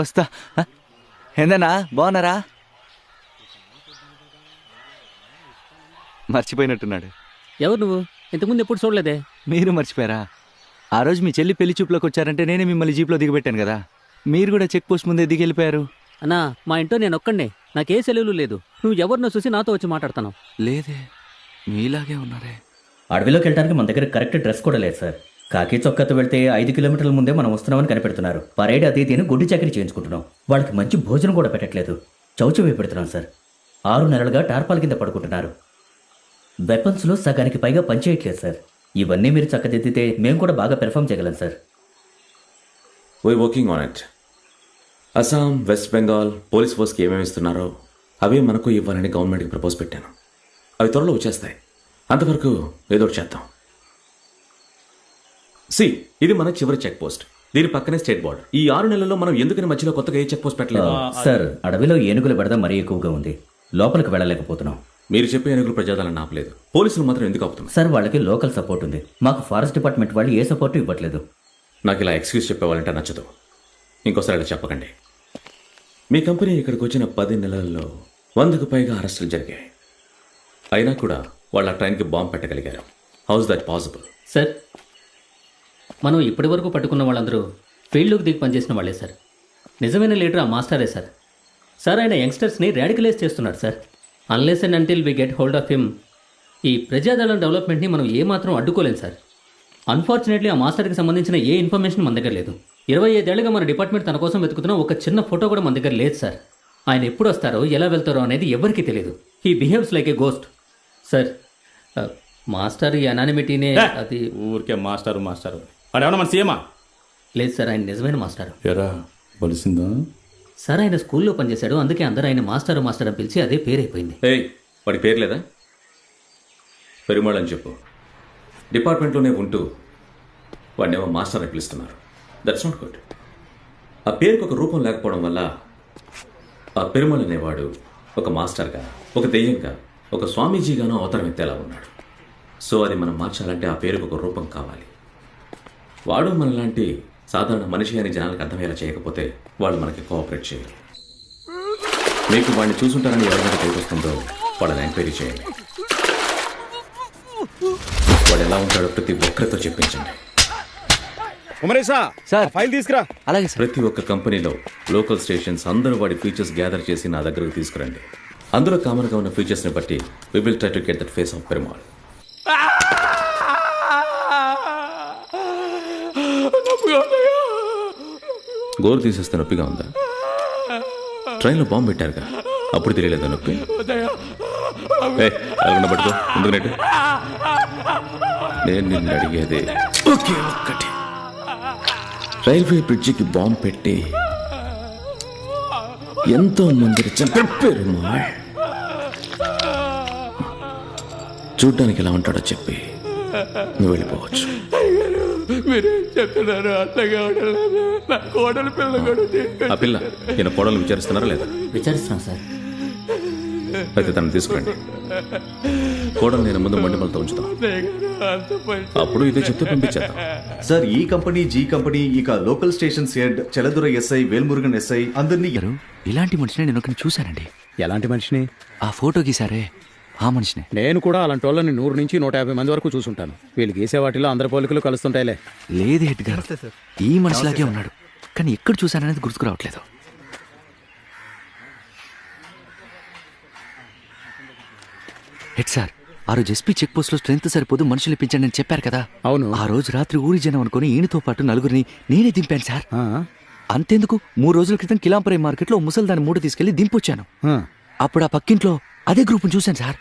వస్తా. ఏందన్నా బాగున్నారా? మర్చిపోయినట్టున్నాడు. ఎవరు నువ్వు? ఇంతకుముందు ఎప్పుడు చూడలేదే. మీరు మర్చిపోయారా? ఆ రోజు మీ చెల్లి పెళ్లి చూపులోకి వచ్చారంటే నేనే మిమ్మల్ని జీప్లో దిగబెట్టాను కదా. మీరు కూడా చెక్ పోస్ట్ ముందే దిగి వెళ్ళిపోయారు. అన్నా, మా ఇంట్లో నేను ఒక్కడే, నాకే సెలవులు లేదు. నువ్వు ఎవరినో చూసి నాతో వచ్చి మాట్లాడుతున్నావు. లేదే, మీలాగే ఉన్నారే. అడవిలోకి వెళ్ళడానికి మన దగ్గర కరెక్ట్ డ్రెస్ కూడా లేదు సార్. కాకి చొక్కాతో వెళ్తే 5 కిలోమీటర్ల ముందే మనం వస్తున్నామని కనిపెడుతున్నారు. పరేడ్ అది దీని గుడ్డి చాకరీ చేయించుకుంటున్నాం. వాళ్ళకి మంచి భోజనం కూడా పెట్టట్లేదు. చౌచవే పెడుతున్నాం సార్. 6 నెలలుగా టార్పాల్ కింద పడుకుంటున్నారు. వెపన్స్లో సగానికి పైగా పనిచేయట్లేదు సార్. ఇవన్నీ మీరు చక్కదిద్దితే మేము కూడా బాగా పెర్ఫామ్ చేయగలం sir. We're working on it. Assam, West Bengal police ఫోర్స్కి ఏమేమి ఇస్తున్నారో అవే మనకు ఇవ్వాలని గవర్నమెంట్కి ప్రపోజ్ పెట్టాను. అవి త్వరలో వచ్చేస్తాయి. అంతవరకు ఏదో ఒకటి చేద్దాం. ఇది మన చివరి చెక్ పోస్ట్. దీని పక్కనే స్టేట్ బోర్డర్. ఈ 6 నెలల్లో మనం ఎందుకని మధ్యలో కొత్తగా ఏ చెక్ పోస్ట్ పెట్టలేదు? సార్, అడవిలో ఏనుగుల బెడద మరీ ఎక్కువగా ఉంది. లోపలికి వెళ్ళలేకపోతున్నాం. మీరు చెప్పే ఏనుగులు ప్రజాదాలను ఆపలేదు, పోలీసులు మాత్రం ఎందుకు ఆపుతున్నారు? సార్, వాళ్ళకి లోకల్ సపోర్ట్ ఉంది. మాకు ఫారెస్ట్ డిపార్ట్మెంట్ వాళ్ళు ఏ సపోర్టు ఇవ్వట్లేదు. నాకు ఇలా ఎక్స్క్యూజ్ చెప్పేవాళ్ళంటే నచ్చదు. ఇంకోసారి ఇలా చెప్పకండి. మీ కంపెనీ ఇక్కడికి వచ్చిన 10 నెలల్లో 100కు పైగా అరెస్టులు జరిగాయి. అయినా కూడా వాళ్ళ ట్రైన్కి బాంబు పెట్టగలిగారు. How's that possible? సార్, మనం ఇప్పటి వరకు పట్టుకున్న వాళ్ళందరూ ఫీల్డ్లోకి దిగి పనిచేసిన వాళ్ళే సార్. నిజమైన లీడర్ ఆ మాస్టరే సార్. సార్, ఆయన యంగ్స్టర్స్ని రాడికలైజ్ చేస్తున్నాడు sir. Unless and until we get hold of him ఈ ప్రజాదళం డెవలప్మెంట్ని మనం ఏమాత్రం అడ్డుకోలేం సార్. అన్ఫార్చునేట్లీ ఆ మాస్టర్కి సంబంధించిన ఏ ఇన్ఫర్మేషన్ మన దగ్గర లేదు. 25 ఏళ్లుగా మన డిపార్ట్మెంట్ తన కోసం వెతుకుతున్న ఒక చిన్న ఫోటో కూడా మన దగ్గర లేదు సార్. ఆయన ఎప్పుడు వస్తారో ఎలా వెళ్తారో అనేది ఎవరికీ తెలియదు. He behaves like A ghost. Sir, master ఈ అనానిమిటీనే అది ఊరికే మాస్టర్ వాడు ఏమన్నా మన సీఎమా? లేదు సార్, ఆయన నిజమైన మాస్టర్. ఎరా బలిసిందా? సార్, ఆయన స్కూల్లో పనిచేశాడు. అందుకే అందరూ ఆయన మాస్టర్ అని పిలిచి అదే పేరైపోయింది. వాడి పేరు లేదా? పెరుమాళ్ అని చెప్పు. డిపార్ట్మెంట్లోనే ఉంటూ వాడినేమో మాస్టర్ అని పిలుస్తున్నారు. That's not good. ఆ పేరుకి ఒక రూపం లేకపోవడం వల్ల ఆ పెరుమాళ్ అనేవాడు ఒక మాస్టర్గా, ఒక దెయ్యంగా, ఒక స్వామీజీగానో అవతారం ఎత్తేలా ఉన్నాడు. సో అది మనం మార్చాలంటే ఆ పేరుకు ఒక రూపం కావాలి. వాడు మనలాంటి సాధారణ మనిషి అని జనాలకు అర్థమయ్యేలా చేయకపోతే వాళ్ళు మనకి కోఆపరేట్ చేయరు. మీకు వాడిని చూసుంటారని ఎవరైనా తెలియకొస్తుందో వాళ్ళని ఎంక్వైరీ చేయండి. వాడు ఎలా ఉంటాడో ప్రతి ఒక్కరితో చెప్పించండి. ఫైల్ తీసుకురా. అలాగే. ప్రతి ఒక్క కంపెనీలో లోకల్ స్టేషన్స్ అందరూ వాడి ఫీచర్స్ గ్యాదర్ చేసి నా దగ్గరకు తీసుకురండి. అందులో కామన్గా ఉన్న ఫీచర్స్ని బట్టి we will try to get that face of Perumal. గోరు తీసేస్తే నొప్పిగా ఉందా? ట్రైన్లో బాంబు పెట్టారుగా, అప్పుడు తెలియలేదా నొప్పి? పట్టుకో ఎందుకు నెట్టు. నేను నిన్ను అడిగేది ఒకే ఒక్కటి. రైల్వే బ్రిడ్జికి బాంబు పెట్టి ఎంతో మందిని చంపే పెరుమాళ్ చూడ్డానికి ఎలా ఉంటాడో చెప్పి నువ్వు వెళ్ళిపోవచ్చు. మీరేం చెప్తున్నారు? అట్లాగే ఉండలేదు. నా కోడలు పిల్ల కూడా ఆ పిల్ల ఈయన కోడలు విచారిస్తున్నారా లేదా? విచారిస్తున్నాం సార్. అయితే తను తీసుకురండి. కోడలు నేను ముందు మండిమలతో ఉంచుతాం. అప్పుడు ఇదే చెప్తే పంపించేద్దాం. Sir, E company, G company, ఇక లోకల్ స్టేషన్స్ హెడ్ చెలదుర ఎస్ఐ, వేల్మురుగన్ ఎస్ఐ అందరినీ. ఇలాంటి మనిషిని నేను ఒకరిని చూశానండి. ఎలాంటి మనిషిని? ఆ ఫోటో గీసారే ఆ మనిషిని. నేను కూడా అలాంటి వాళ్ళని 100 నుంచి 150 మంది వరకు చూసుంటాను. వీళ్ళు గీసే వాటిలో అందరి పోలికలు కలుస్తుంటాయిలే. లేదు హెడ్ గారు, ఈ మనిషిలాగే ఉన్నాడు. కానీ ఎక్కడ చూశాననేది గుర్తుకు రావట్లేదు. హెడ్ సార్, ఆ రోజు ఎస్పీ చెక్ పోస్ట్ లో స్ట్రెంత్ సరిపోదు, మనుషులు ఇప్పించండి అని చెప్పారు కదా. అవును. ఆ రోజు రాత్రి ఊరి జనం అనుకుని ఈయనతో పాటు 4గురిని నేనే దింపాను సార్. అంతెందుకు, 3 రోజుల క్రితం కిలాంపరై మార్కెట్లో ముసల్దాని మూట తీసుకెళ్లి దింపొచ్చాను. అప్పుడు ఆ పక్కింట్లో అదే గ్రూప్ను చూశాను సార్.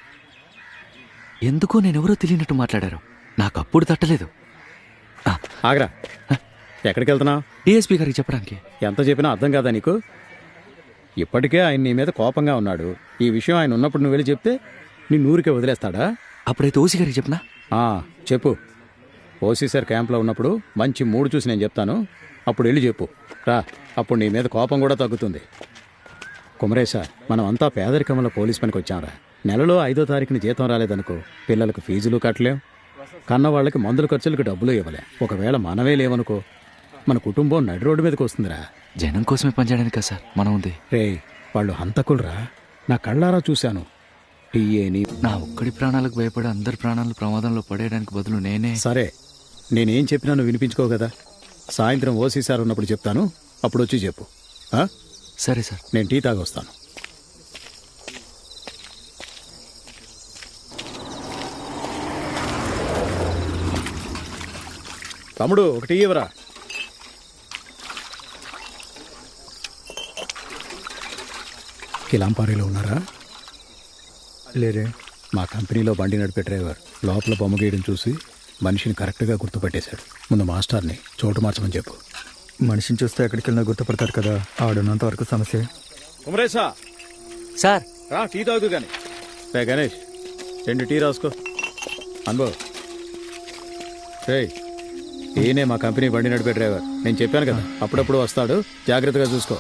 ఎందుకో నేనెవరో తెలియనట్టు మాట్లాడారు. నాకు అప్పుడు తట్టలేదు. ఆగ్రా, ఎక్కడికి వెళ్తున్నావు? డిఎస్పీ గారికి చెప్పడానికి. ఎంత చెప్పినా అర్థం కాదా నీకు? ఇప్పటికే ఆయన నీ మీద కోపంగా ఉన్నాడు. ఈ విషయం ఆయన ఉన్నప్పుడు నువ్వు వెళ్ళి చెప్తే నీ నూరికే వదిలేస్తాడా? అప్పుడైతే ఓసీ గారికి చెప్పనా? చెప్పు. ఓసీ సార్ క్యాంప్లో ఉన్నప్పుడు మంచి మూడు చూసి నేను చెప్తాను. అప్పుడు వెళ్ళి చెప్పు రా. అప్పుడు నీ మీద కోపం కూడా తగ్గుతుంది. కుమరేశ, మనం అంతా పేదరికంలో పోలీస్ పనికి వచ్చాంరా. నెలలో 5వ తారీఖున జీతం రాలేదనుకో, పిల్లలకు ఫీజులు కట్టలేం, కన్న వాళ్ళకి మందుల ఖర్చులకు డబ్బులు ఇవ్వలే. ఒకవేళ మనమే లేవనుకో, మన కుటుంబం నడి రోడ్డు మీదకి వస్తుందిరా. జనం కోసమే పనిచేయడానికి కదా సార్ మనం ఉంది. రే, వాళ్ళు హంతకులరా, నా కళ్ళారా చూశాను. టీఏని నా ఒక్కడి ప్రాణాలకు భయపడి అందరి ప్రాణాలు ప్రమాదంలో పడేయడానికి బదులు నేనే. సరే, నేనేం చెప్పినా నువ్వు వినిపించుకో కదా. సాయంత్రం ఓసీ సార్ ఉన్నప్పుడు చెప్తాను, అప్పుడు వచ్చి చెప్పు. సరే సార్, నేను టీ తాగొస్తాను. తమ్ముడు, ఒక టీ ఇవ్వరా. కిలాంపారీలో ఉన్నారా? లేరే. మా కంపెనీలో బండి నడిపే డ్రైవర్ లోపల బొమ్మ గీయడం చూసి మనిషిని కరెక్ట్గా గుర్తుపట్టేశాడు. ముందు మాస్టర్ని చోటు మార్చమని చెప్పు. మనిషిని చూస్తే ఎక్కడికి వెళ్ళినా గుర్తుపడతారు కదా, ఆడున్నంత వరకు సమస్య. కుమరేశా సార్, రా టీ తాగుదు కానీ. రే గణేష్, 2 టీ రాసుకో. అనుభవ్, ఈయనే మా కంపెనీ బండి నడిపే డ్రైవర్. నేను చెప్పాను కదా, అప్పుడప్పుడు వస్తాడు, జాగ్రత్తగా చూసుకో.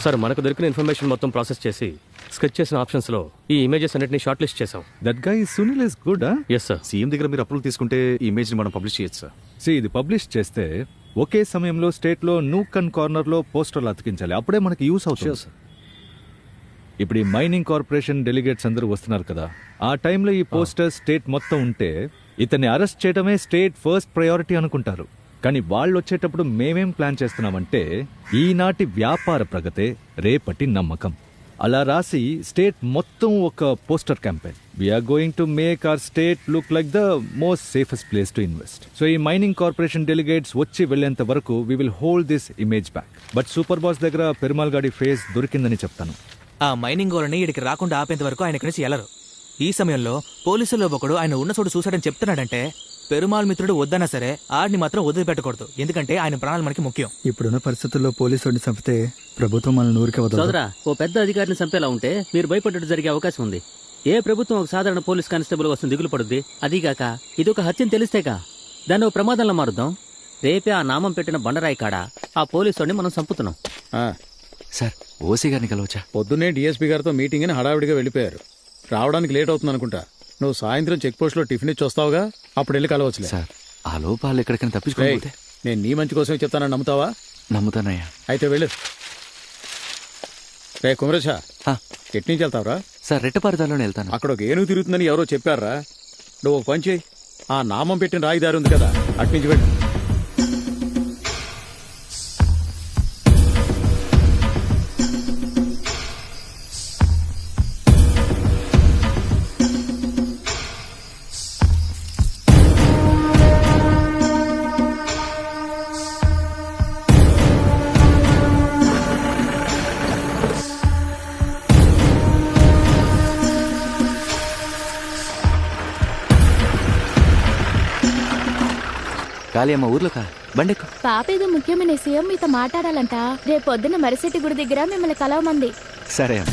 సార్, మనకు దొరికిన ఇన్ఫర్మేషన్ మొత్తం ప్రాసెస్ చేసి స్కెచ్ చేసిన ఆప్షన్స్ లో ఈ ఇమేజెస్ అన్నిటిని షార్ట్ లిస్ట్ చేసాం. That guy Sunil is good. Yes sir. CM దగ్గర మీరు అప్రూవల్ తీసుకుంటే ఈ ఇమేజ్ ని మనం పబ్లిష్ చేయొచ్చు సార్. ఇది పబ్లిష్ చేస్తే ఒకే సమయంలో స్టేట్ లో నూక్ అండ్ కార్నర్ లో పోస్టర్లు అతికించాలి, అప్పుడే మనకి యూస్ అవుతుంది. ఇప్పుడు ఈ మైనింగ్ కార్పొరేషన్ డెలిగేట్స్ అందరూ వస్తున్నారు కదా, ఆ టైంలో ఈ పోస్టర్ స్టేట్ మొత్తం ఉంటే ఇతన్ని అరెస్ట్ చేయడమే స్టేట్ ఫస్ట్ ప్రయారిటీ అనుకుంటారు. కానీ వాళ్ళు వచ్చేటప్పుడు మేమేం ప్లాన్ చేస్తున్నామంటే, ఈనాటి వ్యాపార ప్రగతే రేపటి నమ్మకం అలా రాసి స్టేట్ మొత్తం ఒక poster campaign. We're going to make our state look like the most safest place to invest. So ఈ మైనింగ్ కార్పొరేషన్ డెలిగేట్స్ వచ్చి వెళ్లేంత వరకు we will hold this image back. But super boss దగ్గర పెరుమాల్ గాడి ఫేస్ దొరికిందని చెప్తాను. ఆ మైనింగ్ వాళ్ళని ఇక్కడికి రాకుండా ఆపేంత వరకు ఆయన ఇక్కడి నుంచి వెళ్లరు. ఈ సమయంలో పోలీసుల్లో ఒకడు ఆయన ఉన్న చోటు చూశాడని చెప్తున్నాడంటే పెరుమాళ్ మిత్రుడు వద్దన్నా సరే ఆడిని మాత్రం వదిలిపెట్టకూడదు, ఎందుకంటే ఆయన ప్రాణాలు మనకి ముఖ్యం. ఇప్పుడున్న పరిస్థితుల్లో పోలీసుడిని చంపితే ప్రభుత్వం మనల్ని ఊరికే వదలదు. సోదరా, ఓ పెద్ద అధికారిని చంపేలా ఉంటే మీరు భయపడ్డట్టు జరిగే అవకాశం ఉంది. ఏ ప్రభుత్వం ఒక సాధారణ పోలీస్ కానిస్టేబుల్ వస్తుంది దిగులు పడుద్ది? అదీగాక ఇదొక హత్యని తెలిస్తేగా దాన్ని ఓ ప్రమాదంలో మారుద్దాం. రేపే ఆ నామం పెట్టిన బండరాయి కాడ ఆ పోలీసుడిని మనం చంపుతున్నాం. సార్, ఓసీ గారిని కలవచ్చా? పొద్దున్నే డిఎస్పీ గారితో మీటింగ్ అని హడావిడిగా వెళ్ళిపోయారు. రావడానికి లేట్ అవుతుంది అనుకుంటా. నువ్వు సాయంత్రం చెక్ పోస్ట్ లో టిఫిన్ ఇచ్చి వస్తావుగా, అప్పుడు వెళ్ళి కలవచ్చులే. సార్, ఆ లోపాలు ఎక్కడికైనా తప్పించుకోకపోతే? నేను నీ మంచి కోసమే చెప్తానని నమ్ముతావా? నమ్ముతానయ్యా. అయితే వెళ్ళు. రే కుమరేశా, ఎట్నుంచి నుంచి వెళ్తావురా? సార్, రెట్టపారుదాలోనే వెళ్తాను. అక్కడ ఒక ఏనుగు తిరుగుతుందని ఎవరో చెప్పారా? నువ్వు ఒక పని చేయి, ఆ నామం పెట్టిన రాయిదారి ఉంది కదా, అట్నుంచి వెళ్ళు. కాళీ అమ్మ ఊర్లో బండెక్కు. పాపేదో ముఖ్యమైన విషయం మీతో మాట్లాడాలంట. రేపు పొద్దున్న మరిశెట్టి గుడి దగ్గర మిమ్మల్ని కలవమంది. సరే అమ్మ.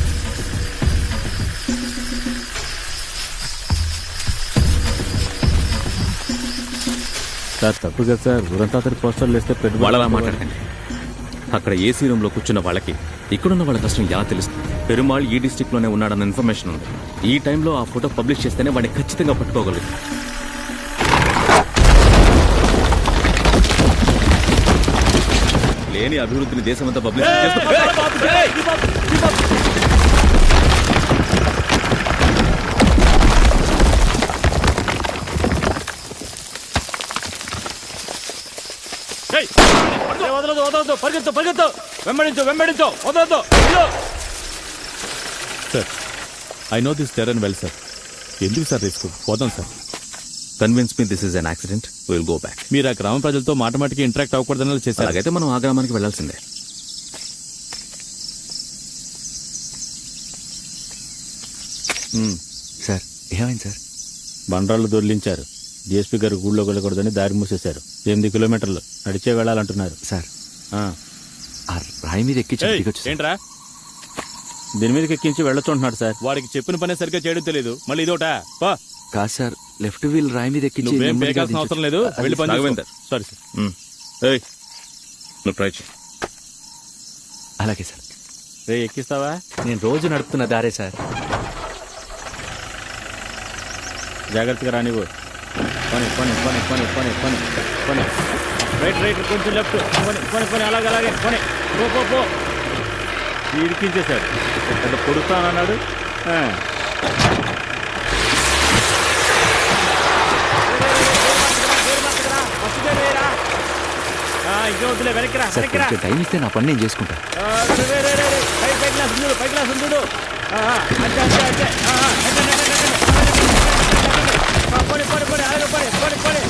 సార్, తప్పు కదా సార్, ఊరంతా అతని పోస్టర్లు వేస్తే పెద్ద వాళ్ళలా మాట్లాడకండి. అక్కడ ఏసీ రూమ్ లో కూర్చున్న వాళ్ళకి ఇక్కడున్న వాళ్ళ కష్టం ఎలా తెలుస్తుంది? పెరుమాళ్ ఈ డిస్ట్రిక్ట్ లోనే ఉన్నాడన్న ఇన్ఫర్మేషన్ ఉంది. ఈ టైంలో ఆ ఫోటో పబ్లిష్ చేస్తేనే వాడిని ఖచ్చితంగా పట్టుకోగలరు. లేని అభివృద్ధిని దేశమంతా పబ్లిష్ పరిగెత్తు, వెంబడించు, వదలదు. Sir, I know this terrain well sir. ఎందుకు సార్ రిస్క్? పోదాం sir. Convince me this is an accident, will go back. మీరు ఆ గ్రామ ప్రజలతో మాటమాటికి ఇంటరాక్ట్ అవ్వకూడదని చేశారు. అలాగైతే మనం ఆ గ్రామానికి వెళ్లాల్సిందే. సార్, ఏమైంది సార్? బండ్రాళ్ళు దొర్లించారు. డిఎస్పీ గారు ఊళ్ళోకి వెళ్ళకూడదని దారి మూసేశారు. 8 కిలోమీటర్లు నడిచే వెళ్ళాలంటున్నారు. సార్, ఆ రాయి మీద ఎక్కించి ఏంట్రా? దీని మీదకి ఎక్కించి వెళ్ళొచ్చు అంటున్నాడు సార్. వాడికి చెప్పిన పనే సరిగ్గా చేయడం తెలియదు, మళ్ళీ ఇదోటా? కాదు సార్, లెఫ్ట్ వీల్ రాయి మీద ఎక్కించి నువ్వేం బేకాల్సిన అవసరం లేదు, వెళ్ళి పని చేసుకో. Sorry sir. నువ్వు ట్రై చేయి. అలాగే సార్. రే, ఎక్కిస్తావా? నేను రోజు నడుపుతున్న దారే సార్. జాగ్రత్తగా రానివ్వు. పని పని పని పని పని పని పని రైట్ రైట్ కొంచెం లెఫ్ట్ పని పని పని అలాగే అలాగే పని పో పో పో. ఇడికించేశాడు, పెద్ద కొడుతానన్నాడు. ఇంకా వద్దులే, వెనక్కిరా సార్ వెనక్కిరా. కొంచెం టైం ఇస్తే నా పని నేను చేసుకుంటా. పై క్లాస్ ఉండు, పై క్లాస్ ఉండు. అంతే అంతే అంతే. పడి పడి పడి అలాగే పడి పడి పడి.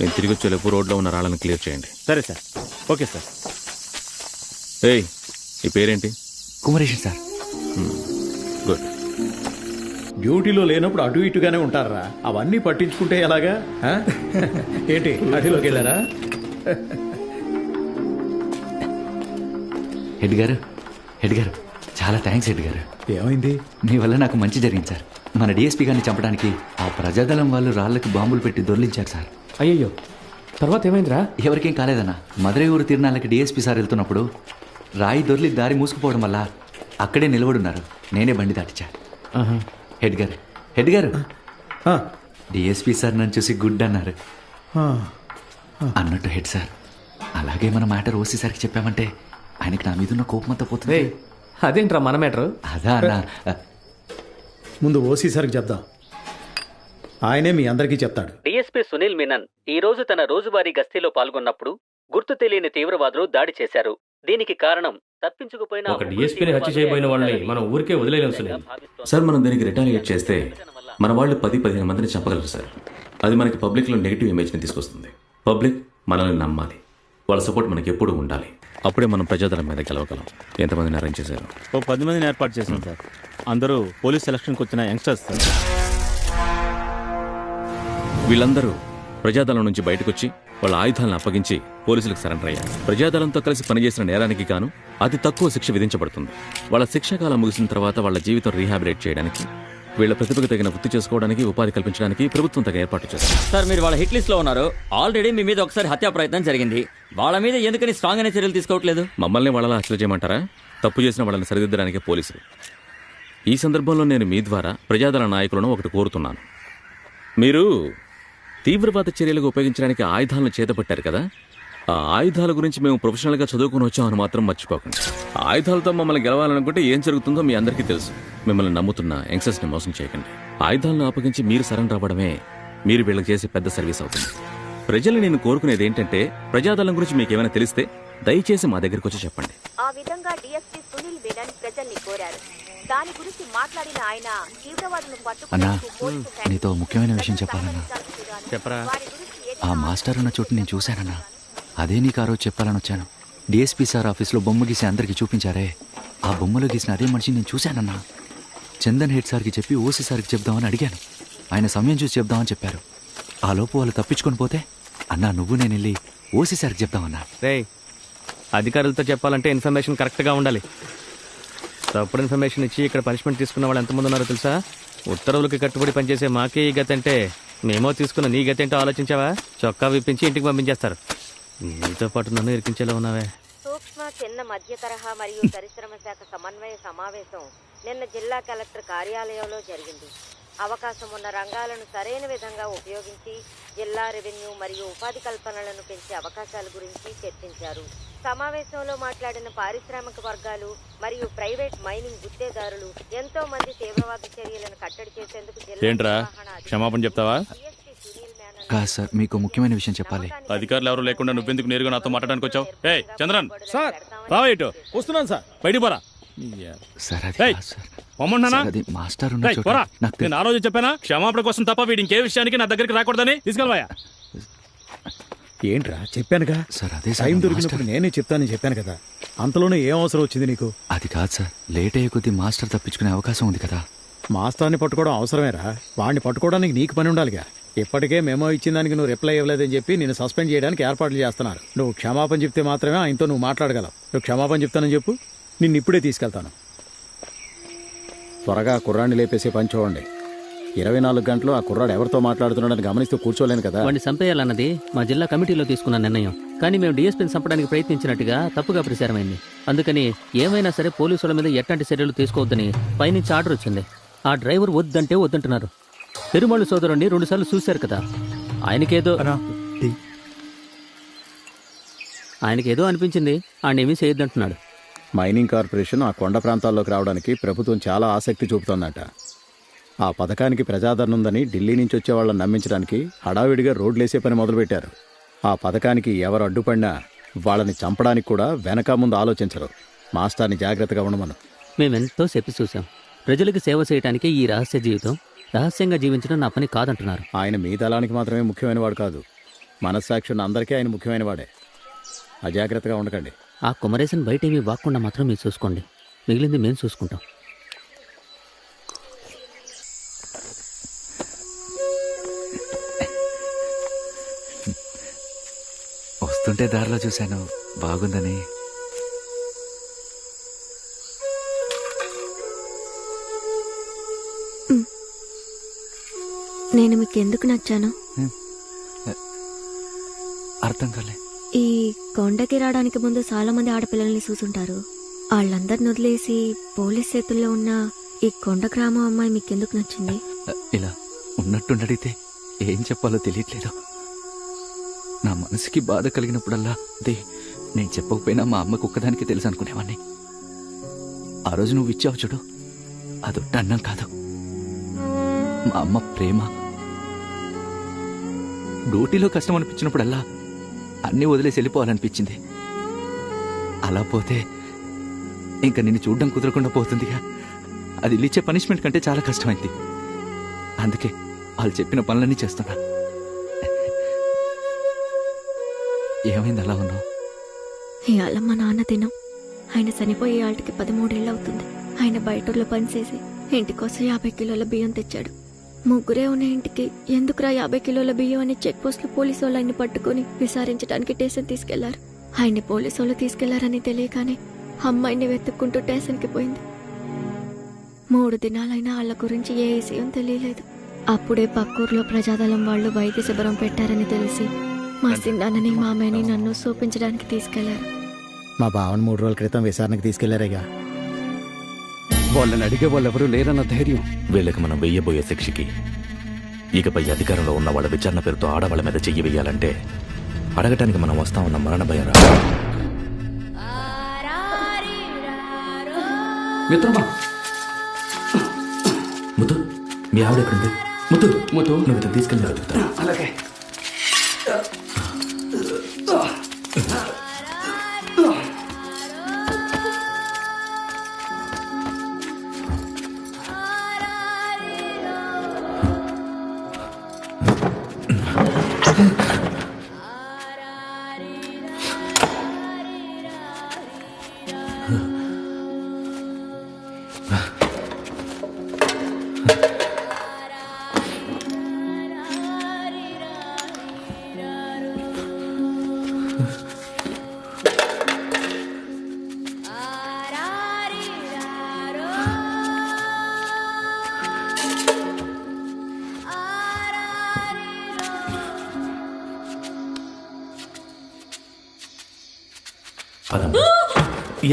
నేను తిరిగి వచ్చేలోపు రోడ్లో ఉన్న రాళ్ళని క్లియర్ చేయండి. సరే సార్. Okay sir. ఏయ్, ఈ పేరేంటి? కుమరేషన్ సార్. గుడ్. డ్యూటీలో లేనప్పుడు అటు ఇటుగానే ఉంటారా? అవన్నీ పట్టించుకుంటే ఎలాగా? ఏంటి అడిలోకి వెళ్ళారా? హెడ్ గారు, హెడ్ గారు, చాలా థ్యాంక్స్ హెడ్ గారు. ఏమైంది? మీ వల్ల నాకు మంచి జరిగింది సార్. మన డిఎస్పీ గారిని చంపడానికి ఆ ప్రజాదళం వాళ్ళు రాళ్ళకి బాంబులు పెట్టి దొర్లించారు సార్. అయ్యయ్యో, తర్వాత ఏమైందిరా? ఎవరికేం కాలేదన్నా. మదురై ఊరు తిరునాళ్ళకి డిఎస్పీ సార్ వెళ్తున్నప్పుడు రాయి దొర్లి దారి మూసుకుపోవడం వల్ల అక్కడే నిలబడున్నారు. నేనే బండి దాటిచ్చా. హెడ్ గారు, హెడ్ గారు, డిఎస్పీ సార్ నన్ను చూసి గుడ్ అన్నారు. అన్నట్టు హెడ్ సార్, అలాగే మన మ్యాటర్ ఓసీ సార్కి చెప్పామంటే ఆయనకి నా మీద ఉన్న కోపమంతా పోతుంది. అదేంట్రా మన మ్యాటర్? అదా అన్న, ముందు ఓసీ సార్కి చెప్దాం, ఆయనే మీ అందరికీ చెప్తాడు. డీఎస్పీ సునీల్ మీనన్ ఈ రోజు తన రోజువారీ గస్తీలో పాల్గొన్నప్పుడు గుర్తు తెలియని తీవ్రవాదులు దాడి చేశారు. దీనికి కారణం తప్పించుకుపోయిన ఒక డీఎస్పీని హత్య చేయబోయిన వాళ్ళని మనం ఊరికే వదిలేయలేం సునీల్. సార్, మనం దీనికి రిటాలియేట్ చేస్తే మన వాళ్ళు 10-15 మందిని చంపగలరు సార్. అది మనకి పబ్లిక్లో నెగిటివ్ ఇమేజ్ని తీసుకొస్తుంది. పబ్లిక్ మనల్ని నమ్మాలి, వాళ్ళ సపోర్ట్ మనకి ఎప్పుడు ఉండాలి. అప్పుడే మనం ప్రజాదళం మీద గెలవగలం. ఎంతమందిని అరేంజ్ చేశారు? ఓ 10 మందిని ఏర్పాటు చేశాం సార్. అందరూ పోలీస్ సెలక్షన్కి వచ్చిన యంగ్స్టర్స్ సార్. వీళ్ళందరూ ప్రజాదళం నుంచి బయటకొచ్చి వాళ్ళ ఆయుధాలను అప్పగించి పోలీసులకు సరెండర్ అయ్యారు. ప్రజాదళంతో కలిసి పనిచేసిన నేరానికి గాను అతి తక్కువ శిక్ష విధించబడుతుంది. వాళ్ళ శిక్షాకాలం ముగిసిన తర్వాత వాళ్ళ జీవితం రీహాబిలేట్ చేయడానికి, వీళ్ళ ప్రతిభకు తగిన వృత్తి చేసుకోవడానికి, ఉపాధి కల్పించడానికి ప్రభుత్వం తగ్గ ఏర్పాటు చేస్తారు. సార్, మీరు వాళ్ళ హిట్ లిస్ట్ లో ఉన్నారు. ఆల్రెడీ మీ మీద ఒకసారి హత్యా ప్రయత్నం జరిగింది. వాళ్ళ మీద ఎందుకని స్ట్రాంగ్ అనే చర్యలు తీసుకోవట్లేదు? మమ్మల్ని వాళ్ళలా హత్యలు చేయమంటారా? తప్పు చేసిన వాళ్ళని సరిదిద్దడానికి పోలీసులు. ఈ సందర్భంలో నేను మీ ద్వారా ప్రజాదళ నాయకులను ఒకటి కోరుతున్నాను. మీరు తీవ్రవాద చర్యలకు ఉపయోగించడానికి ఆయుధాలను చేతపట్టారు కదా, ఆ ఆయుధాల గురించి మేము ప్రొఫెషనల్గా చదువుకుని వచ్చామని మాత్రం మర్చిపోకండి. ఆయుధాలతో మమ్మల్ని గెలవాలనుకుంటే ఏం జరుగుతుందో మీ అందరికీ తెలుసు. మిమ్మల్ని నమ్ముతున్న యంగ్స్టర్స్ని మోసం చేయకండి. ఆయుధాలను అప్పగించి మీరు సరెండర్ అవ్వడమే మీరు వీళ్ళకి చేసే పెద్ద సర్వీస్ అవుతుంది. ప్రజలు నేను కోరుకునేది ఏంటంటే, ప్రజాదళం గురించి మీకు ఏమైనా తెలిస్తే దయచేసి మా దగ్గరికి వచ్చి చెప్పండి. ఆ విధంగా డీఎస్పీ సునీల్ మీనన్ ప్రజల్ని కోరారు. దాని గురించి మాట్లాడిన ఆయన తీవ్రవాదులను అన్నా, పట్టుకుని నీతో ముఖ్యమైన విషయం చెప్పాలన్నా. చెప్పరా? ఆ మాస్టర్ ఉన్న చోటు నేను చూశానన్నా. అదే నీకు ఆ రోజు చెప్పాలని వచ్చాను. డిఎస్పీ సార్ ఆఫీస్లో బొమ్మ గీసి అందరికీ చూపించారే, ఆ బొమ్మలో గీసిన అదే మనిషిని నేను చూశానన్నా. చందన్ హెడ్ సార్కి చెప్పి ఓసీ సార్కి చెప్దామని అడిగాను. ఆయన సమయం చూసి చెప్దామని చెప్పారు. ఆ లోపు వాళ్ళు తప్పించుకొని పోతే, అన్నా నువ్వు నేను వెళ్ళి ఓసీ సార్కి చెప్దామన్నా. రేయ్, అధికారులతో చెప్పాలంటే ఇన్ఫర్మేషన్ కరెక్ట్గా ఉండాలి. తప్పుడు ఇన్ఫర్మేషన్ ఇచ్చి ఇక్కడ పనిష్మెంట్ తీసుకున్న వాళ్ళు ఎంతమంది ఉన్నారో తెలుసా? ఉత్తర్వులకి కట్టుబడి పనిచేసే మాకే ఈ గతి అంటే, మేమో తీసుకున్న నీ గతి ఏంటో ఆలోచించావా? చొక్కా విప్పించి ఇంటికి పంపించేస్తారు. నీతో పాటు నన్ను ఇరికించేలా ఉన్నావే. సూక్ష్మ, చిన్న, మధ్య తరహా మరియు పరిశ్రమ శాఖ సమన్వయ సమావేశం నిన్న జిల్లా కలెక్టర్ కార్యాలయంలో జరిగింది. అవకాశం ఉన్న రంగాలను సరైన విధంగా ఉపయోగించి జిల్లా రెవెన్యూ మరియు ఉపాధి కల్పనలను పెంచే అవకాశాల గురించి చర్చించారు. సమావేశంలో మాట్లాడిన పారిశ్రామిక వర్గాలు మరియు ప్రైవేట్ మైనింగ్ గుత్తేదారులు ఎంతో మంది తీవ్రవాద చర్యలను కట్టడి చేసేందుకు ఏంట్రా క్షమాపణ చెప్తావా? కాదు సార్, మీకు ముఖ్యమైన విషయం చెప్పాలి. అధికారులు ఎవరు లేకుండా నువ్వెందుకు నేరుగా నాతో మాట్లాడడానికి వచ్చావు? ఏయ్ చంద్రన్, సార్ రావా ఇటు. వస్తున్నాను సార్. బయటికి పోరా. సార్ అది ఏయ్, కాదు సార్. పొమ్మన్నానా? సార్, అది మాస్టర్ ఉన్న ఏయ్, చోట పోరా. నాకు నేను ఆ రోజు చెప్పానా క్షమాపణ కోసం తప్ప వీడి ఇంకే విషయానికి నా దగ్గరికి రాకూడదని? తీసుకెళ్ళవా? ఏంట్రా చెప్పానుగా సార్, అదే సార్, టైం దొరికినప్పుడు నేనే చెప్తానని చెప్పాను కదా, అంతలోనే ఏం అవసరం వచ్చింది నీకు? అది కాదు సార్, లేట్ అయ్యే కొద్దీ మాస్టర్ తప్పించుకునే అవకాశం ఉంది కదా. మాస్టర్ని పట్టుకోవడం అవసరమేరా? వాడిని పట్టుకోవడానికి నీకు పని ఉండాలిగా. ఇప్పటికే మెమో ఇచ్చిన దానికి నువ్వు రిప్లై ఇవ్వలేదని చెప్పి నేను సస్పెండ్ చేయడానికి ఏర్పాట్లు చేస్తున్నారు. నువ్వు క్షమాపణ చెప్తే మాత్రమే ఆయనతో నువ్వు మాట్లాడగలవు. నువ్వు క్షమాపణ చెప్తానని చెప్పు, నిన్ను ఇప్పుడే తీసుకెళ్తాను. త్వరగా కుర్రాన్ని లేపేసే పని చూడండి. 24 గంటలు ఆ కుర్రాడు ఎవరితో మాట్లాడుతున్నాడని గమనిస్తూ కూర్చోలేను కదా. వాడిని చంపేయాలన్నది మా జిల్లా కమిటీలో తీసుకున్న నిర్ణయం. కానీ మేము డిఎస్పీని చంపడానికి ప్రయత్నించినట్టుగా తప్పుగా ప్రచారమైంది. అందుకని ఏమైనా సరే పోలీసుల మీద ఎట్లాంటి చర్యలు తీసుకోవద్దని పైనుంచి ఆర్డర్ వచ్చింది. ఆ డ్రైవర్ వద్దంటే వద్దంటున్నారు. పెరుమాళ్ళు సోదరుణ్ణి 2 సార్లు చూశారు కదా. ఆయనకేదో అనిపించింది, ఆయనేమీ చేయొద్దంటున్నాడు. మైనింగ్ కార్పొరేషన్ ఆ కొండ ప్రాంతాల్లోకి రావడానికి ప్రభుత్వం చాలా ఆసక్తి చూపుతోందట. ఆ పథకానికి ప్రజాదరణ ఉందని ఢిల్లీ నుంచి వచ్చే వాళ్ళని నమ్మించడానికి హడావిడిగా రోడ్లేసే పని మొదలుపెట్టారు. ఆ పథకానికి ఎవరు అడ్డుపడినా వాళ్ళని చంపడానికి కూడా వెనక ముందు ఆలోచించరు. మాస్టర్ని జాగ్రత్తగా ఉండమను. మేమెంతో చెప్పి చూసాం. ప్రజలకు సేవ చేయడానికి ఈ రహస్య జీవితం, రహస్యంగా జీవించడం నా పని కాదంటున్నారు. ఆయన మీ దళానికి మాత్రమే ముఖ్యమైన వాడు కాదు, మనస్సాక్షి ఉన్న అందరికీ ఆయన ముఖ్యమైన వాడే. అజాగ్రత్తగా ఉండకండి. ఆ కుమరేశన్ బయట ఏమీ వాక్కుండా మాత్రం మీరు చూసుకోండి. మిగిలింది మేము చూసుకుంటాం. వస్తుంటే దారిలో చూశాను, బాగుందని. నేను మీకు ఎందుకు నచ్చాను? అర్థం కాలే. ఈ కొండకి రావడానికి ముందు చాలా మంది ఆడపిల్లల్ని చూసుంటారు. వాళ్ళందరిని వదిలేసి పోలీస్ చేతుల్లో ఉన్న ఈ కొండ గ్రామం అమ్మాయి మీకెందుకు నచ్చింది? ఇలా ఉన్నట్టుండడితే ఏం చెప్పాలో తెలియట్లేదు. నా మనసుకి బాధ కలిగినప్పుడల్లా అదే నేను చెప్పకపోయినా మా అమ్మకు ఒక్కదానికి తెలుసు అనుకునేవాడిని. ఆ రోజు నువ్వు ఇచ్చావు చూడు, అదొట్ట అన్నం కాదు, మా అమ్మ ప్రేమ. డ్యూటీలో కష్టం అనిపించినప్పుడల్లా అన్నీ వదిలేసి వెళ్ళిపోవాలనిపించింది. అలా పోతే ఇంకా నిన్ను చూడడం కుదరకుండా పోతుందిగా. అది ఇచ్చే పనిష్మెంట్ కంటే చాలా కష్టమైంది. అందుకే వాళ్ళు చెప్పిన పనులన్నీ చేస్తున్నా. ఏమైంది అలా ఉన్నావు? ఇవాళ మా నాన్న దినం. ఆయన చనిపోయే ఆళ్ళకి 13 ఏళ్ళు అవుతుంది. ఆయన బయటూర్లో పనిచేసి ఇంటికోసం 50 కిలోల బియ్యం తెచ్చాడు. ముగ్గురే ఉన్న ఇంటికి ఎందుకురా 50 కిలోల బియ్యం అని చెక్ పోస్ట్ లో పోలీసు వాళ్ళు ఆయన్ని పట్టుకుని విచారించడానికి స్టేషన్ తీసుకెళ్లారు. ఆయన్ని పోలీసు వాళ్ళు తీసుకెళ్లారని తెలియగానే అమ్మాయిని వెతుక్కుంటూ స్టేషన్కి పోయింది. 3 దినాలైనా వాళ్ళ గురించి ఏ విషయం తెలియలేదు. అప్పుడే పక్కూర్లో ప్రజాదళం వాళ్ళు వైద్య శిబిరం పెట్టారని తెలిసి మా సిన్నాన్నని మామయ్యని నన్ను చూపించడానికి తీసుకెళ్లారు. మా బావని 3 రోజుల క్రితం విచారణకు తీసుకెళ్లారేగా. వాళ్ళని అడిగే వాళ్ళు ఎవరూ లేరన్న ధైర్యం. వీళ్ళకి మనం వెయ్యబోయే శిక్షకి ఇకపై అధికారంలో ఉన్న వాళ్ళ విచారణ పేరుతో ఆడవాళ్ళ మీద చెయ్యి వెయ్యాలంటే అడగటానికి మనం వస్తామన్న మరణ భయం రా. మిత్రమా, ముద్దు మీ ఆవిడ ఎక్కడుంది? ముద్దు ముద్దు నువ్వు ఇతను తీసుకెళ్ళి వెతుకుతా. అలాగే.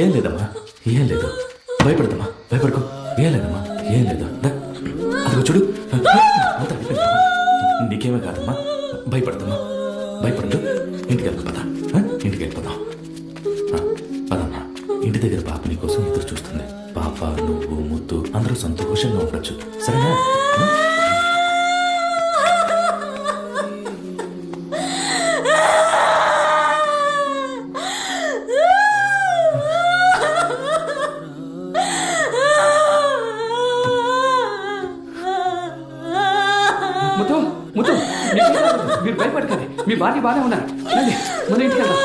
ఏం లేదమ్మా, ఏం లేదు, భయపడదమ్మా, భయపడుకో, ఏం లేదమ్మా, ఏం లేదు. అదిగో చూడు, నీకేమే కాదమ్మా, భయపడదమ్మా, భయపడదు. ఇంటికి వెళ్తా పద, ఇంటికి వెళ్ళిపోదాం. పదమ్మా, ఇంటి దగ్గర పాప నీ కోసం ఎదురు చూస్తుంది. పాప, నువ్వు, ముద్దు అందరూ సంతోషంగా ఉండొచ్చు, సరేనా? మీరు భయపడకండి, మీ భార్య బాగానే ఉన్నారు. మన ఇంటికి వెళ్దాం.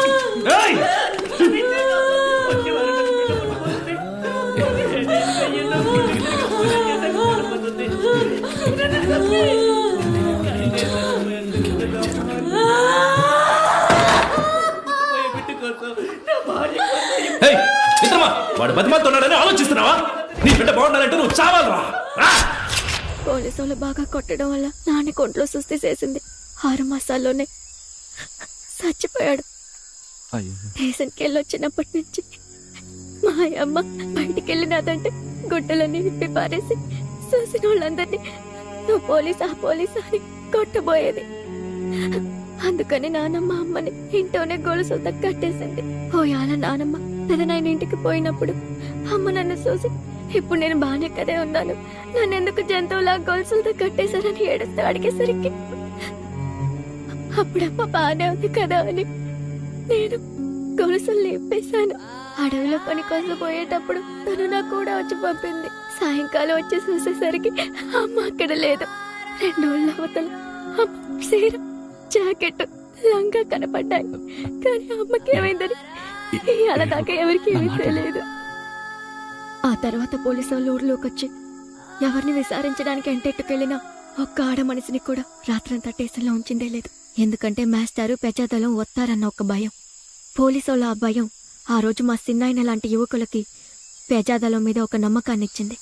వాడు బతిమాలుతున్నాడని ఆలోచిస్తున్నావా? నీ బిడ్డ బాగుండాలంటే నువ్వు చావాలరా. పోలీసు వాళ్ళు బాగా కొట్టడం వల్ల నాన్న కొంట్లో సుస్థి చేసింది. 6 మాసాల్లోనే చచ్చిపోయాడు. స్టేషన్కి వెళ్ళొచ్చినప్పటి నుంచి మా అమ్మ బయటికి వెళ్ళినదంటే గుడ్డలన్నీ విప్పి పారేసి చూసిన వాళ్ళందరినీ నువ్వు పోలీసా పోలీసా అని కొట్టబోయేది. అందుకని నానమ్మ అమ్మని ఇంట్లోనే గొలుసులతో కట్టేసింది. పోయాల నానమ్మ పెదనాయన ఇంటికి పోయినప్పుడు అమ్మ నన్ను చూసి ఇప్పుడు నేను బానే కదే ఉన్నాను, నన్నెందుకు జంతువులా గొలుసులతో కట్టేశారని ఏడుస్తూ అడిగేసరికి అప్పుడమ్మ బానే ఉంది కదా అని నేను గొలుసులు లేపేశాను. అడవిలో పని కోసం పోయేటప్పుడు తను నాకు కూడా వచ్చి పంపింది. సాయంకాలం వచ్చి చూసేసరికి అమ్మ అక్కడ లేదు. 2 రోజుల అవతల అమ్మ చీర, జాకెట్, లంగా కనపడ్డాయి. కానీ అమ్మకి ఏమైందని అలా దాకా ఎవరికి ఏమీ తెలియదు. ఆ తర్వాత పోలీసు వాళ్ళు ఊర్లోకి వచ్చి ఎవరిని విచారించడానికి ఎంటెట్టుకెళ్ళినా ఒక్క ఆడ మనిషిని కూడా రాత్రంతా స్టేషన్లో ఉంచిందే లేదు. ఎందుకంటే మాస్టారు ప్రజాదళం వస్తారన్న ఒక భయం. పోలీసుల ఆ భయం ఆ రోజు మా సిన్నాయన లాంటి యువకులకి ప్రజాదళం మీద ఒక నమ్మకాన్ని ఇచ్చింది.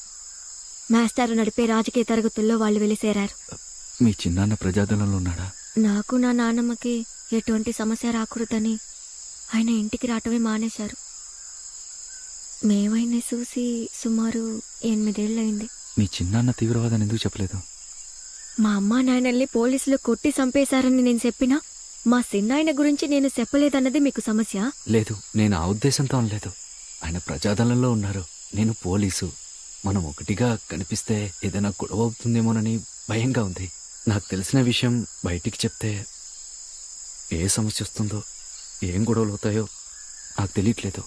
మాస్టారు నడిపే రాజకీయ తరగతుల్లో వాళ్ళు వెళ్ళి చేరారు. మీ చిన్నాన్న ప్రజాదళంలో ఉన్నాడా? నాకు నా నాన్నమ్మకి ఎటువంటి సమస్య రాకూడదని ఆయన ఇంటికి రావటమే మానేశారు. మేమైనా చూసి సుమారు 8 ఏళ్ళయింది. మీ చిన్నాన్న తీవ్రవాదాన్ని ఎందుకు చెప్పలేదు? మా అమ్మా నాయనల్ని పోలీసులు కొట్టి చంపేశారని నేను చెప్పినా మా సిన్నాయన గురించి నేను చెప్పలేదన్నది మీకు సమస్య? లేదు, నేను ఆ ఉద్దేశంతో అనలేదు. ఆయన ప్రజాదళంలో ఉన్నారు, నేను పోలీసు. మనం ఒకటిగా కనిపిస్తే ఏదైనా గొడవ అవుతుందేమోనని భయంగా ఉంది. నాకు తెలిసిన విషయం బయటికి చెప్తే ఏ సమస్య వస్తుందో, ఏం గొడవలు అవుతాయో నాకు తెలియట్లేదు.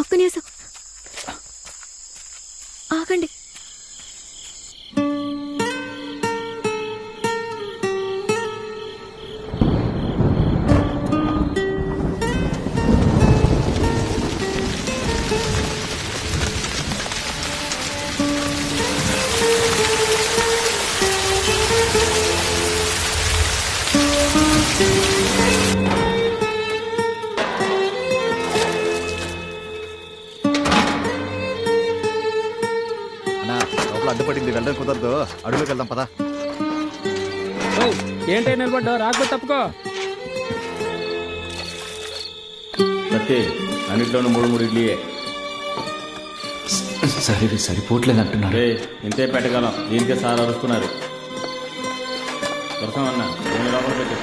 ఒక్క నిమిషం ఆగండి. అడ్డుపడింది, వెళ్ళడం కుదరదు. అడుగులోకి వెళ్దాం పదా. ఏంటో నిలబడ్డా, రాకపోతే తప్పుకో. సత్తే అన్నింటిలోనూ 3 ఇడ్లీయే. సరే సరిపోవట్లేదు అంటున్నారు. ఇంతే పెట్టగలం, దీనికే సార్ అరుస్తున్నారు. దొరకం అన్నా, నేను లోపల పెట్టు.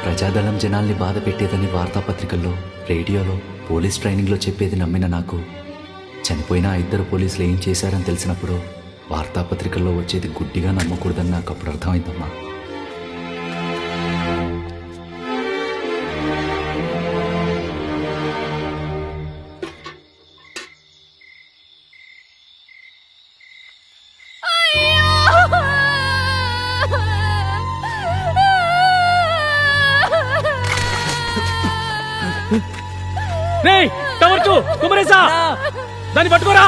ప్రజాదళం జనాల్ని బాధ పెట్టేదని వార్తాపత్రికల్లో, రేడియోలో, పోలీస్ ట్రైనింగ్లో చెప్పేది నమ్మిన నాకు చనిపోయిన 2 పోలీసులు ఏం చేశారని తెలిసినప్పుడు వార్తాపత్రికల్లో వచ్చేది గుడ్డిగా నమ్మకూడదని నాకు అప్పుడు అర్థమైందమ్మా. టవర్చు కుమరేసా, దాన్ని పట్టుకోరా.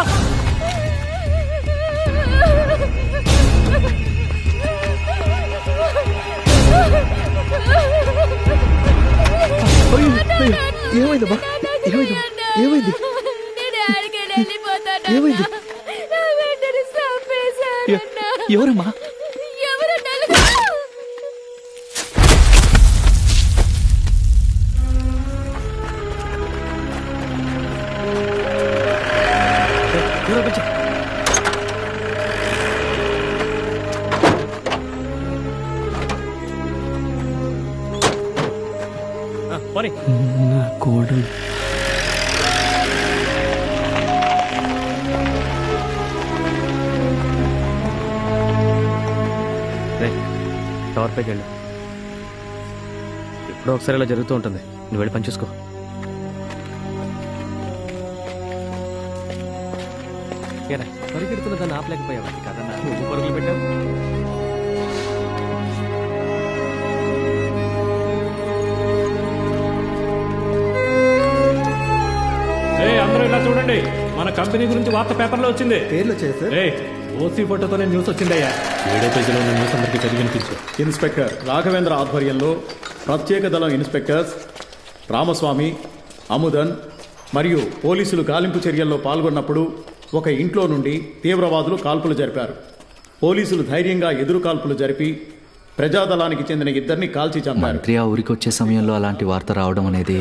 ఏమైందమ్మా? ఏమైంది? ఏమైంది? ఏమైంది? ఎవరమ్మా? నా కోడలు టవర్ పైకి వెళ్ళు. ఎప్పుడో ఒకసారి ఇలా జరుగుతూ ఉంటుంది, నువ్వు వెళ్ళి పని చూసుకో. పరిగెడుతున్న దాన్ని ఆపలేకపోయావా? కదన్నా, నువ్వు పరుగులు పెట్టావు. ఇలా చూడండి, మన కంపెనీ గురించి వార్త పేపర్లో వచ్చింది. పేర్లు వచ్చాయి సార్. ఓసీ ఫోటోతోనే న్యూస్ వచ్చిందయ్యా. 7వ పేజీలో ఉన్న న్యూస్ అందరికీ చదివి వినిపించు. ఇన్స్పెక్టర్ రాఘవేంద్ర ఆధ్వర్యంలో ప్రత్యేక దళం ఇన్స్పెక్టర్స్ రామస్వామి, అముదన్ మరియు పోలీసులు గాలింపు చర్యల్లో పాల్గొన్నప్పుడు ఒక ఇంట్లో నుండి తీవ్రవాదులు కాల్పులు జరిపారు. పోలీసులు ధైర్యంగా ఎదురు కాల్పులు జరిపి ప్రజాదళానికి చెందిన ఇద్దరిని కాల్చి చంపారు. మంత్రి ఆ ఊరికి వచ్చే సమయంలో అలాంటి వార్త రావడం అనేది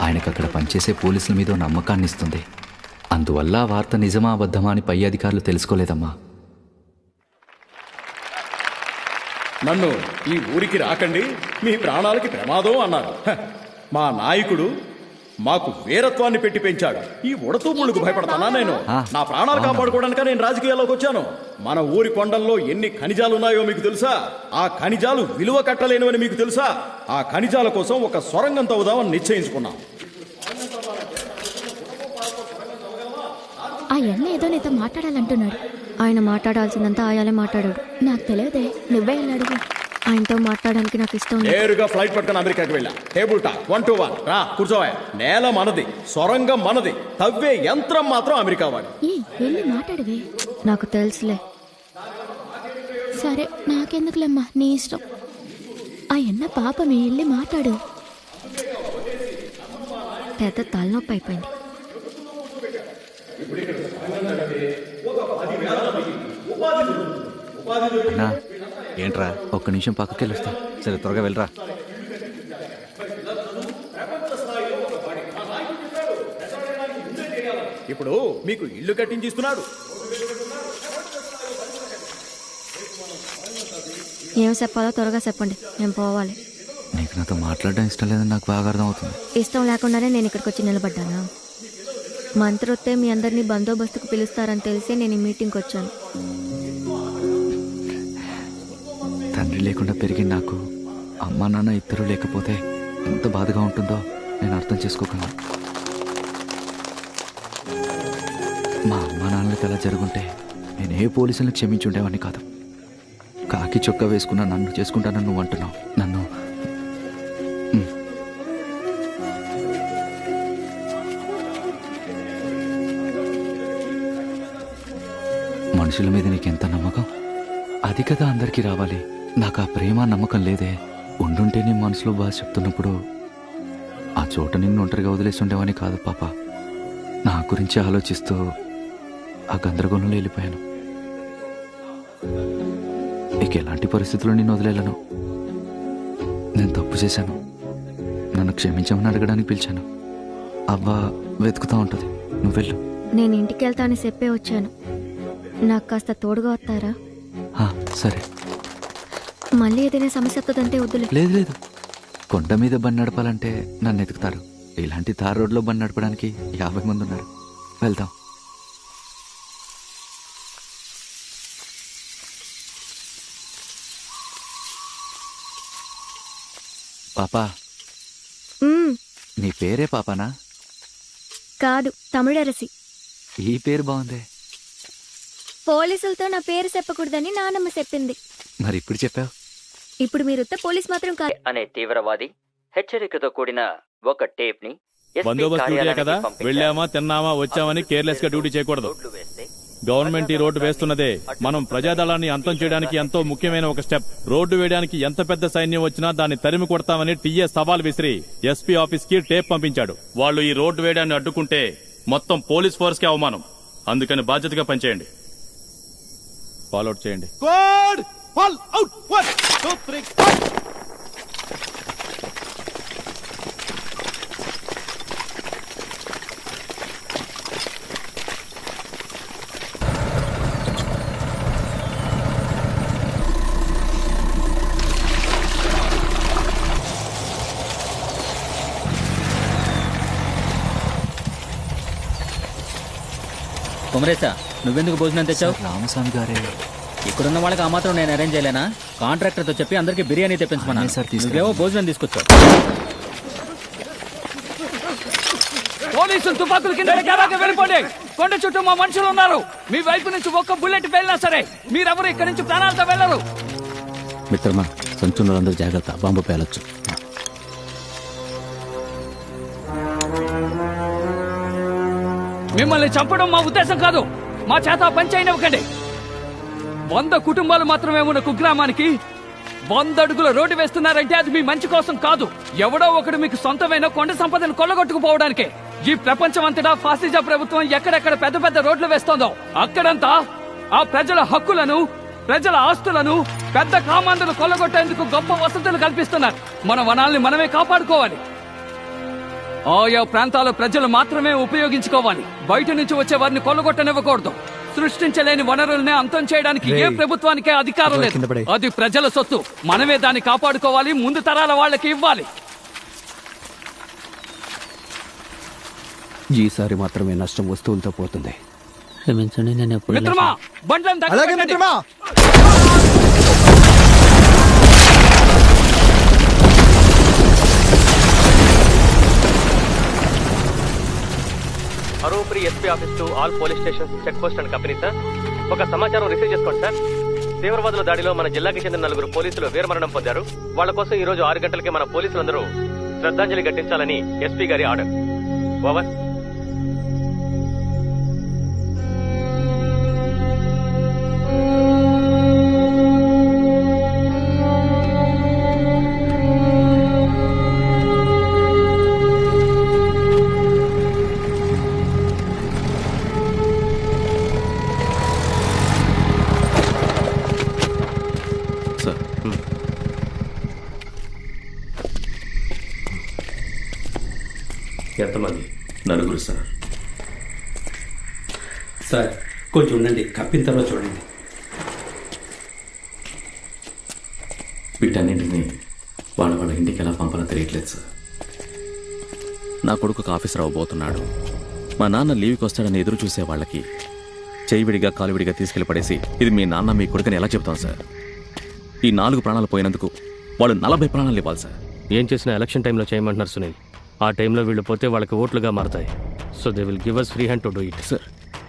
ఆయనకు అక్కడ పనిచేసే పోలీసుల మీద నమ్మకాన్ని ఇస్తుంది. అందువల్ల ఆ వార్త నిజమా అబద్ధమా అని పై అధికారులు తెలుసుకోలేదమ్మా. నన్ను ఈ ఊరికి రాకండి, మీ ప్రాణాలకి ప్రమాదం అన్నారు. మా నాయకుడు మాకు వీరత్వాన్ని పెట్టి పెంచాడు. ఈ ఉడతూపులకు భయపడతానా నేను? నా ప్రాణాలు కాపాడుకోవడానిక నేను రాజకీయాల్లోకి వచ్చాను. మన ఊరి కొండల్లో ఎన్ని ఖనిజాలు ఉన్నాయో మీకు తెలుసా? ఆ ఖనిజాలు విలువ కట్టలేనివని మీకు తెలుసా? ఆ ఖనిజాల కోసం ఒక సొరంగం తవ్వుదామని నిశ్చయించుకున్నాం. ఆ ఎన్న ఏదో నీతో మాట్లాడాలంటున్నాడు. ఆయన మాట్లాడాల్సిందంతా ఆయాలే మాట్లాడాడు. నాకు తెలియదే, నువ్వే అడుగు. ఆయనతో మాట్లాడడానికి నాకు ఇష్టం లేదు. నేరుగా ఫ్లైట్ పట్టుకుని అమెరికాకి వెళ్ళా. టేబుల్ టాక్ 1 to 1 రా కూర్చోవా. నేల మనది, సొరంగం మనది, తవ్వే యంత్రం మాత్రం అమెరికా వాడి. వెళ్ళి మాట్లాడవే. నాకు తెలుసులే. సరే నాకెందుకులేమ్మా, నీ ఇష్టం. ఆ ఎన్న పాపమే, వెళ్ళి మాట్లాడు. పెద్ద తలనొప్పి అయిపోయింది. అన్నా ఏంట్రా, ఒక్క నిమిషం పక్కకి వెళ్ళొస్తా. సరే త్వరగా వెళ్ళరా. ఇప్పుడు మీకు ఇల్లు కట్టించిస్తున్నాడు. ఏం చెప్పాలో త్వరగా చెప్పండి, నేను పోవాలి. నీకు నాతో మాట్లాడడం ఇష్టం లేదని నాకు బాగా అర్థం అవుతుంది. ఇష్టం లేకుండానే నేను ఇక్కడికి వచ్చి నిలబడ్డానా? మంత్రి వస్తే మీ అందరినీ బందోబస్తుకు పిలుస్తారని తెలిసి నేను ఈ మీటింగ్కి వచ్చాను. తండ్రి లేకుండా పెరిగి నాకు అమ్మా నాన్న ఇద్దరు లేకపోతే ఎంత బాధగా ఉంటుందో నేను అర్థం చేసుకోగలను. మా అమ్మా నాన్నలకి అలా జరుగుంటే నేను ఏ పోలీసులను క్షమించి ఉండేవాడిని కాదు. కాకి చొక్కా వేసుకున్నా నన్ను చేసుకుంటానని నువ్వు అంటున్నావు. నన్ను మనుషుల మీద నీకెంత నమ్మకం? అది కదా అందరికీ రావాలి. నాకు ఆ ప్రేమ నమ్మకం లేదే. ఉండుంటే నీ మనసులో బాధ చెప్తున్నప్పుడు ఆ చోట నిన్ను ఒంటరిగా వదిలేసి ఉండేవాని కాదు పాప. నా గురించి ఆలోచిస్తూ ఆ గందరగోళంలో వెళ్ళిపోయాను. ఇక ఎలాంటి పరిస్థితుల్లో నిన్ను వదిలేలను. నేను తప్పు చేశాను, నన్ను క్షమించమని అడగడానికి పిలిచాను. అవ్వ వెతుకుతా ఉంటుంది, నువ్వు వెళ్ళు. నేను ఇంటికి వెళ్తా అని చెప్పే వచ్చాను. నాకు కాస్త తోడుగా వస్తారా? సరే. మళ్ళీ ఏదైనా సమస్య వస్తుందంటే వద్దులే. లేదు లేదు, కొండ మీద బండి నడపాలంటే నన్ను ఎతుకుతారు. ఇలాంటి తార్ రోడ్లో బండి నడపడానికి 50 మంది ఉన్నారు. వెళ్దాం. పాపా, నీ పేరే పాపానా? కాదు, తమిళరసి. ఈ పేరు బాగుందే. పోలీసులతో నా పేరు చెప్పకూడదని నానమ్మ చెప్పింది. మరి ఇప్పుడు చెప్పావు. ఇప్పుడు మీరు పోలీస్ మాత్రం కాదు అనే తీవ్రవాది హెచ్చరికతో కూడిన ఒక టేప్ ని బందోబస్తు డ్యూటీ కదా, వెళ్ళామా తిన్నామా వచ్చామని కేర్లెస్ గా డ్యూటీ చేయకూడదు. గవర్నమెంట్ ఈ రోడ్డు వేస్తున్నదే మనం ప్రజాదళాన్ని అంతం చేయడానికి ఎంతో ముఖ్యమైన ఒక స్టెప్. రోడ్డు వేయడానికి ఎంత పెద్ద సైన్యం వచ్చినా దాన్ని తరిమి కొడతామని టీఎస్ సవాల్ విసిరి ఎస్పీ ఆఫీస్ కి టేప్ పంపించాడు. వాళ్ళు ఈ రోడ్డు వేయడాన్ని అడ్డుకుంటే మొత్తం పోలీస్ ఫోర్స్ కి అవమానం. అందుకని బాధ్యతగా పనిచేయండి, ఫాలోఅవుట్ చేయండి. కుమరేశా, నువ్వెందుకు భోజనం తెచ్చావు? రామస్వామి గారే. ఇక్కడున్న వాళ్ళకి ఆ మాత్రం నేను అరేంజ్ చేయలేనా? కాంట్రాక్టర్తో చెప్పి అందరికి బిర్యానీ తెప్పించమన్నా. నువ్వేవో భోజనం తీసుకొచ్చావు. పోలీసులు తుపాకులు కింద వెళ్ళిపోండి. కొండ చుట్టూ మా మనుషులు ఉన్నారు. మీ వైపు నుంచి ఒక్క బుల్లెట్ వెళ్ళినా సరే మీరెవరు ఇక్కడి నుంచి ప్రాణాలతో వెళ్ళరు. మిత్రమా, సంచులందరూ జాగ్రత్త, బాంబు పేలొచ్చు. మిమ్మల్ని చంపడం మా ఉద్దేశం కాదు. మా చేత పని చేయనివ్వకండి. 100 కుటుంబాలు మాత్రమే ఉన్న కుగ్రామానికి 100 అడుగుల రోడ్డు వేస్తున్నారంటే అది మీ మంచి కోసం కాదు. ఎవడో ఒకడు మీకు సొంతమైన కొండ సంపదను కొల్లగొట్టుకుపోవడానికే. ఈ ప్రపంచం అంతటా ఫాసిజా ప్రభుత్వం ఎక్కడెక్కడ పెద్ద పెద్ద రోడ్లు వేస్తోందో అక్కడంతా ఆ ప్రజల హక్కులను, ప్రజల ఆస్తులను, పెద్ద కామాంధులు కొల్లగొట్టేందుకు గొప్ప వసతులు కల్పిస్తున్నారు. మన వనాల్ని మనమే కాపాడుకోవాలి. ఆయా ప్రాంతాల ప్రజలు మాత్రమే ఉపయోగించుకోవాలి. బయట నుంచి వచ్చే వారిని కొల్లగొట్టనివ్వకూడదు. సృష్టించలేని వనరుల్ని అంతం చేయడానికి ఏ ప్రభుత్వానికే అధికారం లేదు. అది ప్రజల సొత్తు. మనమే దాన్ని కాపాడుకోవాలి, ముందు తరాల వాళ్ళకి ఇవ్వాలి. ఈసారి మాత్రమే నష్టం వస్తువులతో పోతుంది. క్షమించండి, నేను ఎప్పుడు మిత్రమా, బండ్లను దగ్గర అలాగే పెట్టండి. మిత్రమా. Arupuri SP office to all police stations, check post and company sir. ఒక సమాచారం రిసీవ్ చేసుకోండి సార్. తీవ్రవాదుల దాడిలో మన జిల్లాకి చెందిన 4 పోలీసులు వీరమరణం పొందారు. వాళ్ళ కోసం ఈ రోజు 6 గంటలకి మన పోలీసులందరూ శ్రద్ధాంజలి ఘటించాలని ఎస్పీ గారి ఆర్డర్. ఓవర్. ఎంతమంది? 4 సార్. సార్ కొంచెం ఉండండి, కప్పిన తర్వాత చూడండి. వీటన్నింటినీ వాళ్ళ ఇంటికి ఎలా పంపాలో తెలియట్లేదు సార్. నా కొడుకు ఒక ఆఫీసర్ అవ్వబోతున్నాడు. మా నాన్న లీవ్కి వస్తాడని ఎదురు చూసే వాళ్ళకి చేయివిడిగా కాలువిడిగా తీసుకెళ్లి పడేసి ఇది మీ నాన్న మీ కొడుకుని ఎలా చెప్తాం సార్? ఈ 4 ప్రాణాలు పోయినందుకు వాళ్ళు 40 ప్రాణాలు ఇవ్వాలి సార్. ఏం చేసినా ఎలక్షన్ టైంలో చేయమంటున్నారు సునీల్. ఆ టైంలో వీళ్ళు పోతే వాళ్ళకి ఓట్లుగా మారతాయి. So they will give us free hand to do it.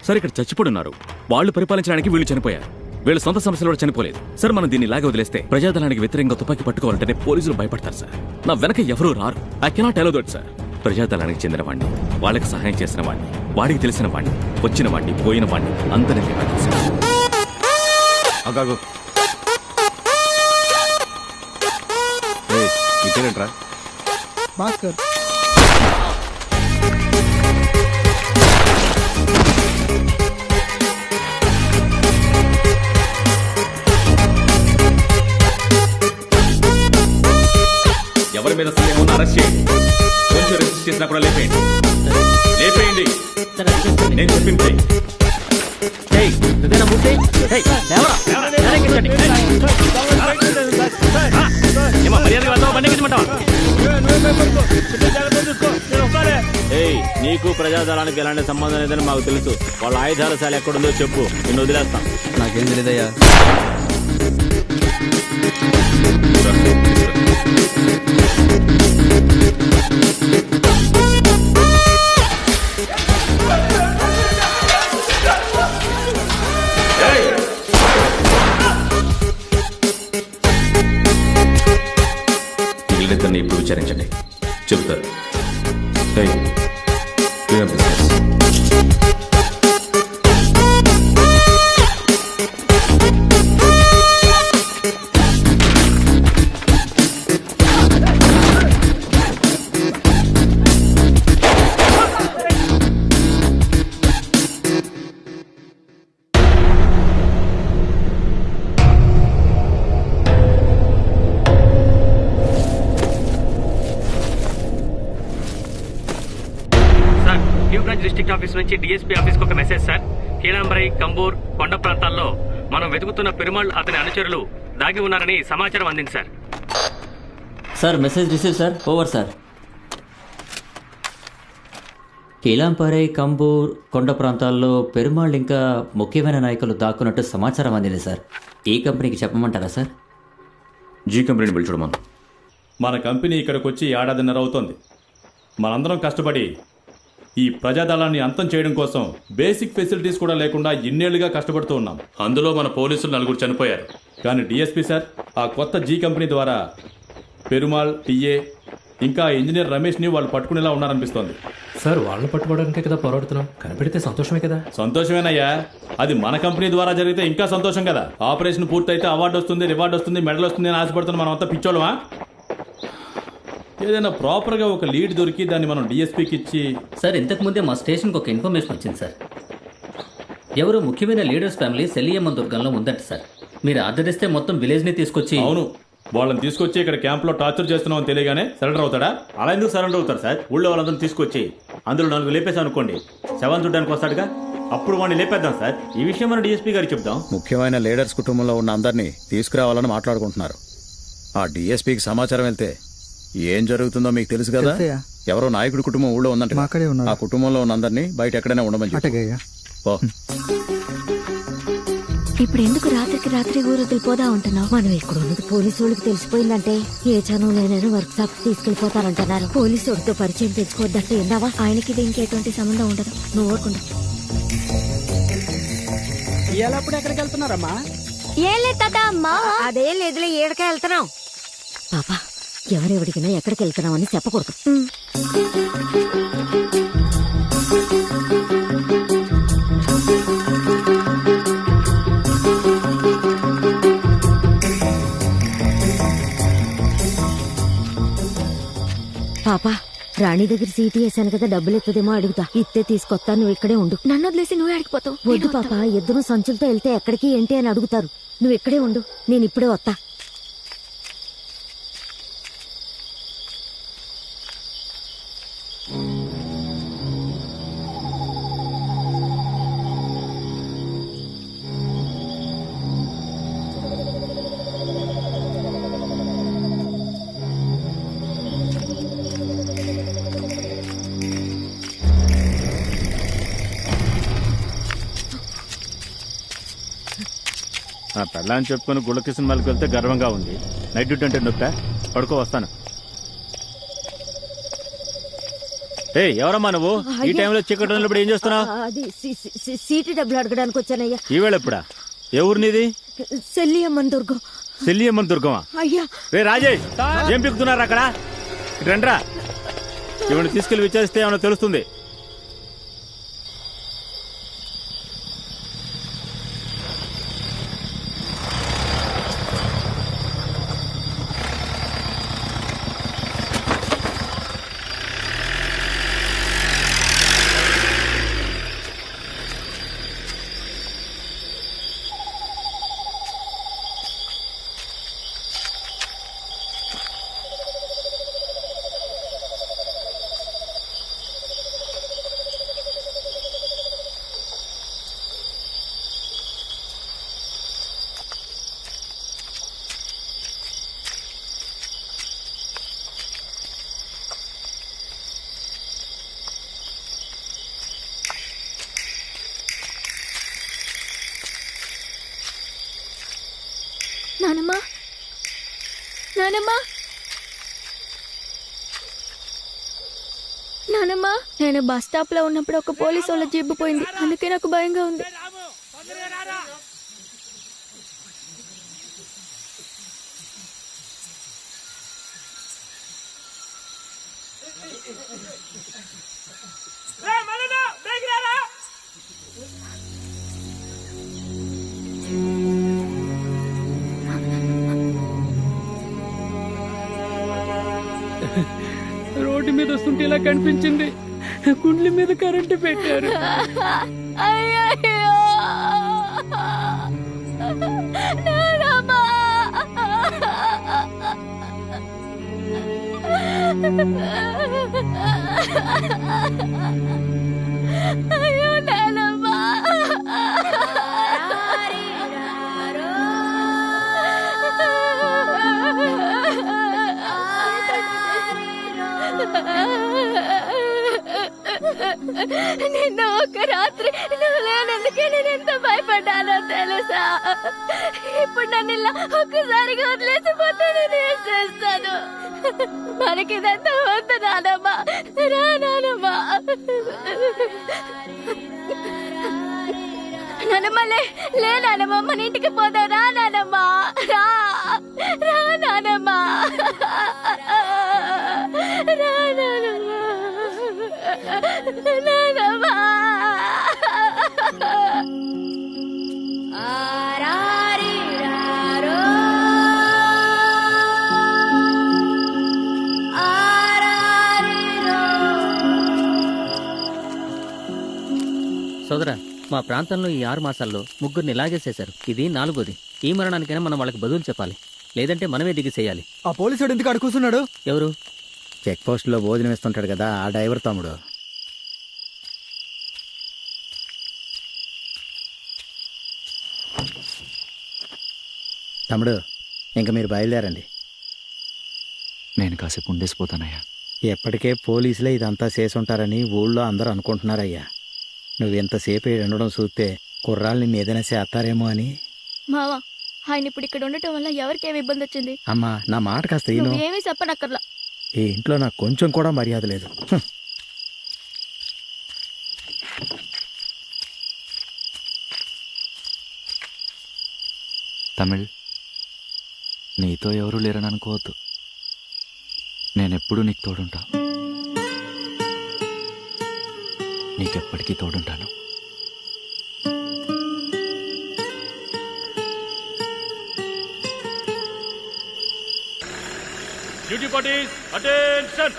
Sir ఇక్కడ చచ్చిపోతున్నారు. వాళ్ళు పరిపాలించడానికి వీళ్ళు చనిపోయారు. వీళ్ళ సొంత సమస్యలు కూడా చనిపోలేదు సార్. మనం దీన్ని ఇలాగే వదిలేస్తే ప్రజాదళానికి వ్యతిరేకంగా తుపాకీ పట్టుకోవాలంటేనే పోలీసులు భయపడతారు సార్. నా వెనక ఎవరూ రారు. I cannot allow that sir. ప్రజాదళానికి చెందిన వాడిని, వాళ్ళకి సహాయం చేసిన వాడిని, వాడికి తెలిసిన వాడిని, వచ్చిన వాడిని, పోయిన వాడిని అందరినీ ఇంకేంట్రా భాస్కర్. ఎవరి మీద సందేహం ఉన్న అరెస్ట్ చేయండి. కొంచెం రెసిస్ట్ చేసినా కూడా లేపేయండి. లేపేయండి. నేను చెప్పింది నీకు ప్రజాదళానికి ఎలాంటి సంబంధం లేదని మాకు తెలుసు. వాళ్ళ ఆయుధాలశాల ఎక్కడుందో చెప్పు, నిన్ను వదిలేస్తాం. నాకేం తెలియదయ్యా. వీళ్ళిద్దరిని ఇప్పుడు విచారించండి, చెబుతారు. డిస్ట్రిక్ట్ ఆఫీస్ నుంచి డిఎస్పీ ఆఫీస్ కు ఒక మెసేజ్ సార్. కీలాంబరై, కంబూర్, కొండ ప్రాంతాల్లో మనం వెతుకుతున్న పెరుమాళ్ అతని అనుచరులు దాగి ఉన్నారని సమాచారం అందింది sir. Sir message receive sir. Over sir. Keelamparai, Kambur, కొండ ప్రాంతాల్లో పెరుమాళ్ ఇంకా ముఖ్యమైన నాయకులు దాక్కున్నట్టు సమాచారం అందింది సార్. ఈ కంపెనీకి చెప్పమంటారా సార్? జీ కంపెనీని పిలుచుడమను. మన కంపెనీ ఇక్కడికి వచ్చి 1.5 ఏడాది అవుతోంది. మనందరం కష్టపడి ఈ ప్రజాదళాన్ని అంతం చేయడం కోసం బేసిక్ ఫెసిలిటీస్ కూడా లేకుండా ఇన్నేళ్లుగా కష్టపడుతూ ఉన్నాం. అందులో మన పోలీసులు 4 చనిపోయారు. కానీ డిఎస్పీ సార్ ఆ కొత్త జీ కంపెనీ ద్వారా పెరుమాళ్, టీఏ ఇంకా ఇంజనీర్ రమేష్ని వాళ్ళు పట్టుకునేలా ఉన్నారనిపిస్తోంది. సార్ వాళ్ళని పట్టుకోవడానికే కదా పోరాడుతున్నాం, కనిపెడితే సంతోషమే కదా. సంతోషమేనయ్యా, అది మన కంపెనీ ద్వారా జరిగితే ఇంకా సంతోషం కదా. ఆపరేషన్ పూర్తయితే అవార్డు వస్తుంది, రివార్డు వస్తుంది, మెడల్ వస్తుంది అని ఆశపడుతున్నాం. మనం అంతా పిచ్చోళ్ళమా? ఏదైనా ప్రాపర్గా ఒక లీడ్ దొరికి దాన్ని మనం డిఎస్పీకి ఇచ్చి. సార్, ఇంతకుముందే మా స్టేషన్కి ఒక ఇన్ఫర్మేషన్ వచ్చింది సార్. ఎవరో ముఖ్యమైన లీడర్స్ ఫ్యామిలీ సెల్లియమ్మ దుర్గంలో ఉందంట సార్. మీరు ఆర్డర్ ఇస్తే మొత్తం విలేజ్ని తీసుకొచ్చి. అవును, వాళ్ళని తీసుకొచ్చి ఇక్కడ క్యాంప్లో టార్చర్ చేస్తున్నాం అని తెలియగానే సరెండర్ అవుతాడా? అలా ఎందుకు సరెండర్ అవుతారు సార్? ఊళ్ళో వాళ్ళందరూ తీసుకొచ్చి అందులో 4 లేపేసాం అనుకోండి, శవం చూడడానికి వస్తాడుగా, అప్పుడు వాడిని లేపేద్దాం సార్. ఈ విషయం మనం డిఎస్పీ గారికి చెప్దాం. ముఖ్యమైన లీడర్స్ కుటుంబంలో ఉన్న అందరినీ తీసుకురావాలని మాట్లాడుకుంటున్నారు. ఆ డిఎస్పీకి సమాచారం వెళ్తే ఏం జరుగుతుందో మీకు తెలుసు కదా. ఎవరో నాయకుడి కుటుంబం ఊళ్ళో ఉందంటే ఆ కుటుంబంలో ఉన్న అందరినీ బయట ఎక్కడైనా ఉండమని చెప్పి. ఇప్పుడు ఎందుకు రాత్రికి రాత్రి ఊరు వదిలిపోదా ఉంటున్నావు? మనం ఇక్కడ ఉన్నది పోలీసు వాళ్ళకి తెలిసిపోయిందంటే ఏ చనువులైనా వర్క్ షాప్ తీసుకెళ్లిపోతారంటున్నారు. పోలీసు వాడితో పరిచయం తెచ్చుకోవద్దంటే విన్నావా? ఆయనకి దీనికి ఎటువంటి సంబంధం ఉండదు, నువ్వు ఊరుకుంటా. ఇవాళప్పుడు ఎక్కడికి వెళ్తున్నారమ్మా? ఏం లేదు తాత, అమ్మా. అదేం లేదులే, ఏడకే వెళ్తున్నాం. పాపా, ఎవరెవడికినా ఎక్కడికి వెళ్తున్నామని చెప్పకూడదు. పాపా, రాణి దగ్గర సీటీ వేసాను కదా, డబ్బులు ఎత్తదేమో అడుగుతా. ఇత్తే తీసుకొస్తా, నువ్వు ఇక్కడే ఉండు. నన్ను వదిలేసి నువ్వు అడిగిపోతావు. వద్దు పాపా, ఇద్దరు సంచులతో వెళ్తే ఎక్కడికి ఏంటి అని అడుగుతారు. నువ్వు ఇక్కడే ఉండు, నేను ఇప్పుడే వస్తా. నా పెళ్ళాన్ని చెప్పుకొని గుళ్ళకి సినిమాలకు వెళ్తే గర్వంగా ఉంది. నైట్ డ్యూటీ అంటే నొప్పా? పడుకో, వస్తాను. ఎవరమ్మా నువ్వు? ఈ టైంలో చీకటి ఇప్పుడు ఏం చేస్తున్నావు? అది సీటీ డబ్బులు అడగడానికి వచ్చానయ్యా. ఈవేళ ఎప్పుడా? ఏ ఊరు నీది? సెల్లియమ్మన్ దుర్గం. సెల్లియమ్మన్ దుర్గమా? అయ్యా, రే రాజేష్, ఏం పిక్కుతున్నారు అక్కడ? రండ్రా, ఇవన్నీ తీసుకెళ్లి విచారిస్తే ఏమైనా తెలుస్తుంది. నానమ్మా, నానమ్మా, నానమ్మా. నేను బస్ స్టాప్ లో ఉన్నప్పుడు ఒక పోలీసు వాళ్ళ జీబు పోయింది, అందుకే నాకు భయంగా ఉంది. రోడ్డు మీద వస్తుంటే ఇలా కనిపించింది, గుండెల మీద కరెంటు పెట్టారు. అయ్యో నానమ్మా, నిన్న ఒక రాత్రి నువ్వు లేనందుకే నేను ఎంత భయపడ్డానో తెలుసా? ఇప్పుడు నన్ను ఇలా ఒక్కసారిగా వదిలేసిపోతే నేను ఏం చేస్తాను? మనకిదంతా వద్దు నానమ్మా, రా నానమ్మా. నానమ్మ లే నానమ్మ, మన ఇంటికి పోదాం. రా నానమ్మ, రా రా నానమ్మ, రా నానమ్మ. సోదరా, మా ప్రాంతంలో ఈ 6 మాసాల్లో ముగ్గురిని ఇలాగే చేశారు. ఇది 4వది. ఈ మరణానికైనా మనం వాళ్ళకి బదులు చెప్పాలి, లేదంటే మనమే దిగిసేయాలి. ఆ పోలీసుడు ఎందుకు ఆడ కూర్చున్నాడు? ఎవరు? చెక్ పోస్ట్లో భోజనం ఇస్తుంటాడు కదా ఆ డ్రైవర్ తమ్ముడు. తమ్ముడు, ఇంకా మీరు బయలుదేరండి. నేను కాసేపు ఉండేసిపోతానయ్యా. ఎప్పటికే పోలీసులే ఇదంతా చేసుంటారని ఊళ్ళో అందరూ అనుకుంటున్నారయ్యా. నువ్వు ఎంతసేపు ఉండడం చూస్తే కుర్రాళ్ళు నిన్ను ఏదైనా చేస్తారేమో అని. మావా, ఆయన ఇప్పుడు ఇక్కడ ఉండటం వల్ల ఎవరికేమి ఇబ్బంది వచ్చింది? అమ్మా, నా మాట కాస్త ఏమీ చెప్పనక్కర్లా. ఈ ఇంట్లో నాకు కొంచెం కూడా మర్యాద లేదు. తమిళ్, నీతో ఎవరూ లేరని అనుకోవద్దు. నేనెప్పుడూ నీకు తోడుంటా. నీకెప్పటికీ తోడుంటాను. Duty parties attention.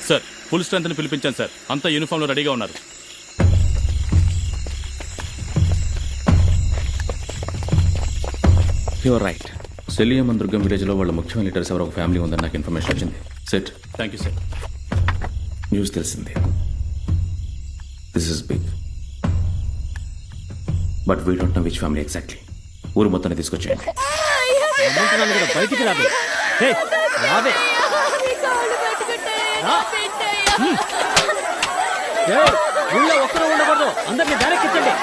Sir, full strength ని పిలిపించాను సార్. అంతా యూనిఫామ్ లో రెడీగా ఉన్నారు. You're right. Selliam Durgam village లో వాళ్ళ ముఖ్యమైన లీడర్స్ ఎవరో ఒక ఫ్యామిలీ ఉందని నాకు ఇన్ఫర్మేషన్ వచ్చింది. Set. Thank you sir. News తెలిసింది. This is big, but we don't know which family exactly. ఊరు మొత్తాన్ని తీసుకొచ్చేయండి. బయటికి రాబే. రాబే. ఊళ్ళో ఒక్కరూ ఉండకూడదు. అందరినీ దారెక్కించండి.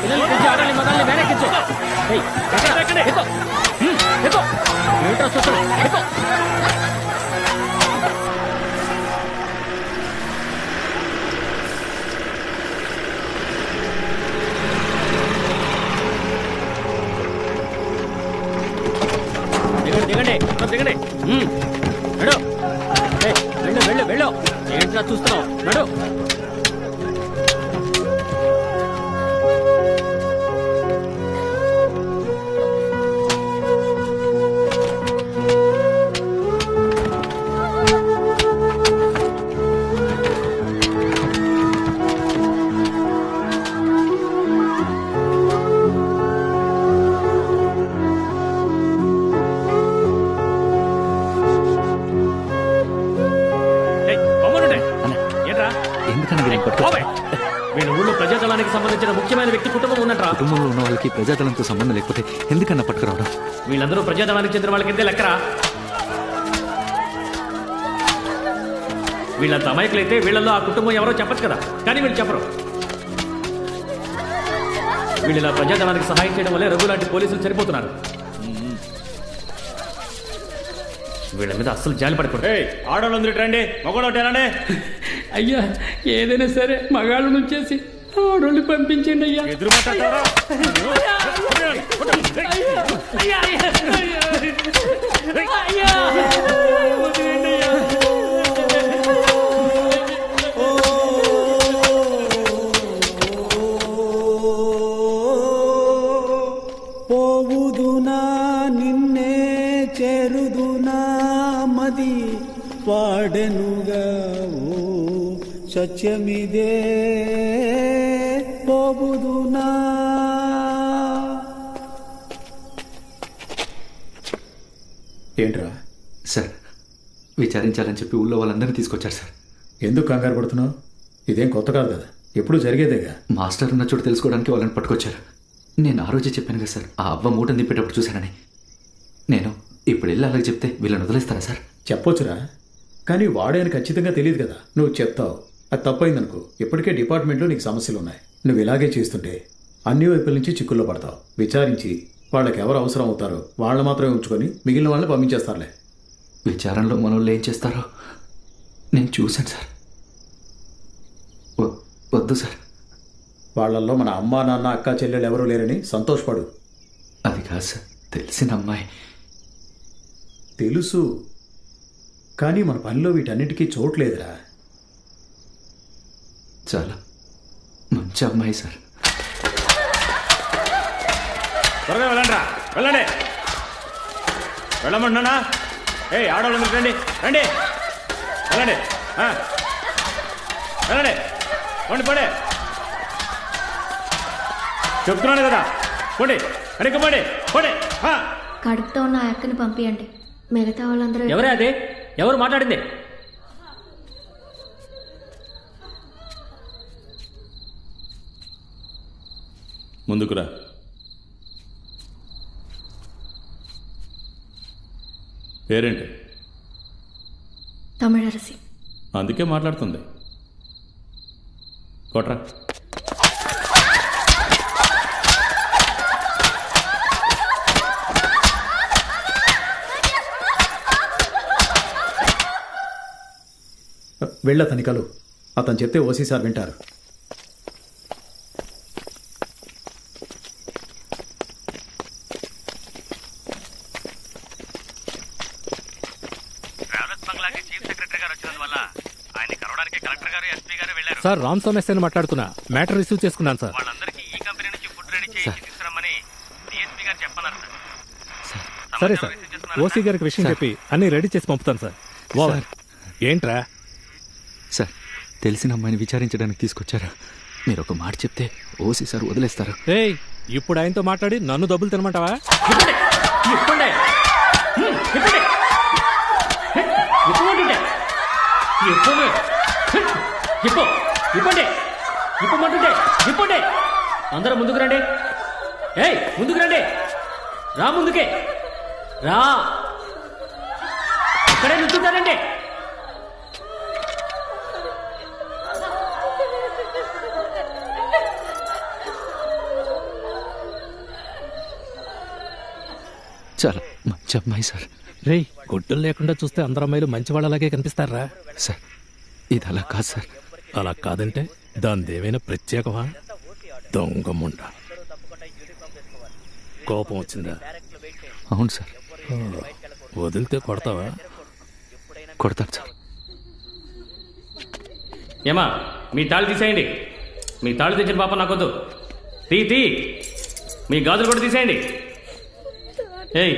పిల్లల్ని పిలిచి ఆడాలి, మగాల్ని వెనక్కించు. దిగండి దిగండి. నడు. వెళ్ళు వెళ్ళు వెళ్ళు. ఏంట్రా చూస్తున్నావు? నడు. వీళ్ళ ఊళ్ళో ప్రజాదళానికి సంబంధించిన ముఖ్యమైన వ్యక్తి కుటుంబం ఉన్నట్రా. కుటుంబంలో ఉన్న వాళ్ళకి ప్రజాదళంతో సంబంధం లేకపోతే ఎందుకన్నా పట్టుకురావడం? వీళ్ళందరూ ప్రజాదళానికి చెందిన వాళ్ళ కిందే లెక్కరా. వీళ్ళంత అమాయకులైతే వీళ్ళల్లో ఆ కుటుంబం ఎవరో చెప్పచ్చు కదా, కానీ వీళ్ళు చెప్పరు. వీళ్ళు ఇలా ప్రజాదళానికి సహాయం చేయడం వల్లే రఘు లాంటి పోలీసులు చనిపోతున్నారు. వీళ్ళ మీద అస్సలు జాలి పడకూడదు. ఆడవాళ్ళందరూ రండి, మగవాళ్ళు రండి. అయ్యా, ఏదైనా సరే మగాళ్ళు నుంచేసి ఆడోళ్ళు పంపించండి అయ్యా. ఎదురు మాట్లాడతారా? పోవుదునా నిన్నే చేరుదునా మది పాడెనుగా ఓ సత్యమిదే పోవుదునా. ఏంట్రా సార్, విచారించాలని చెప్పి ఊళ్ళో వాళ్ళందరినీ తీసుకొచ్చారు సార్. ఎందుకు కంగారు పడుతున్నావు? ఇదేం కొత్త కాదు కదా, ఎప్పుడు జరిగేదేగా. మాస్టర్ ఉన్న చోటు తెలుసుకోవడానికి వాళ్ళని పట్టుకొచ్చారు. నేను ఆ రోజే చెప్పాను కదా సార్, ఆ అవ్వ మూటను దింపేటప్పుడు చూశానని. నేను ఇప్పుడు వెళ్ళి అలాగే చెప్తే వీళ్ళని వదిలేస్తారా సార్? చెప్పొచ్చురా, కానీ వాడే అని ఖచ్చితంగా తెలియదు కదా. నువ్వు చెప్తావు, అది తప్పైందనుకో ఇప్పటికే డిపార్ట్మెంట్లో నీకు సమస్యలు ఉన్నాయి. నువ్వు ఇలాగే చేస్తుంటే అన్ని వైపుల నుంచి చిక్కుల్లో పడతావు. విచారించి వాళ్ళకి ఎవరు అవసరం అవుతారో వాళ్ళని మాత్రమే ఉంచుకొని మిగిలిన వాళ్ళని పంపించేస్తారులే. విచారణలో మనోళ్ళు ఏం చేస్తారో నేను చూశాను సార్. వద్దు సార్. వాళ్ళల్లో మన అమ్మా నాన్న అక్క చెల్లెలు ఎవరూ లేరని సంతోషపడు. అది కాదు సార్, తెలిసిన అమ్మాయి. తెలుసు, కానీ మన పనిలో వీటన్నిటికీ చోట్లేదురా. చాలా మంచి అమ్మాయి సార్. త్వరగా వెళ్ళండి, వెళ్ళండి. వెళ్ళమంటున్నానా? ఆడవాళ్ళు రండి, రండి, వెళ్ళండి, వెళ్ళండి, పోండి, పోండి. చెప్తున్నాను కదా, పోండి, అడిగి పోండి, పోండి. కడుపుతో ఉన్న ఆ అక్కని పంపియండి. మిగతా వాళ్ళందరూ ఎవరే అది? ఎవరు మాట్లాడింది? ముందుకురా. పేరేంటి? తమిళరసి. అందుకే మాట్లాడుతుంది. కొట్రా. వెళ్ళ తనికలు, అతను చెప్తే ఓసీ సార్ వింటారు. సార్ రామ్ సోమేశ్ అని మాట్లాడుతున్నా. మ్యాటర్ రిసీవ్ చేసుకున్నాను సార్. సరే సార్, ఓసీ గారికి విషయం చెప్పి అన్ని రెడీ చేసి పంపుతాను సార్. ఓవర్. ఏంట్రా? సార్, తెలిసిన అమ్మాయిని విచారించడానికి తీసుకొచ్చారా? మీరు ఒక మాట చెప్తే ఓసీ సార్ వదిలేస్తారు. ఏయ్, ఇప్పుడు ఆయనతో మాట్లాడి నన్ను డబ్బులు తినమంటావా? ఇప్పండి. అందరూ ముందుకు రండి. ముందుకు రండి. రా, ముందుకే రా. ఇక్కడే నిల్చుంటారండి. చాలా మంచి అమ్మాయి సార్. రేయ్, గుడ్డలు లేకుండా చూస్తే అందరు అమ్మాయిలు మంచి వాళ్ళలాగే కనిపిస్తారా? సార్, ఇది అలా కాదు సార్. అలా కాదంటే దాని ఏమైనా ప్రత్యేకమా? దొంగముండ. కోపం వచ్చిందా? అవును సార్. వదిలితే కొడతావా? కొడతాను సార్. ఏమా, మీ తాళి తీసేయండి. మీ తాళి తెచ్చిన పాప నాకొద్దు. తీ. మీ గాజులు కూడా తీసేయండి. ఏయ్,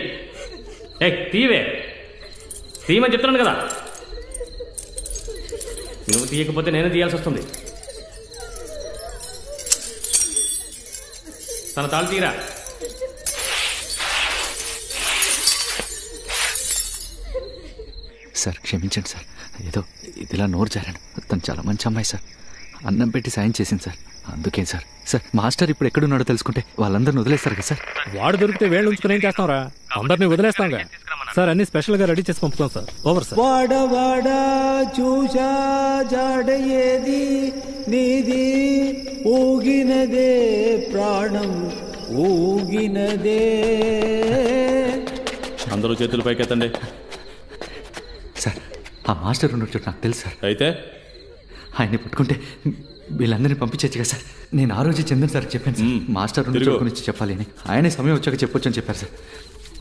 తీయమని చెప్తున్నాను కదా. నువ్వు తీయకపోతే నేనే తీయాల్సి వస్తుంది. తన తాళి తీరా. సార్, క్షమించండి సార్. ఏదో ఇదిలా నోరు జారాను. తను చాలా మంచి అమ్మాయి సార్. అన్నం పెట్టి సాయం చేసింది సార్. అందుకే సార్. సార్, మాస్టర్ ఇప్పుడు ఎక్కడున్నాడో తెలుసుకుంటే వాళ్ళందరిని వదిలేస్తారు కదా సార్. వాడు దొరికితే వేళ్ళు ఉంచుకుని ఏం చేస్తాంరా? అందరినీ వదిలేస్తాంగా సార్. అన్ని స్పెషల్ గా రెడీ చేసి పంపుతాం సార్. Over sir. వాడ చూసా జాడ ఏది నీది, ఊగినదే ప్రాణం ఊగినదే. అందరూ చేతులు పైకెత్తండి. సార్, ఆ మాస్టర్ ఉన్నట్టు నాకు తెలుసు సార్. అయితే ఆయన్ని పట్టుకుంటే వీళ్ళందరినీ పంపించచ్చు కదా సార్. నేను ఆ రోజు చందన్ సార్ చెప్పాను సార్, మాస్టర్ గురించి చెప్పాలి అని. ఆయనే సమయం వచ్చాక చెప్పొచ్చు అని చెప్పారు సార్.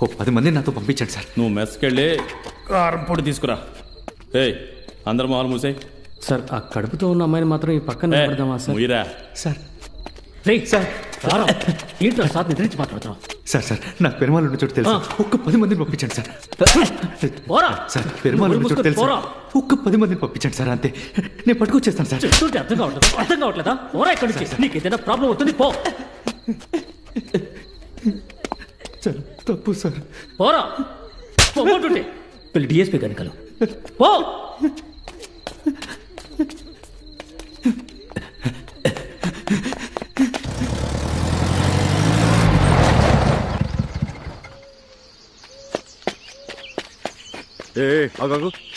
ఓ 10 మందిని నాతో పంపించండి సార్. నువ్వు మెస్కెళ్ళి కారం పొడి తీసుకురా. అందరు మొహాలు మూసాయి. సార్, ఆ కడుపుతో ఉన్న అమ్మాయిని మాత్రం ఈ పక్కన నిలబడదామా సార్? సార్, సార్ ఏంటో సార్ నిద్రించి మాట్లాడుతున్నాం. సార్ నాకు పెరుమాళ్ ఉన్న చోటు తెలుసు. ఒక్క 10 మందిని పంపించండి సార్. సార్, పెరుమాళ్ ఉన్న చోటు తెలుసు. ఒక్క 10 మందిని పంపించండి సార్. అంతే, నేను పట్టుకొచ్చేస్తాను సార్. చెప్తుంటే అర్థం కావట్లేదా? పోరా ఇక్కడి నుంచి. నీకు ఏదైనా ప్రాబ్లం అవుతుంది, పో. సార్, తప్పు సార్. పోరా, పోతుంటే పెళ్లి డిఎస్పీ కనుకలు పో.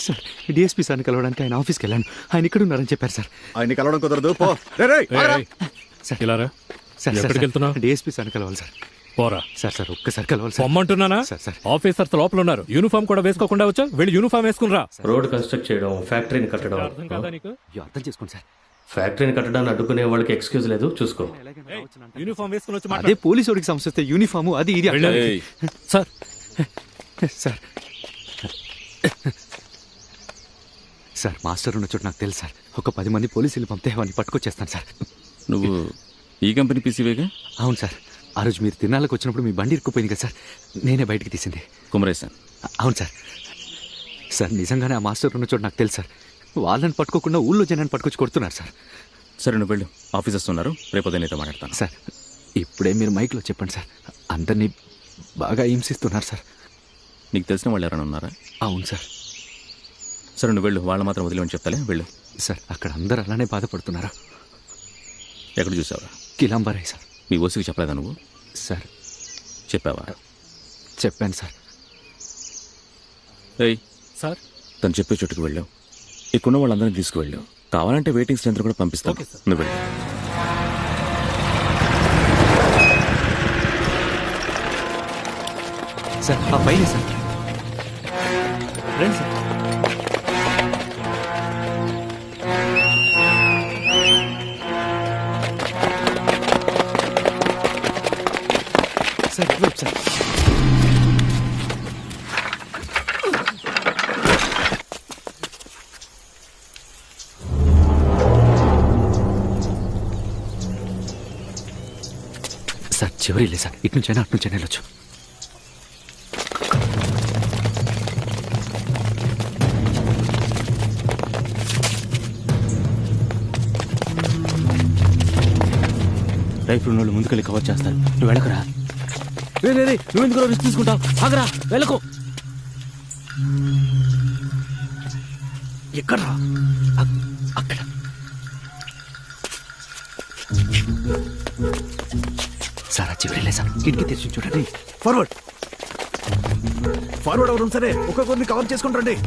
సార్, డిఎస్పీ సార్ని కలవడానికి ఆయన ఆఫీస్కి వెళ్ళాను. ఆయన ఇక్కడ ఉన్నారని చెప్పారు సార్. ఆయన కలవడం కుదరదు, పో. ఎక్కడికి వెళ్తున్నావు? డిఎస్పీ సార్ని కలవాలి సార్. పోరా. సార్ ఒక్కసారి కలవాలి సార్. పొమ్మంటున్నానా? ఆఫీసర్స్ లోపల ఉన్నారు. యూనిఫామ్ కూడా వేసుకోకుండా వచ్చా? వెళ్ళి యూనిఫామ్ వేసుకుని రా. రోడ్ కన్స్ట్రక్ట్ చేయడం, ఫ్యాక్టరీని కట్టడం అర్థం చేసుకోండి సార్. ఫ్యాక్టరీని కట్టడాన్ని అడ్డుకునే వాళ్ళకి ఎక్స్క్యూజ్ లేదు, చూసుకో. యూనిఫామ్ వేసుకుని వచ్చి అదే పోలీసుడికి సమస్య వస్తే యూనిఫాము అది ఇది అంటారు. సార్ సార్ సార్ మాస్టర్ ఉన్న చోటు నాకు తెలుసు సార్. ఒక 10 మంది పోలీసులు పంపితే వాడిని పట్టుకొచ్చేస్తాను సార్. నువ్వు ఈ కంపెనీ పీసీవేగా? అవును సార్. ఆ రోజు మీరు తిరునాళ్ళకి వచ్చినప్పుడు మీ బండి ఇరుక్కుపోయింది కదా సార్, నేనే బయటికి తీసింది. కుమరేశాన్? అవును సార్. సార్ నిజంగానే ఆ మాస్టర్ ఉన్న చోటు నాకు తెలుసు సార్. వాళ్ళని పట్టుకోకుండా ఊళ్ళో జనాన్ని పట్టుకొచ్చి కొడుతున్నారు సార్. సరే నువ్వు వెళ్ళు, ఆఫీసర్స్ ఉన్నారు, రేపు ఉదయం నీతో మాట్లాడతాను. సార్ ఇప్పుడే మీరు మైక్లో చెప్పండి సార్. అందరినీ బాగా హింసిస్తున్నారు సార్. నీకు తెలిసిన వాళ్ళు ఎవరైనా ఉన్నారా? అవును సార్. సరే నువ్వు వెళ్ళు, వాళ్ళు మాత్రం వదిలేమని చెప్తాలే, వెళ్ళు. సార్ అక్కడ అందరూ అలానే బాధపడుతున్నారా? ఎక్కడ చూసావా? కిలాంబరాయ్ సార్. మీ ఓసికి చెప్పలేదా నువ్వు? సార్ చెప్పావా? చెప్పాను సార్. ఏయ్ సార్, తను చెప్పే చోటుకు వెళ్ళావు, ఇక్కడున్న వాళ్ళందరినీ తీసుకువెళ్ళు. కావాలంటే వెయిటింగ్ సెంటర్ కూడా పంపిస్తాను. నువ్వు వెళ్ళు. సార్ ఆ పైన సార్. రండి సార్. సార్ ఇటువైపు సార్. సార్ చివరి లే సార్, ఇటు నుంచైనా అటు నుంచైనా వెళ్ళొచ్చు. రైఫిల్ ఉన్న వాళ్ళు ముందుకెళ్ళి కవర్ చేస్తారు, నువ్వు వెళ్ళకరా. నువ్వు ఎందుకు రిస్క్ తీసుకుంటావు? ఆగరా, వెళ్ళకు. ఎక్కడ అక్కడ సార్ ఆ చివరి లే సార్, కిటికీ తెరిచి చూడండి. ఫార్వర్డ్ ఫార్వర్డ్ అవడం సరే, ఒక్కొక్కరిని కవర్ చేసుకుంటారండి.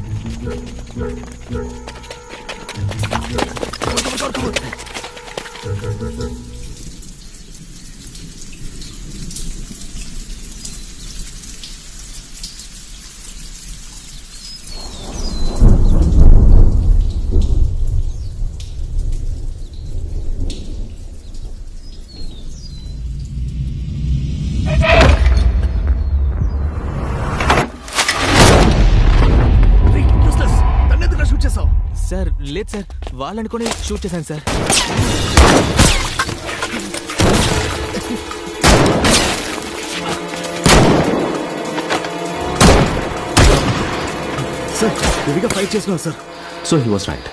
సార్ లేదు సార్, వాళ్ళనుకుని షూట్ చేశాను సార్. సార్ హెవీగా ఫైట్ చేస్తున్నాం sir. So he was right.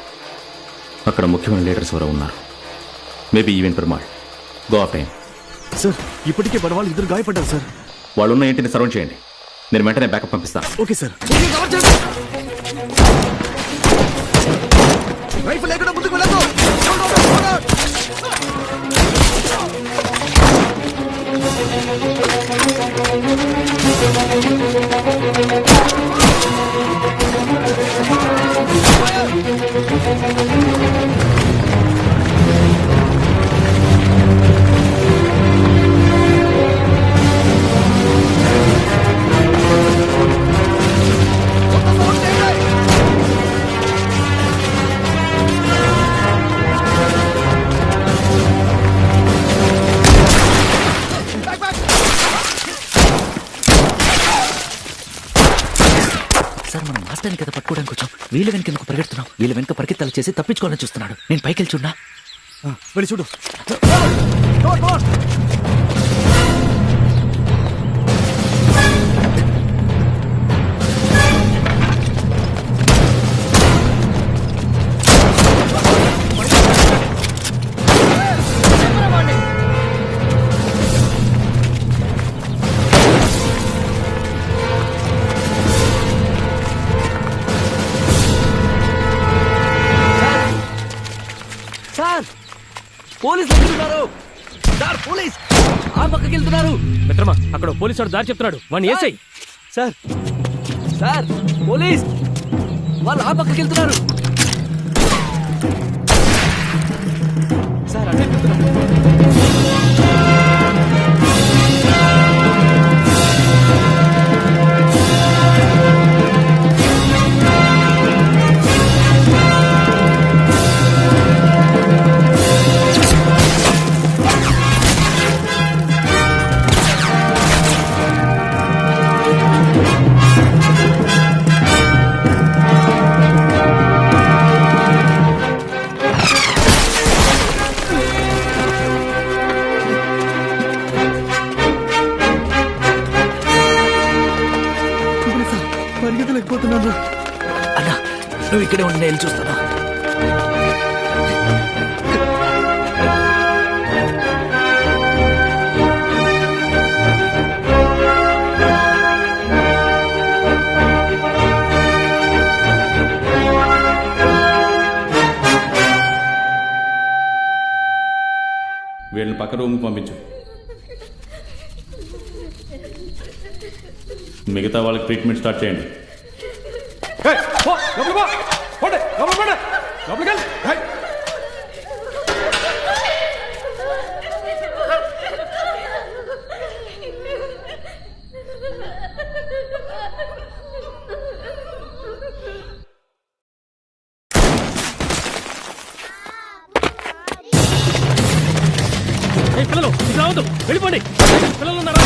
అక్కడ ముఖ్యమైన లీడర్స్ ఎవరో ఉన్నారు. Maybe even Perumal. Go of time. Sir ఇప్పటికే బడవాళ్ళు 2 గాయపడ్డారు సార్. వాళ్ళున్న ఇంటిని సరౌండ్ చేయండి, నేను వెంటనే బ్యాకప్ పంపిస్తాను. Okay sir. రైఫిల్ లేకుండా ముందుకు వెళ్ళదు. సార్ మనం మాస్టర్ని కదా పట్టుకోవడానికి వచ్చాం, వీళ్ళ వెనక ఎందుకు పరిగెడుతున్నాం? వీళ్ళ వెనక పరిగెత్తాలు చేసి తప్పించుకోవాలని చూస్తున్నాడు. నేను పైకి వెళ్ళి చూడనా? వెళ్ళి చూడు. సార్ పోలీసులు వెళ్తున్నారు. సార్ పోలీస్ ఆ పక్కకి వెళ్తున్నారు. మిత్రమా, అక్కడ పోలీసు వాడు దారి చెప్తున్నాడు, వాడిని ఏసై. సార్ సార్ పోలీస్ వాళ్ళు ఆ పక్కకి వెళ్తున్నారు. సార్ అటే వెళ్తున్నారు. అన్నా నువ్వు ఇక్కడే ఉండి నేను చూస్తాను. వీళ్ళని పక్క రూమ్కి పంపించు. మిగతా వాళ్ళకి ట్రీట్మెంట్ స్టార్ట్ చేయండి. పిల్లలు ఇట్లా వద్దు, వెళ్ళిపోండి. పిల్లలు ఉన్నారా?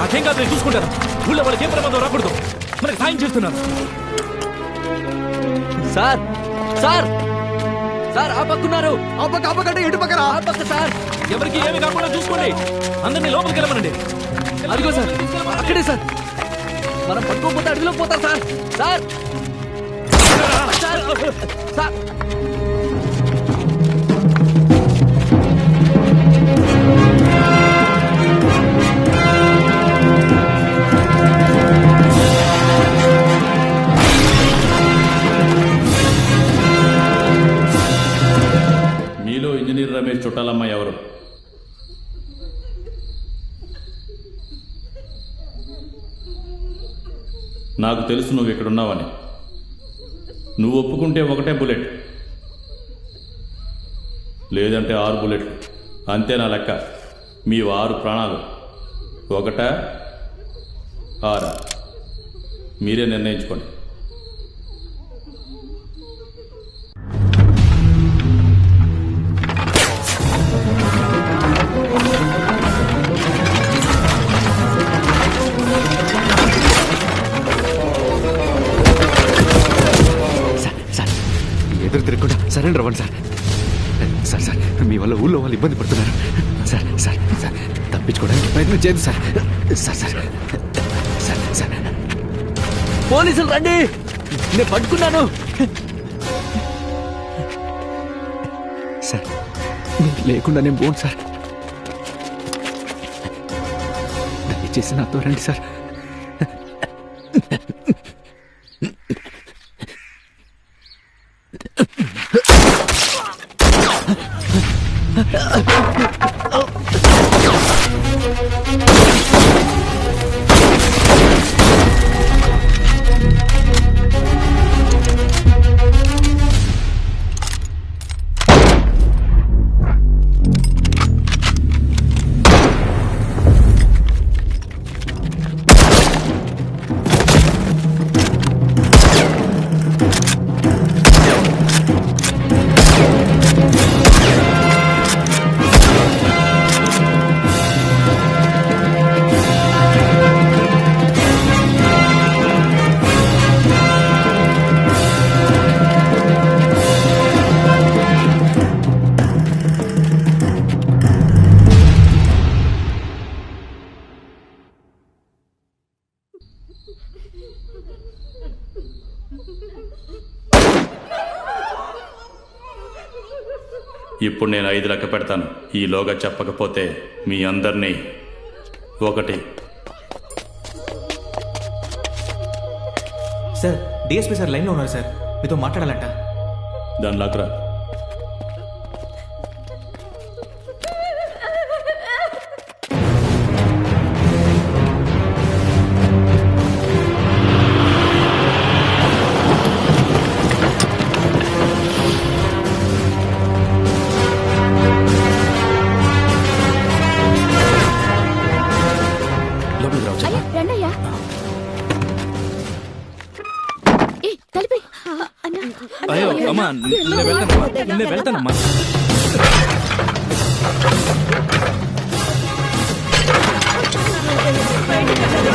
నాకేం కాదు, నేను చూసుకుంటాను. ఊళ్ళో వాళ్ళకి ఏం ప్రమాదం రాకూడదు. మనకి సాయం చేస్తున్నాను. సార్ సార్ సార్ ఆ పక్కున్నారు. ఆ పక్క ఆ పక్క ఎటు పక్కన ఆ పక్క సార్. ఎవరికి ఏమి కాకుండా చూసుకోండి. అందరినీ లోపలికి వెళ్ళమనండి. అదిగో సార్, అక్కడే సార్. మనం పట్టుకోకపోతే అడవిలోకి పోతారు సార్. సార్ సార్ మీలో ఇంజనీర్ రమేష్ చుట్టాలమ్మ ఎవరు? నాకు తెలుసు నువ్వు ఇక్కడున్నావని. నువ్వు ఒప్పుకుంటే ఒకటే బుల్లెట్, లేదంటే 6 బుల్లెట్లు. అంతే నా లెక్క. మీ 6 ప్రాణాలు. 1, 6 మీరే నిర్ణయించుకోండి. ఎదురు తిరగకుండా సరెండర్ అవ్వండి సార్. సార్ సార్ మీ వల్ల ఊళ్ళో వాళ్ళు ఇబ్బంది పడుతున్నారు సార్. సార్ సార్ తప్పించుకోవడానికి ప్రయత్నం చేయదు sir. Sir sir sir sir పోలీసులు రండి, నేను పట్టుకున్నాను. సార్ మీరు లేకుండా నేను పోను సార్. దయచేసి నాతో రండి సార్. ఇప్పుడు నేను 5 లెక్క పెడతాను. ఈలోగా చెప్పకపోతే మీ అందరినీ 1. సార్ డిఎస్పీ సార్ లైన్లో ఉన్నారు సార్, మీతో మాట్లాడాలంట. దాని లాక్రా. రండయ్యా. అయ్యో అమ్మా, నేను వెళ్తానమ్మా.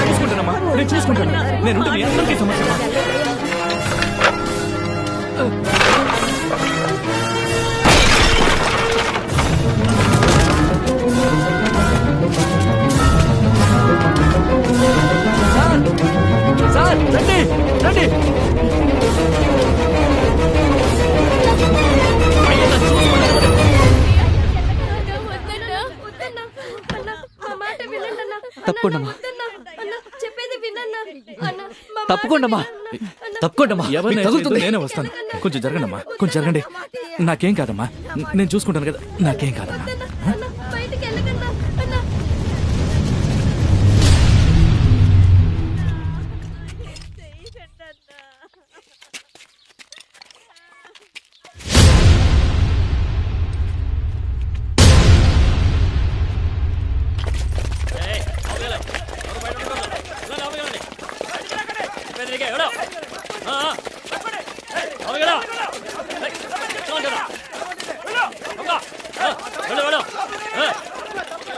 చూసుకుంటానమ్మా, నేను చూసుకుంటాను. నేను మీ అందరికీ సమస్య. సార్ రండి రండి. తప్పకుండా తప్పకుండా తప్పకుండా నేనే వస్తాను. కొంచెం జరగండమ్మా, కొంచెం జరగండి. నాకేం కాదమ్మా, నేను చూసుకుంటాను కదా. నాకేం కాదమ్మా.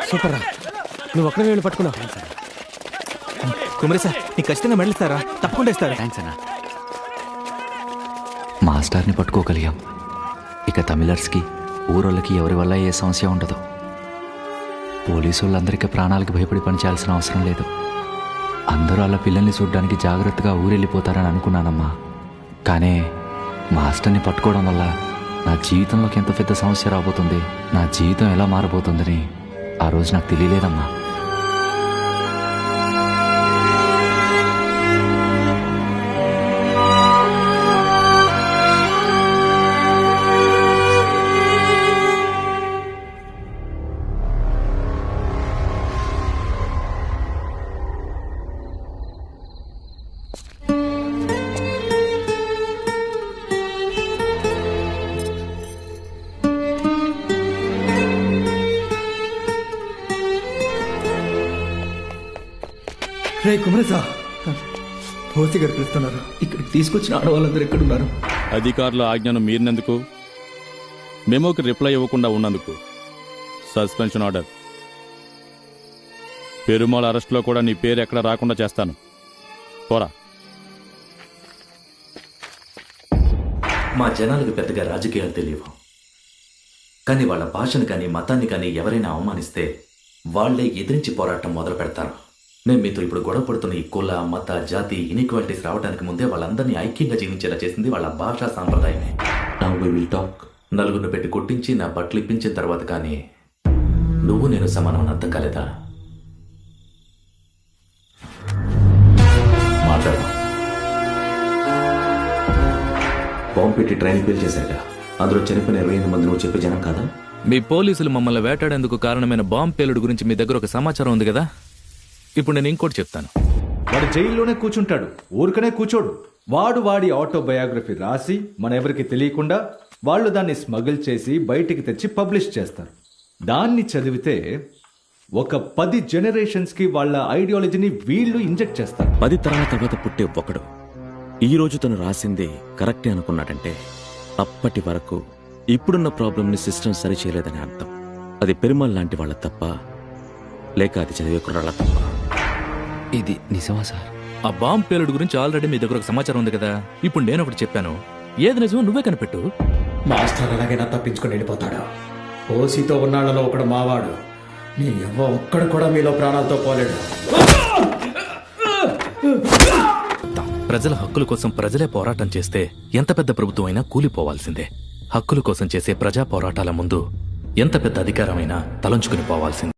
సూపర్ రా, నువ్వు ఒక్కడే వెళ్ళి పట్టుకున్నావు. కుమరి సార్ నీకు ఖచ్చితంగా మెడల్ ఇస్తారా? తప్పకుండా ఇస్తారా? థ్యాంక్స్ అన్న. మాస్టర్ని పట్టుకోగలిగాం. ఇక తమిళర్స్కి ఊరోళ్ళకి ఎవరి వల్ల ఏ సమస్య ఉండదు. పోలీసు వాళ్ళందరికీ ప్రాణాలకు భయపడి పనిచేయాల్సిన అవసరం లేదు. అందరూ వాళ్ళ పిల్లల్ని చూడడానికి జాగ్రత్తగా ఊరెళ్ళిపోతారని అనుకున్నానమ్మా. కానీ మాస్టర్ని పట్టుకోవడం వల్ల నా జీవితంలోకి ఎంత పెద్ద సమస్య రాబోతుంది, నా జీవితం ఎలా మారబోతుందని ఆ రోజు నాకు తెలియలేదమ్మా. రే కుమరేశా, ఓసి గారు పిలుస్తున్నారు. ఇక్కడికి తీసుకొచ్చిన ఆడవాళ్ళందరూ ఎక్కడున్నారు? అధికారుల ఆజ్ఞను మీరినందుకు, మెమోకి రిప్లై ఇవ్వకుండా ఉన్నందుకు సస్పెన్షన్ ఆర్డర్. పెరుమాళ్ అరెస్ట్లో కూడా నీ పేరు ఎక్కడ రాకుండా చేస్తాను. పోరా. మా జనాలకు పెద్దగా రాజకీయాలు తెలియవు, కానీ వాళ్ళ భాషను కానీ మతాన్ని కానీ ఎవరైనా అవమానిస్తే వాళ్లే ఎదిరించి పోరాటం మొదలు పెడతారు. మేము మీతో ఇప్పుడు గొడవ పడుతున్న ఈ కుల, మత, జాతి ఇన్ఈక్వాలిటీస్ రావడానికి ముందే వాళ్ళందరినీ ఐక్యంగా జీవించేలా చేసింది వాళ్ళ భాషా సాంప్రదాయమే. Now we will talk. నలుగురిని పెట్టి కొట్టించి నా బట్టలు ఇప్పించిన తర్వాత కానీ నువ్వు నేను సమానం అని అర్థం కాలేదా? మాట్లాడదాం. బాంబు పెట్టి ట్రైన్ పేల్ చేశారుగా, అందులో చనిపోయిన 28 మంది నువ్వు చెప్పే జనం కాదా? మీ పోలీసులు మమ్మల్ని వేటాడేందుకు కారణమైన బాంబు పేలుడు గురించి మీ దగ్గర ఒక సమాచారం ఉంది కదా. ఇప్పుడు నేను ఇంకోటి చెప్తాను. వాడు జైల్లోనే కూర్చుంటాడు, ఊరికనే కూర్చోడు. వాడి ఆటోబయోగ్రఫీ రాసి మన ఎవరికి తెలియకుండా వాళ్ళు దాన్ని స్మగుల్ చేసి బయటికి తెచ్చి పబ్లిష్ చేస్తారు. దాన్ని చదివితే ఒక 10 జనరేషన్స్కి వాళ్ళ ఐడియాలజీని వీళ్ళు ఇంజెక్ట్ చేస్తారు. 10 తరాల తర్వాత పుట్టే ఒకడు ఈ రోజు తను రాసింది కరెక్టే అనుకున్నాడంటే అప్పటి వరకు ఇప్పుడున్న ప్రాబ్లంని సిస్టమ్ సరి చేయలేదని అర్థం. అది పెరుమాళ్ లాంటి వాళ్ళ తప్ప, లేక అది చదివే కుర్రాళ్ళ తప్ప? ఇది నిజమా సార్? ఆ బాంబు పేలుడు గురించి ఆల్రెడీ మీ దగ్గర ఒక సమాచారం ఉంది కదా. ఇప్పుడు నేను ఒకటి చెప్పాను, ఏది నిజమో నువ్వే కనిపెట్టు. మాస్టర్ ఎలాగైనా తప్పించుకొని వెళ్ళిపోతాడు. ఓసీతో ఉన్నాళ్లలో ఒకడు మావాడు. నీ ఎవ్వ ఒక్కడు కూడా మీలో ప్రాణాలతో పోలేడు. ప్రజల హక్కుల కోసం ప్రజలే పోరాటం చేస్తే ఎంత పెద్ద ప్రభుత్వం అయినా కూలిపోవాల్సిందే. హక్కుల కోసం చేసే ప్రజా పోరాటాల ముందు ఎంత పెద్ద అధికారమైనా తలంచుకుని పోవాల్సింది.